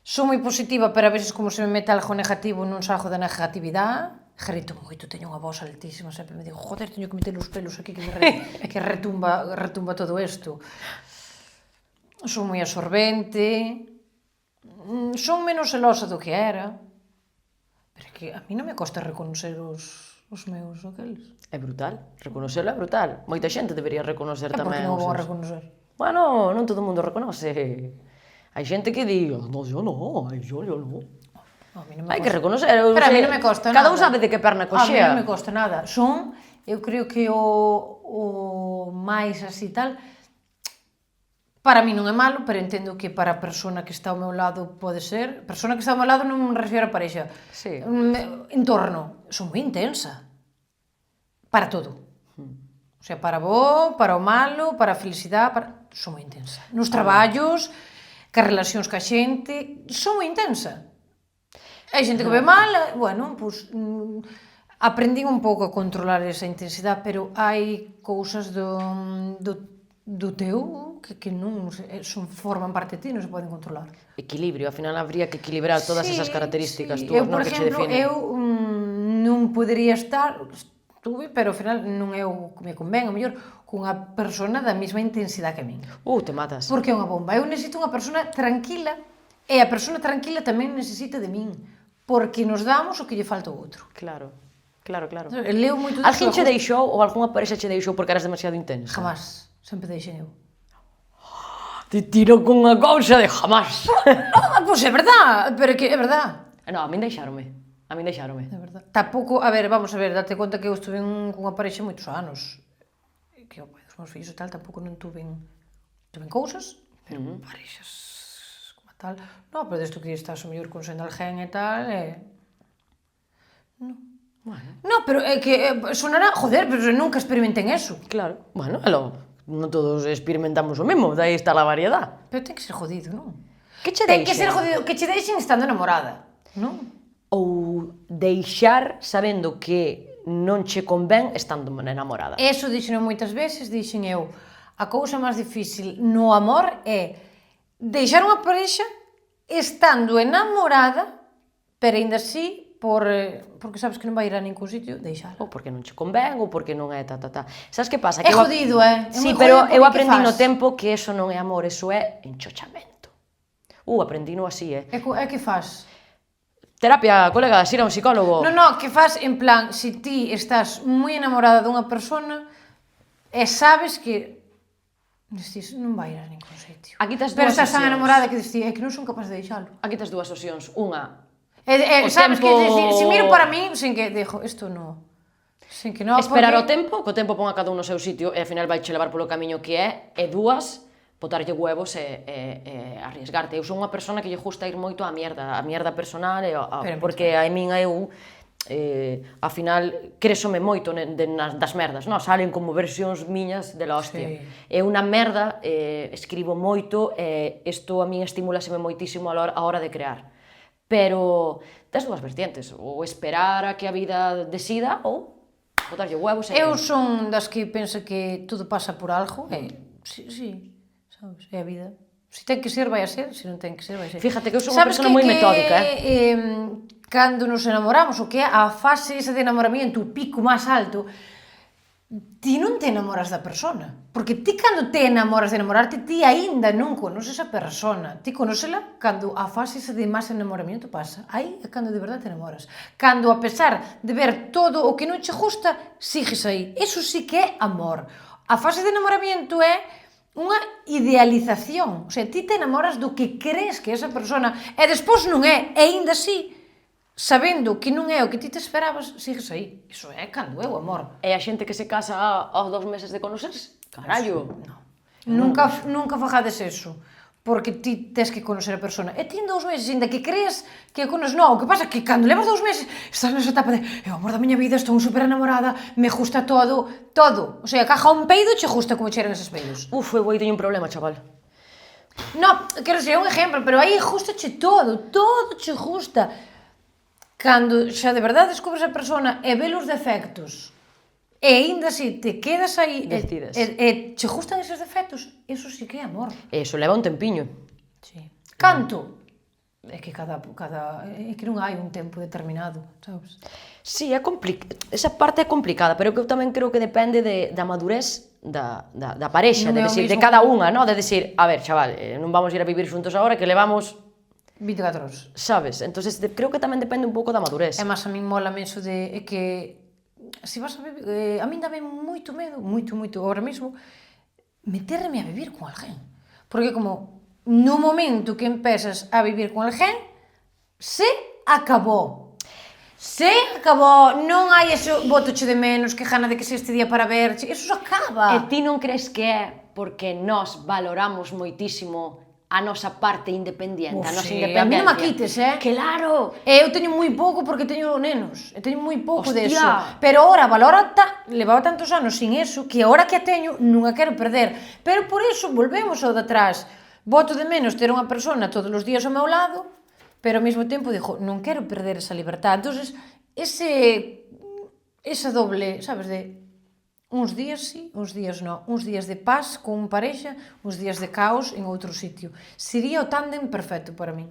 Son moi positiva, pero a veces como se me mete algo negativo non salgo da negatividade. Grito moito, teño unha voz altísima, sempre me digo, joder, teño que meter os pelos aquí que retumba todo isto. Son moi absorbente, son menos celosa do que era, pero que a mí non me costa reconocer os meus aqueles. É brutal, reconocerlo é brutal. Moita xente debería reconocer E por que tamén. non o vou os seus. reconocer? Bueno, non todo o mundo reconoce. Hai xente que di, no, yo no, yo no. A mí non Hai me que costa. reconocer. Pero a mí non me costa nada. Cada un sabe de que perna A mí coxea. non me costa nada. Eu creo que o máis así tal, para mí non é malo, pero entendo que para a persona que está ao meu lado pode ser. A persona que está ao meu lado non me refiro a parexa. Sí. Entorno. Son moi intensa. Para todo. O sea, para bo, para o malo, para a felicidade, son moi intensa. Nos traballos, cas relacións ca xente, son moi intensa. Hai xente que ve mal, bueno, pues, aprendín un pouco a controlar esa intensidade, pero hai cousas do teu que non forman parte de ti, non se poden controlar. Equilibrio, ao final habría que equilibrar todas esas características Sí. túas, Eu, por non, que che exemplo, definen. non podería estar, estuve, pero ao final non é o que me convén, ao mellor, cunha persona da mesma intensidade que a min. Te matas. Porque é unha bomba. Eu necesito unha persona tranquila e a persona tranquila tamén necesita de min, porque nos damos o que lle falta ao outro. Claro. Leo moito diso. Alguén che deixou ou algunha parexa che deixou porque eras demasiado intensa? Jamás. Sempre deixei eu. Te tiro con unha cousa de jamás. Pois é verdad, pero que é verdad. Non, a min deixáronme. A min deixáronme. É verdad. Tampouco, a ver, vamos a ver, date conta que eu estuve cunha parexa moitos anos. Que o pai dos meus fillos e tal, tampouco non tuven cousas, pero parexas como tal. No, pero desto que estás o mellor con sendo alguén e tal, No, pero é que sonará, joder, pero nunca experimenté eso. Claro. Bueno, non todos experimentamos o mesmo, dai está a variedade. Pero ten que ser jodido, non? Que che Ten que deixen? ser jodido, que che deixen estando enamorada, non? Ou deixar sabendo que non che convén estando enamorada. Eso dixen moitas veces, dixen eu, a cousa máis difícil no amor é deixar unha parexa estando enamorada, pero ainda así, porque sabes que non vai ir a ningún sitio, deixar. Ou porque non che convén, ou porque non é Sabes que pasa? É Que jodido, é? Sí, moi pero jodido, eu porque aprendi que no fas? tempo que eso non é amor, eso é enchochamento. Aprendino así, É que fas? Terapia, colega, ir a un psicólogo. No, que fas en plan, se ti estás moi enamorada dunha persona e sabes que non vai ir a ningún sitio. Aquí tes Pero dúas estás tan opcións. enamorada que dices, é que non son capaz de deixalo. Aquí tes dúas opcións. Unha, O Sabes tempo- que decir, se miro para mí, sin que dejo, isto no. Sin que no, esperar o porque- tempo, que o tempo ponga cada un no seu sitio e ao final vai che levar polo camiño que é, e dúas, botarlle huevos e arriesgarte. Eu son unha persona que lle gusta ir moito á mierda personal, porque a min eu, ao final, cresome moito das merdas, non? Salen como versións miñas de la hostia. Sí. É unha merda, escribo moito, e isto a min estimúlaseme moitísimo a hora de crear. Pero tes dúas vertientes, ou esperar a que a vida decida, ou botarlle huevos Eu son das que pensa que todo pasa por algo, sí, sabes, é a vida. Se ten que ser, vai a ser, se non ten que ser, vai a ser. Fíjate que eu son unha persona moi metódica, cando nos enamoramos, o que é a fase esa de enamoramiento, o pico máis alto, ti non te enamoras da persona. Porque ti cando te enamoras de enamorarte, ti aínda non conoces a persona. Ti conócela cando a fase esa de máis enamoramiento pasa. Aí é cando de verdade te enamoras. Cando, a pesar de ver todo o que non che gusta, sigues aí. Eso sí que é amor. A fase de enamoramiento é unha idealización. O sea, ti te enamoras do que crees que esa persona e despois non é, e aínda así, sabendo que non é o que ti te esperabas, sigues aí. Iso é cando é o amor. E a xente que se casa aos 2 meses de conocerse, carallo. Nunca fajades eso, porque ti tes que conocer a persona. E ti en 2 meses, ainda que crees que a conoces, non, o que pasa é que cando levas 2 meses, estás nesa etapa de é o amor da miña vida, estou super enamorada, me gusta todo. O sea, caja un peido e che gusta como cheran eses peidos. Eu aí teño un problema, chaval. No, quero ser un exemplo, pero aí gustache todo che gusta. Cando xa de verdade descubres a persona e ve os defectos e aínda así te quedas aí e che gustan eses defectos, eso sí que é amor. Eso leva un tempiño. Sí. Canto? É que é que non hai un tempo determinado, sabes? Sí, esa parte é complicada, pero que eu tamén creo que depende da madurez da parexa, de decir, de cada unha, no? De decir, a ver, chaval, non vamos ir a vivir xuntos agora que levamos 24 horas. Sabes? Entonces creo que tamén depende un pouco da madurez. É máis, a min molame iso de que se vas a vivir, a min dame moito medo, moito, agora mesmo, meterme a vivir con alguén. Porque como no momento que empezas a vivir con alguén, se acabou. Non hai ese botoche de menos, que gana de que se este día para verche, eso se acaba. E ti non crees que é porque nós valoramos moitísimo a nosa parte independiente, a nosa independencia? A mí non me quites, Claro! Eu teño moi pouco porque teño nenos, e teño moi pouco deso. Pero ora, levaba tantos anos sin eso, que a hora que a teño non a quero perder. Pero por iso volvemos ao de atrás. Boto de menos ter unha persona todos os días ao meu lado, pero ao mesmo tempo digo, non quero perder esa liberdade. Entón, esa doble, sabes, de uns días sí, uns días non. Uns días de paz con un parexa, uns días de caos en outro sitio. Sería o tándem perfecto para min.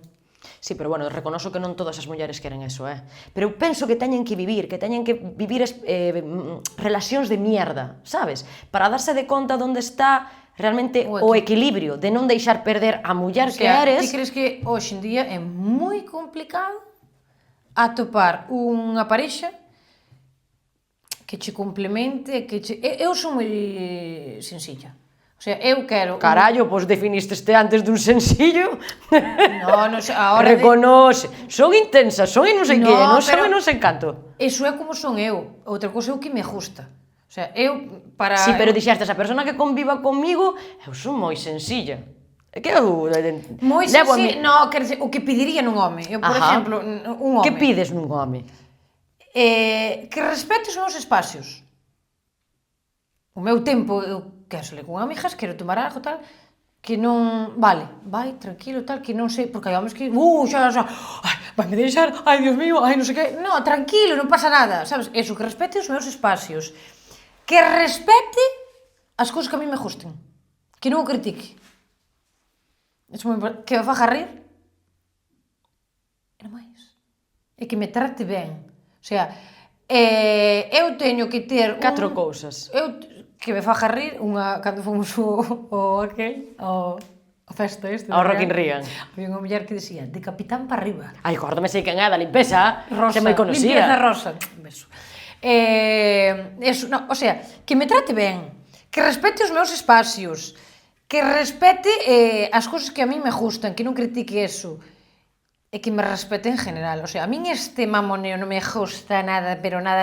Sí, pero bueno, reconoso que non todas as mulleres queren eso, Pero eu penso que teñen que vivir relacións de mierda, sabes? Para darse de conta onde está realmente o equilibrio, de non deixar perder a muller que eres. Ti crees que hoxe en día é moi complicado atopar unha parexa que che complemente, Eu son moi sencilla. O sea, eu quero... Carallo, pois definisteste antes dun sencillo. Non sei, a hora reconoce. Son intensa, son e non sei que, non son e non sei canto. Eso é como son eu. Outra cousa é o que me gusta. O sea, eu para... Sí, pero dixeste, a persona que conviva comigo, eu son moi sencilla. É que eu... Moi sencilla, non, quer dizer, o que pediría nun home. Eu, por exemplo, un home. Que pides nun home? Que respete os meus espacios. O meu tempo, eu quero salir con amigas, quero tomar algo, tal, que non... Vai, tranquilo, tal, que non sei, porque hai homes que... xa, vai me deixar, ai, Dios mío, ai, non sei que... Non, tranquilo, non pasa nada, sabes? Eso, que respete os meus espacios. Que respete as cousas que a mí me gusten. Que non o critique. Que me faga rir. E non máis. E que me trate ben. O sea, eu teño que ter... 4 cousas. Que me faga rir, cando fomos a festa este. Ao Rock in Rio. Había unha muller que decía, de capitán para arriba. Ai, córdame sei quen é da limpeza. Rosa, moi conocida. Limpieza Rosa. Un beso. O sea, que me trate ben, que respete os meus espacios, que respete as cousas que a mí me gustan, que non critique eso. E que me respete en general. O sea, a min este mamoneo non me gusta nada, pero nada.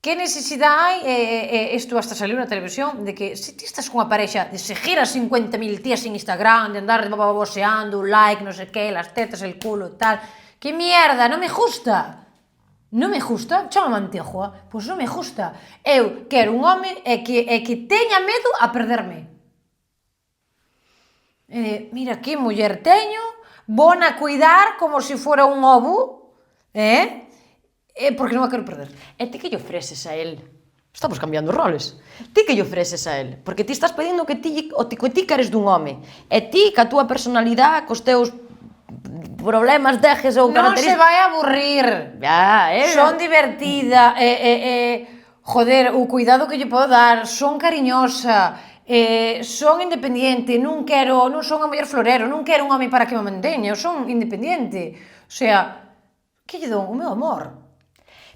Que necesidade hai, isto hasta saliu na televisión, de que se ti estás cunha parexa de seguir a 50.000 tías en Instagram, de andar baboseando, like, non sei que, las tetas, el culo, tal, que mierda, non me gusta. Non me gusta, chama mantejoa, pois non me gusta. Eu quero un home que teña medo a perderme. Mira que muller teño, bona a cuidar como se fora un ovo, Porque non a quero perder. E ti que lle ofreces a él? Estamos cambiando roles. Ti que lle ofreces a él? Porque ti estás pedindo que ti queres dun home. E ti, ca túa personalidade, cos teus problemas, dejes ou Non se características... vai a aburrir. Son divertida, joder, o cuidado que lle podo dar, son cariñosa, son independiente, non son a muller florero, non quero un home para que me manteña, eu son independiente. O sea, que lle dou? O meu amor.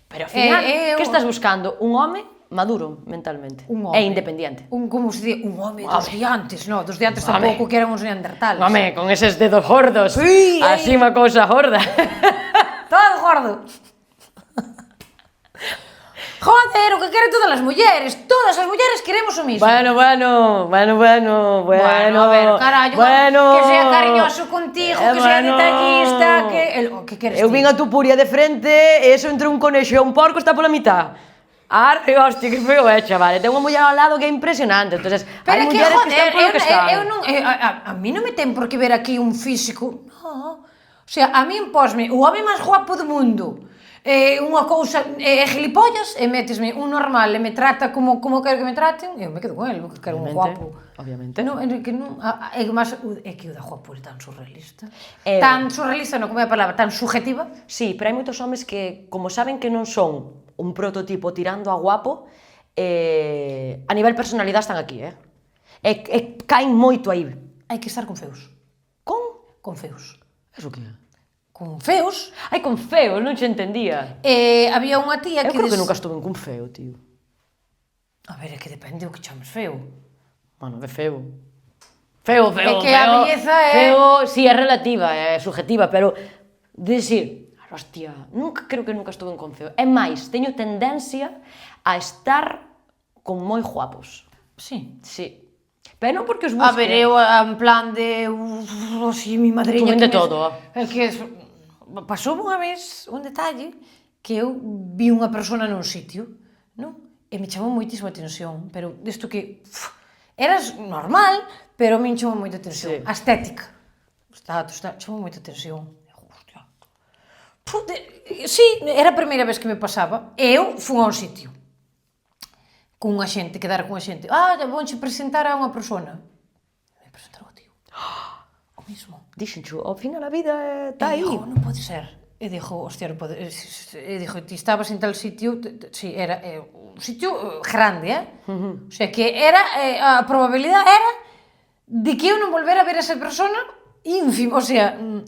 Pero ao final, que estás buscando? Un home maduro mentalmente. Un home. E independiente. Como se di, un home dos diantes, no, dos diantes tampouco que eran uns neandertales. Home, con eses dedos gordos. Sí, así unha cousa gorda. Todo gordo. Joder, o que queren todas as mulleres queremos o mismo. Bueno, a ver, carallo, que sea cariñoso contigo, que sea detallista, que queres ti? Eu vin a tu Puria de frente e eso entre un conexo e un porco está pola mitad. Arre, hostia, que feo chaval. Ten unha muller ao lado que é impresionante. Entonces, hai mulleres que están polo que están. A mí non me ten por que ver aquí un físico. No. O sea, a mí posme o home máis guapo do mundo. Unha cousa gilipollas e metesme un normal e me trata como quero que me traten, eu me quedo con ele, porque quero un guapo. Obviamente. No, que non, é que o da guapo é tan surrealista. Tan surrealista, non, como é a palabra, tan subjetiva. Sí, pero hai moitos homes que, como saben que non son un prototipo tirando a guapo, a nivel personalidade están aquí, e caen moito aí. Hai que estar con feos. Con feos. Eso que é? Con feos. Ai, con feos, non xe entendía. Había unha tía que... Eu creo que nunca estuve cun feo, tío. A ver, é que depende o que chames feo. Bueno, é feo. Feo. É que a belleza é... Feo, sí, é relativa, é subjetiva, pero... Decir, hostia, creo que nunca estuve con feo. É máis, teño tendencia a estar con moi guapos. Sí. Sí. Pero non porque os busque. A ver, eu en plan de... Así, mi madriña... Tú vende todo. É que... Pasou unha vez un detalle que eu vi unha persona nun sitio, non? E me chamou moitísima atención, pero desto que... Eras normal, pero me chamou moita atención. A estética. Chamou moita atención. Hostia. Sí, era a primeira vez que me pasaba. E eu fui a un sitio. Con unha xente, quedar con unha xente. Vonche presentar a unha persona. Me presentaron ao tío. O mismo. Dixencho, ao final a vida está aí. E dixo, non pode ser. E dixo, hostia, non pode... E dixo, ti estabas en tal sitio... Sí, era un sitio grande, O sea, que era... A probabilidade era de que eu non volvera a ver a esa persona ínfimo, o sea... Non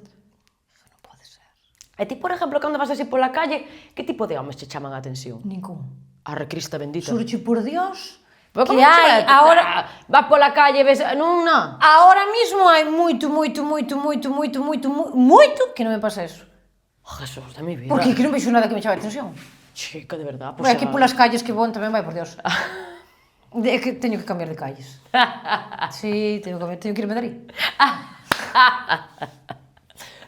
pode ser. E ti, por exemplo, cando vas así pola calle, que tipo de homes che chaman a atención? Ningún. Arre, Crista bendita. Surche por Dios... Que hai, agora... Vas pola calle, ves... Non. Agora mismo hai moito que non me pasa eso. Jesús de mi vida. Porque que non vexo nada que me chame a atención. Chica, de verdad. Pues aquí polas calles que von tamén vai, por Dios. É que teño que cambiar de calles. Sí, teño que ir a Madrid.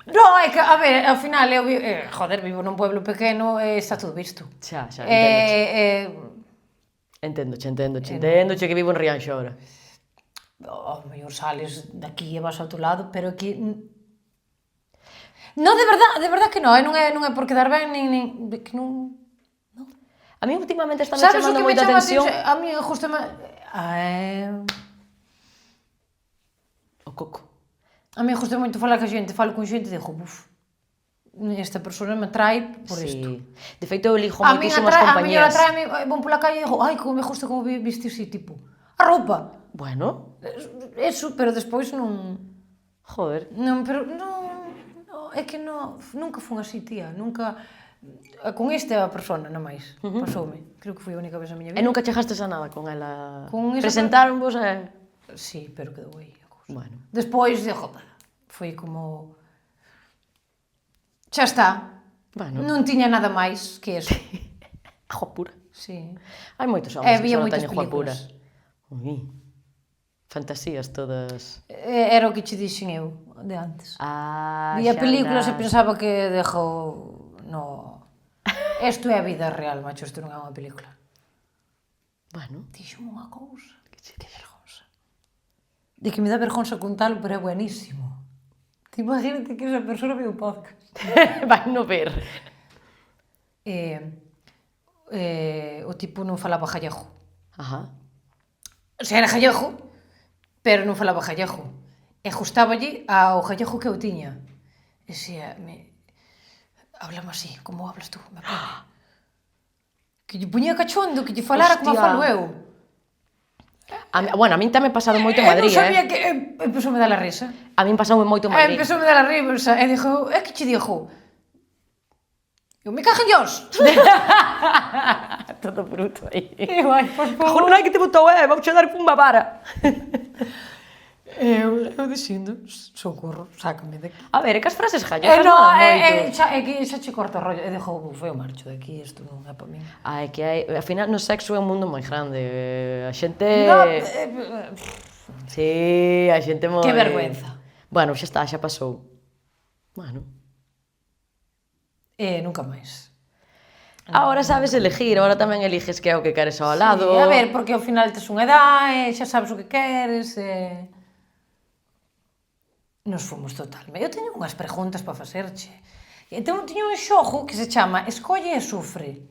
No, é que, a ver, ao final, eu vivo nun pueblo pequeno e está todo visto. Xa, entendo, che que vivo en Rianxo agora. Ao mellor sales daqui e vas ao outro lado, pero que... No, de verdad que non, non é por quedar ben, nin que non... A mí últimamente está me chamando moita atención... A mí justamente... O coco. A mí gusta moito falar con xente, falo con xente e digo, esta persona me atrae por isto. De feito, eu elijo moitísimas compañías. A mí von pola calle e digo, ai, como me gusta como vestirse, tipo, a roupa. Bueno. Eso, pero despois non... Joder. Non, pero non, é que non, nunca fun así, tía, nunca... Con esta persona, non máis, pasoume. Creo que foi a única vez na miña vida. E nunca chegastes a nada con ela? Presentaronvos e... Sí, pero quedou aí a cousa. Bueno. Despois, foi como... Xa está. Bueno. Non tiña nada máis que eso. Agua pura. Sí. Hai moitos homens que só non teñen agua pura. Ui. Fantasías todas... Era o que che dixen eu, de antes. Vía películas e pensaba que dejou... No... Isto é a vida real, macho, isto non é unha película. Bueno. Dixome unha cousa. Que vergonza. De que me dá vergonza contalo, pero é buenísimo. Imagínate que esa persona ve o podcast. Vai no ver. o tipo non falaba gallego. Ajá. O sea, era gallego, pero non falaba gallego. E gustáballe ao gallego que eu tiña. E dixía, háblame así, como hablas tú, me pone. Que lle puñía cachondo, que lle falara como falo eu. Bueno, a min tamén pasado moito en Madrid, Eu non sabía que... Empezou a dar a risa. A min pasou moito en Madrid. Empezou a dar a risa e dixo, que che dixo? Eu me cago en Dios. Todo bruto aí. Ai, por favor. Non hai que te botou, vou che dar pumba vara. Eu dicindo, socorro, sácame daqui. A ver, é que as frases gallegas molan moito. É que xa che corta o rollo. E dixo, foi o marcho daqui, isto non é para min. É que hai, ao final, no sexo é un mundo moi grande. A xente... Sí, a xente moi... Que vergüenza. Bueno, xa está, xa pasou. Bueno. Nunca máis. Ahora sabes elegir, ahora tamén eliges que é o que queres ao lado. Sí, a ver, porque ao final tes unha edad, xa sabes o que queres, Nos fomos totalmente. Eu teño unhas preguntas para facerche. Entón, teño un xogo que se chama Escolle e sufre.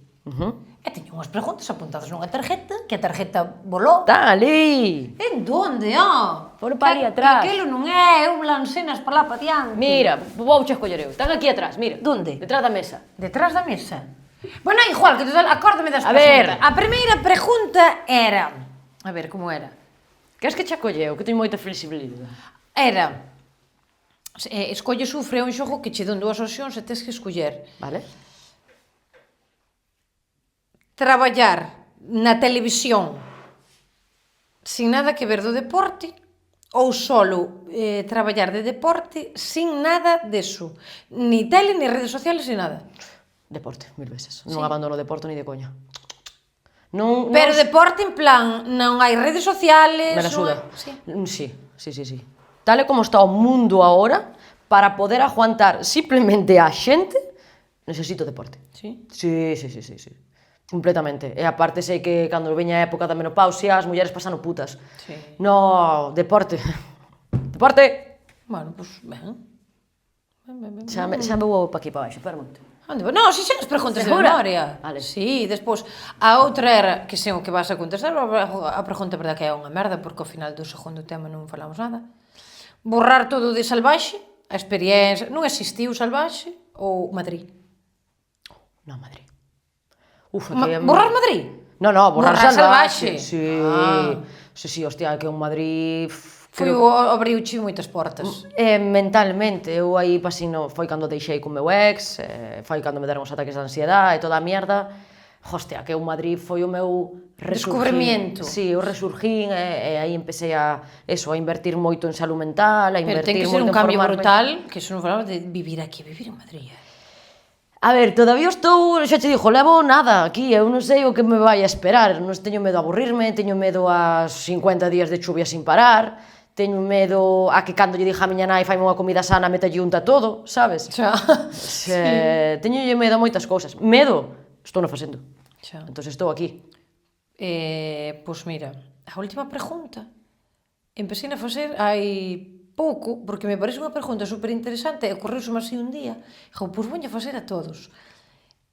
E teño unhas preguntas apuntadas nunha tarjeta, que a tarjeta volou. Está ali! En donde, Por pa ali atrás. Que aquilo non é, eu lancenas para lá para diante. Mira, vouche escoller eu. Están aquí atrás, mira. Donde? Detrás da mesa. Detrás da mesa. Bueno, igual, que total, acórdame das A preguntas. ver. A primeira pregunta era... A ver, como era? Queres que che acolleu? Que teño moita flexibilidade. Era... Escolle sufre é un xogo que che don dúas opcións e tes que escoller. Vale? Traballar na televisión sin nada que ver do deporte ou solo traballar de deporte sin nada deso. Ni tele, ni redes sociales, ni nada. Deporte, 1000 veces. Non abandono o deporte ni de coña. Non, Pero deporte en plan, non hai redes sociales... Me la suda. Sí. Sí. Tal e como está o mundo agora, para poder aguantar simplemente a xente, necesito deporte. Sí? Sí. Completamente. E aparte sei que cando veña a época da menopausia, as mulleres pasan putas. Sí. No, deporte. Deporte! Bueno, pois, ben. Xa me vou pa aquí pa baixo, espera un momento. Onde vai? Non, si xa nos preguntas de Segura? memoria. Vale. Sí, despois, a outra era, que sei o que vas a contestar, a pregunta verdad que é unha merda, porque ao final do segundo tema non falamos nada. Borrar todo de Salvaxe, a experiencia, non existiu Salvaxe ou Madrid? Non, Madrid. Uf, que... Borrar Madrid? No, borrar Salvaxe. Sí. Ah. Sí, hostia, que un Madrid... Abriuche moitas portas. Mentalmente, eu aí pasino, foi cando deixei con meu ex, foi cando me deron os ataques de ansiedade e toda a mierda. Hostia, que o Madrid foi o meu descubrimiento. Sí, eu resurgín e aí empecé a invertir moito en salud mental, a invertir moito en formarme. Pero ten que ser un cambio brutal, que eso non falamos de vivir aquí, vivir en Madrid. A ver, todavía estou, xa te dixo, levo nada aquí, eu non sei o que me vai a esperar, non teño medo a aburrirme, teño medo a 50 días de chuvia sin parar, teño medo a que cando lle diga a miña nai faime unha comida sana mete unta todo, sabes? Xa. Teñolle medo a moitas cousas. Medo, estou non facendo. Xa. Entón estou aquí. Pois mira, a última pregunta empecé a facer hai pouco, porque me parece unha pregunta superinteresante e ocorreuseme así un día. Digo, pois voña facer a todos.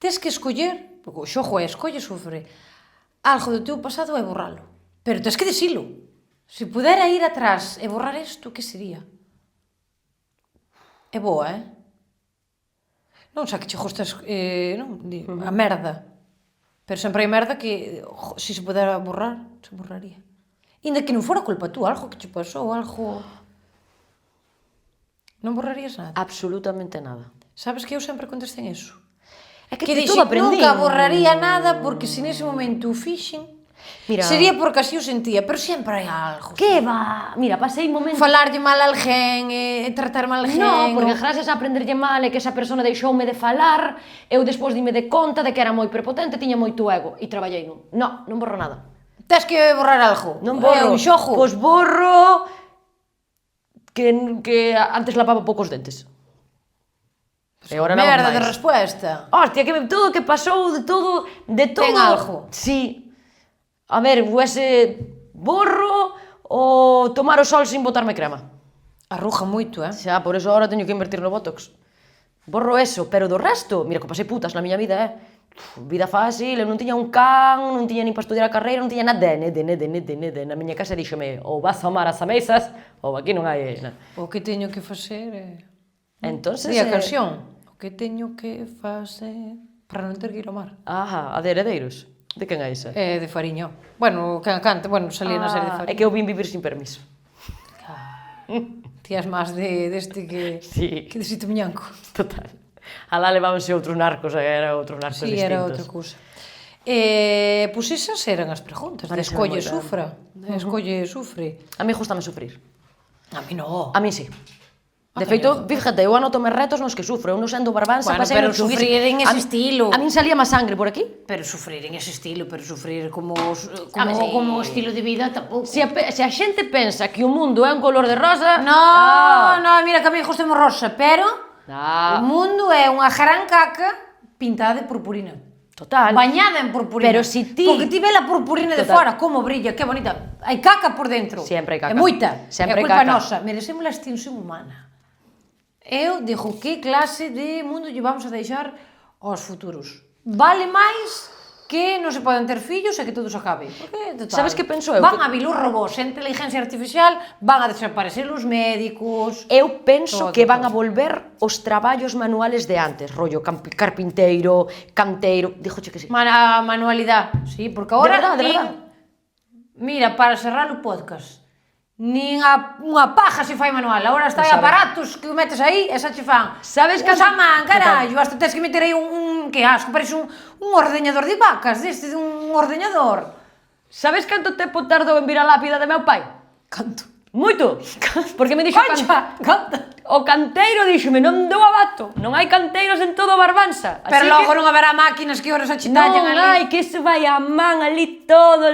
Tes que escoller, porque o xogo é escolle sufre, algo do teu pasado e borralo. Pero tes que dicilo. Se pudera ir atrás e borrar isto, que sería? É boa, Non, xa que che gustas, non, a merda. Pero sempre hai merda que, se se pudera borrar, se borraría. Inda que non fora culpa tú, algo que che pasou, algo... Non borrarías nada? Absolutamente nada. Sabes que eu sempre contestei iso? É que Que todo aprendí. Nunca borraría nada porque se nese momento o fixen, mira, sería porque así o sentía, pero sempre hai algo. Que va? Mira, pasei momentos... Falarlle mal a alguén, tratar mal a alguén... No, porque gracias a aprenderlle mal e que esa persona deixoume de falar, eu despois dime de conta de que era moi prepotente, tiña moito ego, e traballei nun. No, non borro nada. Tes que borrar algo? Non borro. É un xogo? Pois borro que antes lavaba poucos dentes. E agora lavo máis. Merda de resposta. Hostia, que todo o que pasou, de todo... Ten algo. Sí. A ver, borro o tomar o sol sin botarme crema. Arruja moito, Xa, por eso agora teño que invertir no botox. Borro eso, pero do resto, mira, que pasei putas na miña vida, vida fácil, eu non tiña un can, non tiña nin para estudiar a carreira, non tiña nada, na miña casa díxome, ou vas a amar as ameixas, ou aquí non hai nada. O que teño que facer é... Entonces... Di a canción. O que teño que facer para non ter que ir ao mar. Ah, a de Heredeiros. De quen é esa? É de Fariño. Bueno, quen canta, bueno, salía na serie de Fariño. É que eu vin vivir sin permiso. Tías máis deste que... Sí. Que de Sito Miñanco. Total. Alá levábanse outros narcos, era outros narcos Sí, distintos. era outra cousa. Pois esas eran as preguntas. De Parece escolle moi ben. sufra. De escolle sufre. A mí gustame sufrir. A mí no. A mí sí. De feito, fíjate, eu anotome retos nos que sufro. Eu non sendo barbanza, Bueno, pasei pero no chunguísimo. sufrir en ese estilo. A min salía máis sangre por aquí. Pero sufrir en ese estilo, pero sufrir como sí. como estilo de vida tampouco. Se a xente pensa que o mundo é un color de rosa... No, mira que a mí gustame rosa, pero o Ah, mundo é unha gran caca pintada de purpurina. total. Bañada en purpurina. Pero si ti... Porque ti ve a purpurina de Total. fora, como brilla, que bonita. Hai caca por dentro. Siempre hai caca. É moita. Sempre é hai culpa caca. nosa. Merecemos a extinción humana. Eu digo, que clase de mundo lle vamos a deixar aos futuros? Vale máis que non se poden ter fillos e que todo se acabe. Porque, total, Sabes que penso eu? Van a vir os robós, a inteligencia artificial, van a desaparecer os médicos... Eu penso Todo, que van todo. a volver os traballos manuales de antes, rollo carpinteiro, canteiro, díjoche que sí. Manualidade, sí, porque agora... De verdade. Mira, para cerrar o podcast, nin unha paja se fai manual, agora está aí Sabe. aparatos que o metes aí e xa che fan. Sabes que- Usa man, carallo, hasta tens que meter aí que asco, parece un ordeñador de vacas, deste, un ordeñador. Sabes canto tempo tardou en vir a lápida de meu pai? Canto. Moito. Porque me dixo Concha, canta. o canteiro díxome, non dou abato, non hai canteiros en todo Barbanza. Pero Así logo que non haberá máquinas que horas a che non tallan ali. hai, que se vai a man ali todo,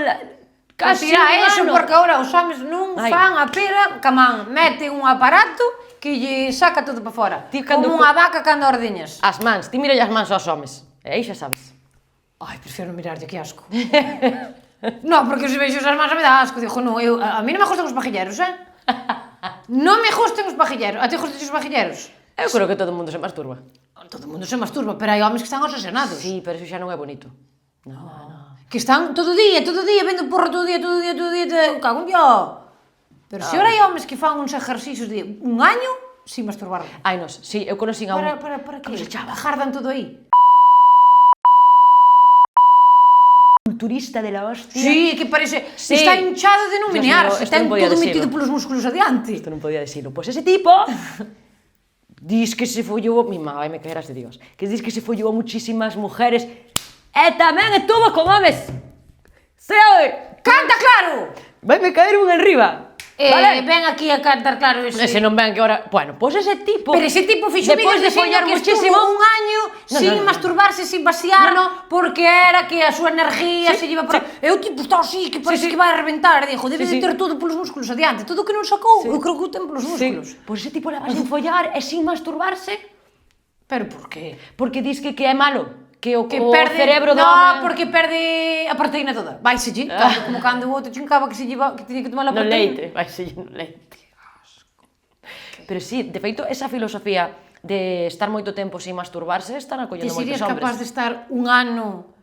Casi casi era eso, humano. porque agora os homes non Ai. fan a pera, camán, mete un aparato que lle saca todo para fora. Ti cando Como unha vaca cando ordeñas. As mans, ti mira as mans aos homes, e aí xa sabes. Ai, prefiro non mirarlle, que asco. No, porque se veixo as mans me dá asco. Digo, no, a mí non me gustan os pajilleros, Non me gustan os pajilleros. A ti gustan os pajilleros? Eu creo que todo o mundo se masturba. Todo o mundo se masturba, pero hai homes que están obsesionados. Sí, pero eso xa non é bonito. No. Que están todo día, vendo porro todo día, cago en Dios. Pero se ora hai homes que fan uns ejercicios de un año sin masturbar. Ai, nos, sí, eu conocín a un... Para que? Como se chama? Jardan todo aí. Culturista de la hostia. Sí, que parece... Sí. Está hinchado de non Dios menearse, mío, esto ten non podía todo decirlo. metido polos músculos adiante. Isto non podía decirlo. Pois ese tipo... dis que se follou... Mi má, vai me caer as de Dios. Que dis que se follou a muchísimas mujeres. E tamén estuvo con homes. Se oi! Canta claro! Vai me caer un enriba. Vale? Ven aquí a cantar claro ese... Ese non ven que ahora... Bueno, pois ese tipo... Pero ese tipo fixo Despois vídeos de follar que muchísimo... estuvo un año sin no. masturbarse, sin vaciar, No. porque era que a súa energía se Sí, lleva por... sí. E o tipo está así, que parece Sí, sí. que vai a reventar, e dixo, debe Sí, de ter sí. todo polos músculos adiante, todo o que non sacou, eu creo que o ten polos músculos. Pois ese tipo leva sin follar e sin masturbarse. Pero por qué? Porque dis que é malo. Que o cerebro do No, home... porque perde a proteína toda. Vaise lle, como cando o outro chincaba que se lleva, que tiña que tomar a No proteína. leite, vai ser no leite. Pero sí, de feito, esa filosofía de estar moito tempo sin masturbarse están Ti acollendo serías moitos hombres. capaz de estar un ano...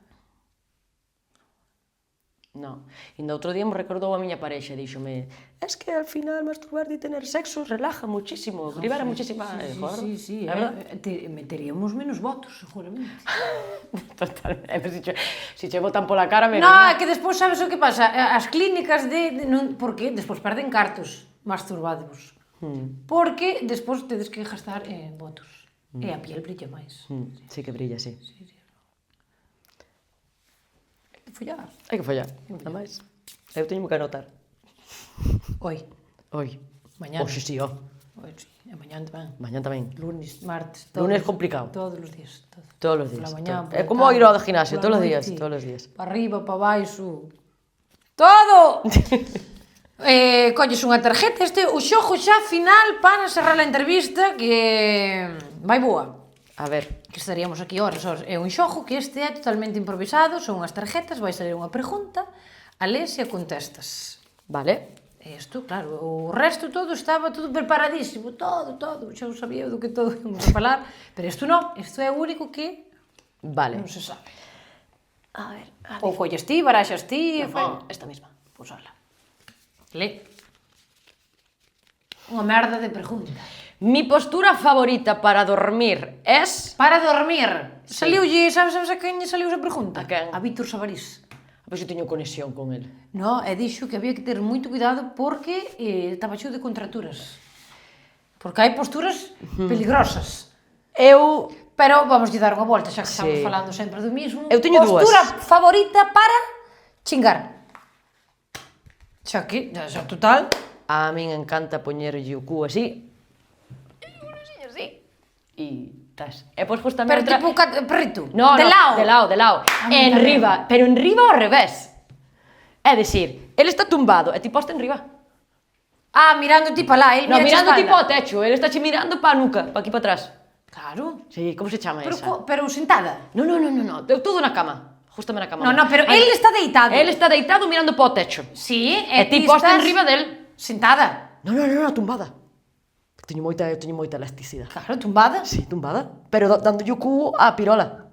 No. Ainda outro día me recordou a miña parexa, díxome, es que al final masturbar e tener sexo relaja muchísimo, libera muchísima... Sí, é verdad? meteríamos menos votos, seguramente. Totalmente, se che botan pola cara, menos. No, é que despois sabes o que pasa? As clínicas por que? Despois perden cartos masturbados. Porque despois tedes que gastar en votos. E a piel brilla máis. Sí que brilla, sí. Follar. Hai que follar, nada máis. Eu teño que anotar. Oi, Oi. mañana. Oxe, sí, ó. Oi, sí, e mañán tamén. Mañán tamén. Lunes, martes, Lunes complicado. Todos os días. Todos os días. Pola mañá, É pola como tarde, ir ao gimnasio, pola todos os días, noite, todos os días. Para arriba, para baixo. Todo! Colles unha tarjeta, o xogo xa final para cerrar a entrevista que vai boa. A ver, Que estaríamos aquí horas. É un xogo que este é totalmente improvisado, son unhas tarjetas, vai salir unha pregunta, a lees e a contestas. vale. E isto, claro, o resto todo estaba todo preparadísimo, todo, xa sabía do que todo íamos a falar, pero isto non, isto é o único que Vale. non se sabe. A ver, Ou colles ti, baraxas ti... esta misma. Pois ala. Le. Unha merda de pregunta. Mi postura favorita para dormir es... Para dormir. Sí. Saliulle, sabes a quen lle saliu esa pregunta? A quen? A Víctor Sabarís. Pois eu teño conexión con el. No, e dixo que había que ter moito cuidado porque estaba cheo de contracturas. Porque hai posturas peligrosas. Eu... Pero vamos lle dar unha volta, xa que estamos Sí. falando sempre do mismo. Eu teño dúas. Postura favorita para chingar. Xa que, xa total. A min encanta poñerlle o cu así. E tas. E pois justamente Pero tipo perrito. No, de no, lao. de lao. En tamén. riba, pero en riba ao revés. É dicir, ele está tumbado e ti posta en riba. Ah, mirando ti pa lá, el No, mira mirando a tipo ao techo, ele está che mirando pa nuca, pa aquí pa atrás. Claro. Sí, como se chama Pero, esa? pero sentada. No, todo na cama. Justamente na cama. No, pero Ai, él está deitado. Ele está deitado mirando pa o techo. Sí, E ti posta en riba del. Sentada. No, tumbada. Teño moita elasticidade. Claro, tumbada. Sí, tumbada. Pero dando o cu á pirola.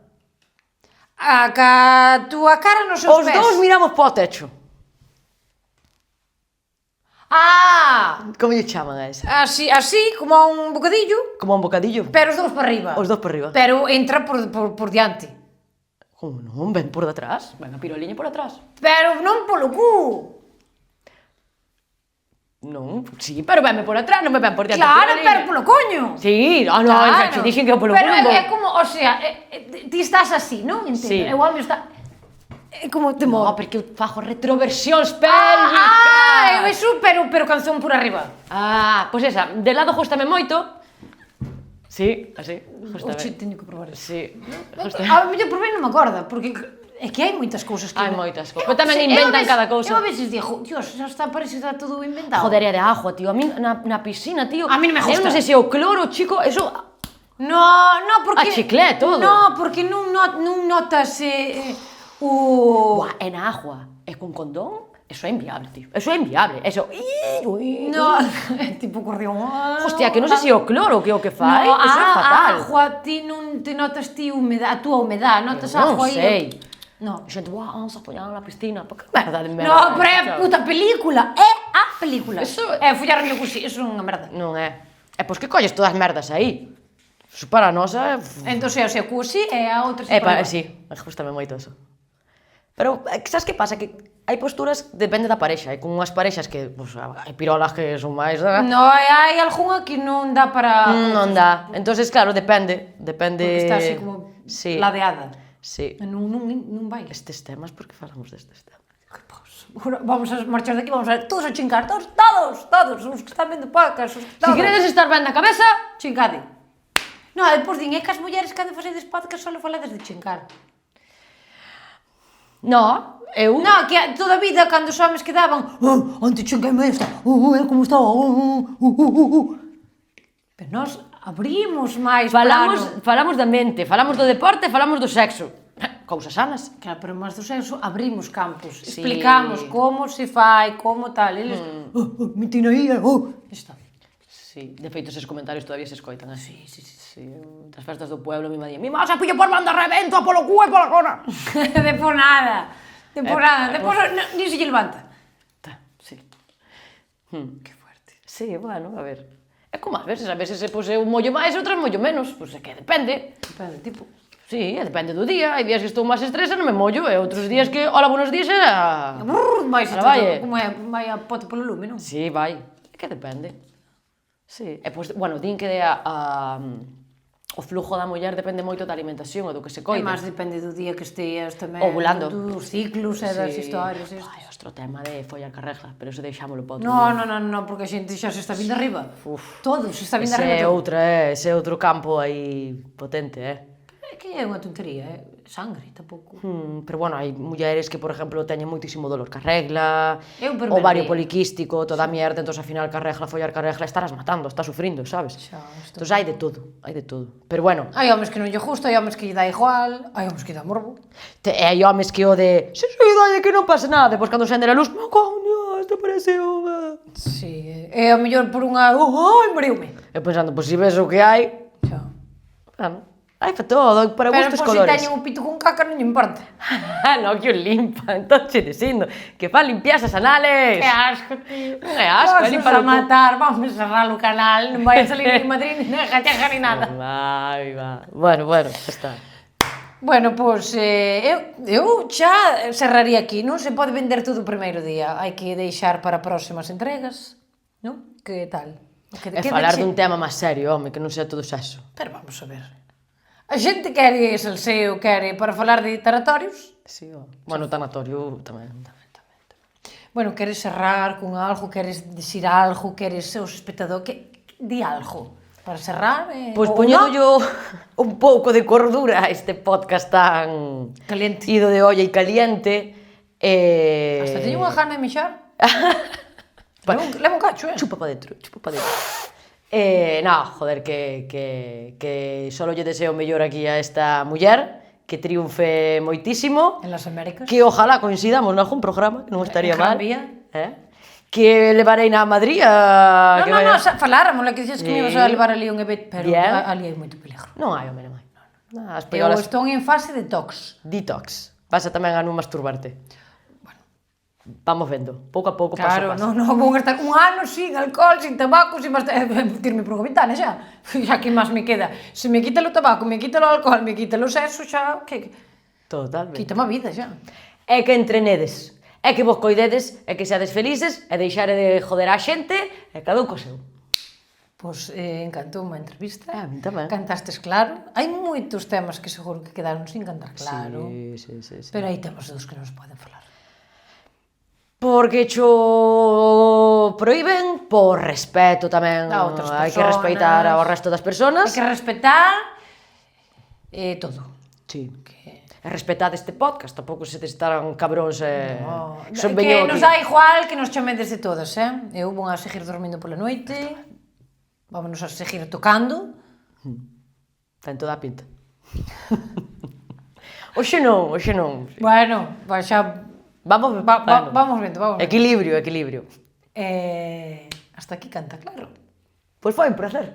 A ca túa cara nos seus Os pés. dous miramos pa o techo. Ah! Como lle chaman a esa? Así, como a un bocadillo, Como un bocadillo. pero os dous para arriba. Os dous por riba. Pero entra por diante. Como non? Ven por detrás. Ven a piroliña por atrás. Pero non polo cu. Non, sí, pero venme por atrás, non me ven por diante. Claro, piroliña. pero polo coño. Sí, no, Claro. xa che dixen que polo Pero culo. é como, o sea, ti estás así, non? Entendo. Sí. E o home está... É como te No, move. porque eu fago retroversións pélvicas. Eso, pero canción por arriba. Pois esa, de lado gústame moito. Sí, así, Oxe, justamente. teño que probar eso. Sí, A justamente. mellor por ben non me acorda, porque é que hai moitas cousas que... Hai moitas cousas, pero tamén inventan cada cousa. Eu a veces digo, Dios, xa está, parece que está todo inventado. Joder, é de agua, tío. A mí na piscina, tío. A mí non me Eu gusta. non sei se é o cloro, chico, eso... No, porque... A chiclé, todo. No, porque non notas o... Buah, é na agua. É con condón. Eso é inviable, tío. Eso é inviable. Eso... No, tipo corrión. Hostia, que non sei se é o cloro que é o que fai. No, Eso é fatal. agua, ti non te notas ti a túa humedad, notas Eu non agua aí. sei. No. A xente, buah, vamos a follar na piscina. Que merda de merda. No, pero é a Chao. puta película, é a película. Eso- É follar no cusí, eso é unha merda. Non é. É pois que colles todas as merdas aí. Eso para nós é... Entón, o sea, cusí é a outra Sí, gustame moito eso. Pero, sabes que pasa? Que hai posturas, depende da parexa. Hai con unhas parexas que, pues, hai pirolas que son máis... No, hai algunha que non dá para... Non dá. Entonces, claro, depende. Porque está así como Sí. ladeada. Sí. Non vai. Estes temas, por que falamos destes temas? Vamos a marchar daqui, vamos a todos a chingar, todos, os que están vendo podcast, os que Se queredes estar ben na cabeza, chingade. No, depois din, é que as mulleres cando facedes podcast só falades de chingar. no, eu... No, que toda a vida cando os homes quedaban, onte chingueime esta, como está, Pero nós abrimos máis plano. Falamos da mente, falamos do deporte, falamos do sexo. Cousas sanas. Claro, pero máis do sexo abrimos campos, Sí. explicamos como se fai, como tal, eles, mentina aí, está. Sí, de feito, eses comentarios todavía se escoitan, eh? Sí. Sí, das festas do pueblo, mi madre, mi má se puño por banda revento a polo cu e pola zona. De por nada, despois ni se lle levanta. Sí. Que fuerte. Sí, bueno, a ver. É como a veces pois, eu mollo máis, outras mollo menos. Pois é que depende. Depende, tipo, Sí, depende do día. Hai días que estou máis estresa, non me mollo, e outros días que, hola, buenos días, era... máis Ahora vai, como é, vai a pote polo lume, non? Sí, vai. É que depende. Sí. E, pois, bueno, din que o flujo da muller depende moito da alimentación e do que se E coide. máis depende do día que esteas tamén. Ovulando. Dos ciclos e das historias. Ai, outro tema de follar ca regla, pero eso deixámolo para outro No, porque a xente xa se está vindo arriba. Todo, se está vindo Ese arriba é todo. ese é outro campo aí potente, É que é unha tontería, é sangre, tampouco. Pero bueno, hai mulleres que, por exemplo, teñen moitísimo dolor ca regla, Eu o primeiro ovario día. poliquístico, toda a mierda, entón, ao final, ca regla, follar ca regla, estarás matando, estás sufrindo, sabes? Xa, isto- Entón, hai de todo. Pero bueno, Hai homes que non lle gusta, hai homes que lle dá igual, hai homes que lle dá morbo. hai homes que o de se dalle que non pasa nada, depois cando sende a luz, oh, coño, isto parece unha... Sí, é a mellor por unha... Ai, mariume. E pensando, pois se ves o que hai, Xa. bueno, Hai para todo, para Pero gustos por si colores. teñen un pito con caca non lle importa. No, que o limpan, entonces dicindo que fan limpiezas anales. Que asco, tío. Non é asco, é Vamos limpar a o cu. matar, vamos a cerrar o canal, non vai a salir ni Madrid, ni Jachaja, ni nada. Vai, va. Bueno, xa está. Bueno, pois eu xa cerraría aquí, non se pode vender todo o primeiro día, hai que deixar para próximas entregas, non? Que tal? É falar dun tema máis serio, home, que non sea todo sexo. Pero vamos a ver. A xente quere salseo, quere para falar de taratorios. Sí, bueno, o tanatorio tamén. Bueno, queres cerrar con algo, queres dicir algo, queres os espectador, di algo para cerrar. Pois poñendo yo un pouco de cordura a este podcast tan Caliente. ido de olla e caliente. Hasta teño unha gana de mexar. Leva un cacho, Chupa pa dentro, chupa pa dentro. No, joder, que solo lle deseo mellor aquí a esta muller, que triunfe moitísimo. En las Américas. Que ojalá coincidamos nalgún programa, que non estaría Gran mal. Vía. Que levarei na Madrid a... No, faláramos, que dices que me ibas a levar ali un evento, pero ali hai moito peligro. Non hai, home, non hai. As Eu pegolas... estou en fase de detox. Detox. Vas a tamén a non masturbarte. Vamos vendo, pouco a pouco, Claro, paso a paso. non vou estar un ano sin alcohol, sin tabaco, sin tirme por unha ventana xa. Xa que máis me queda. Se me quita o tabaco, me quita o alcohol, me quita o sexo, xa, que Totalmente. quítame a vida xa. É que entrenedes, é que vos coidedes, é que seades felices, é deixare de joder a xente, e cada un co seu. Pois encantou unha entrevista. A mí tamén. Cantastes claro. Hai moitos temas que seguro que quedaron sin cantar claro. Sí. Pero hai temas dos que non se poden falar. Porque cho proíben por respeto tamén. A outras Hai que persoas. respeitar ao resto das persoas. Hai que respetar todo. Sí. E respetad este podcast, tampouco se estarán cabróns son Que veño nos aquí. dá igual que nos chamedes de todas, Eu vou a seguir dormindo pola noite, vámonos a seguir tocando. Ten toda a pinta. Oxe non. Bueno, xa... Vamos vendo. Equilibrio. Hasta aquí canta claro. Pois foi un placer.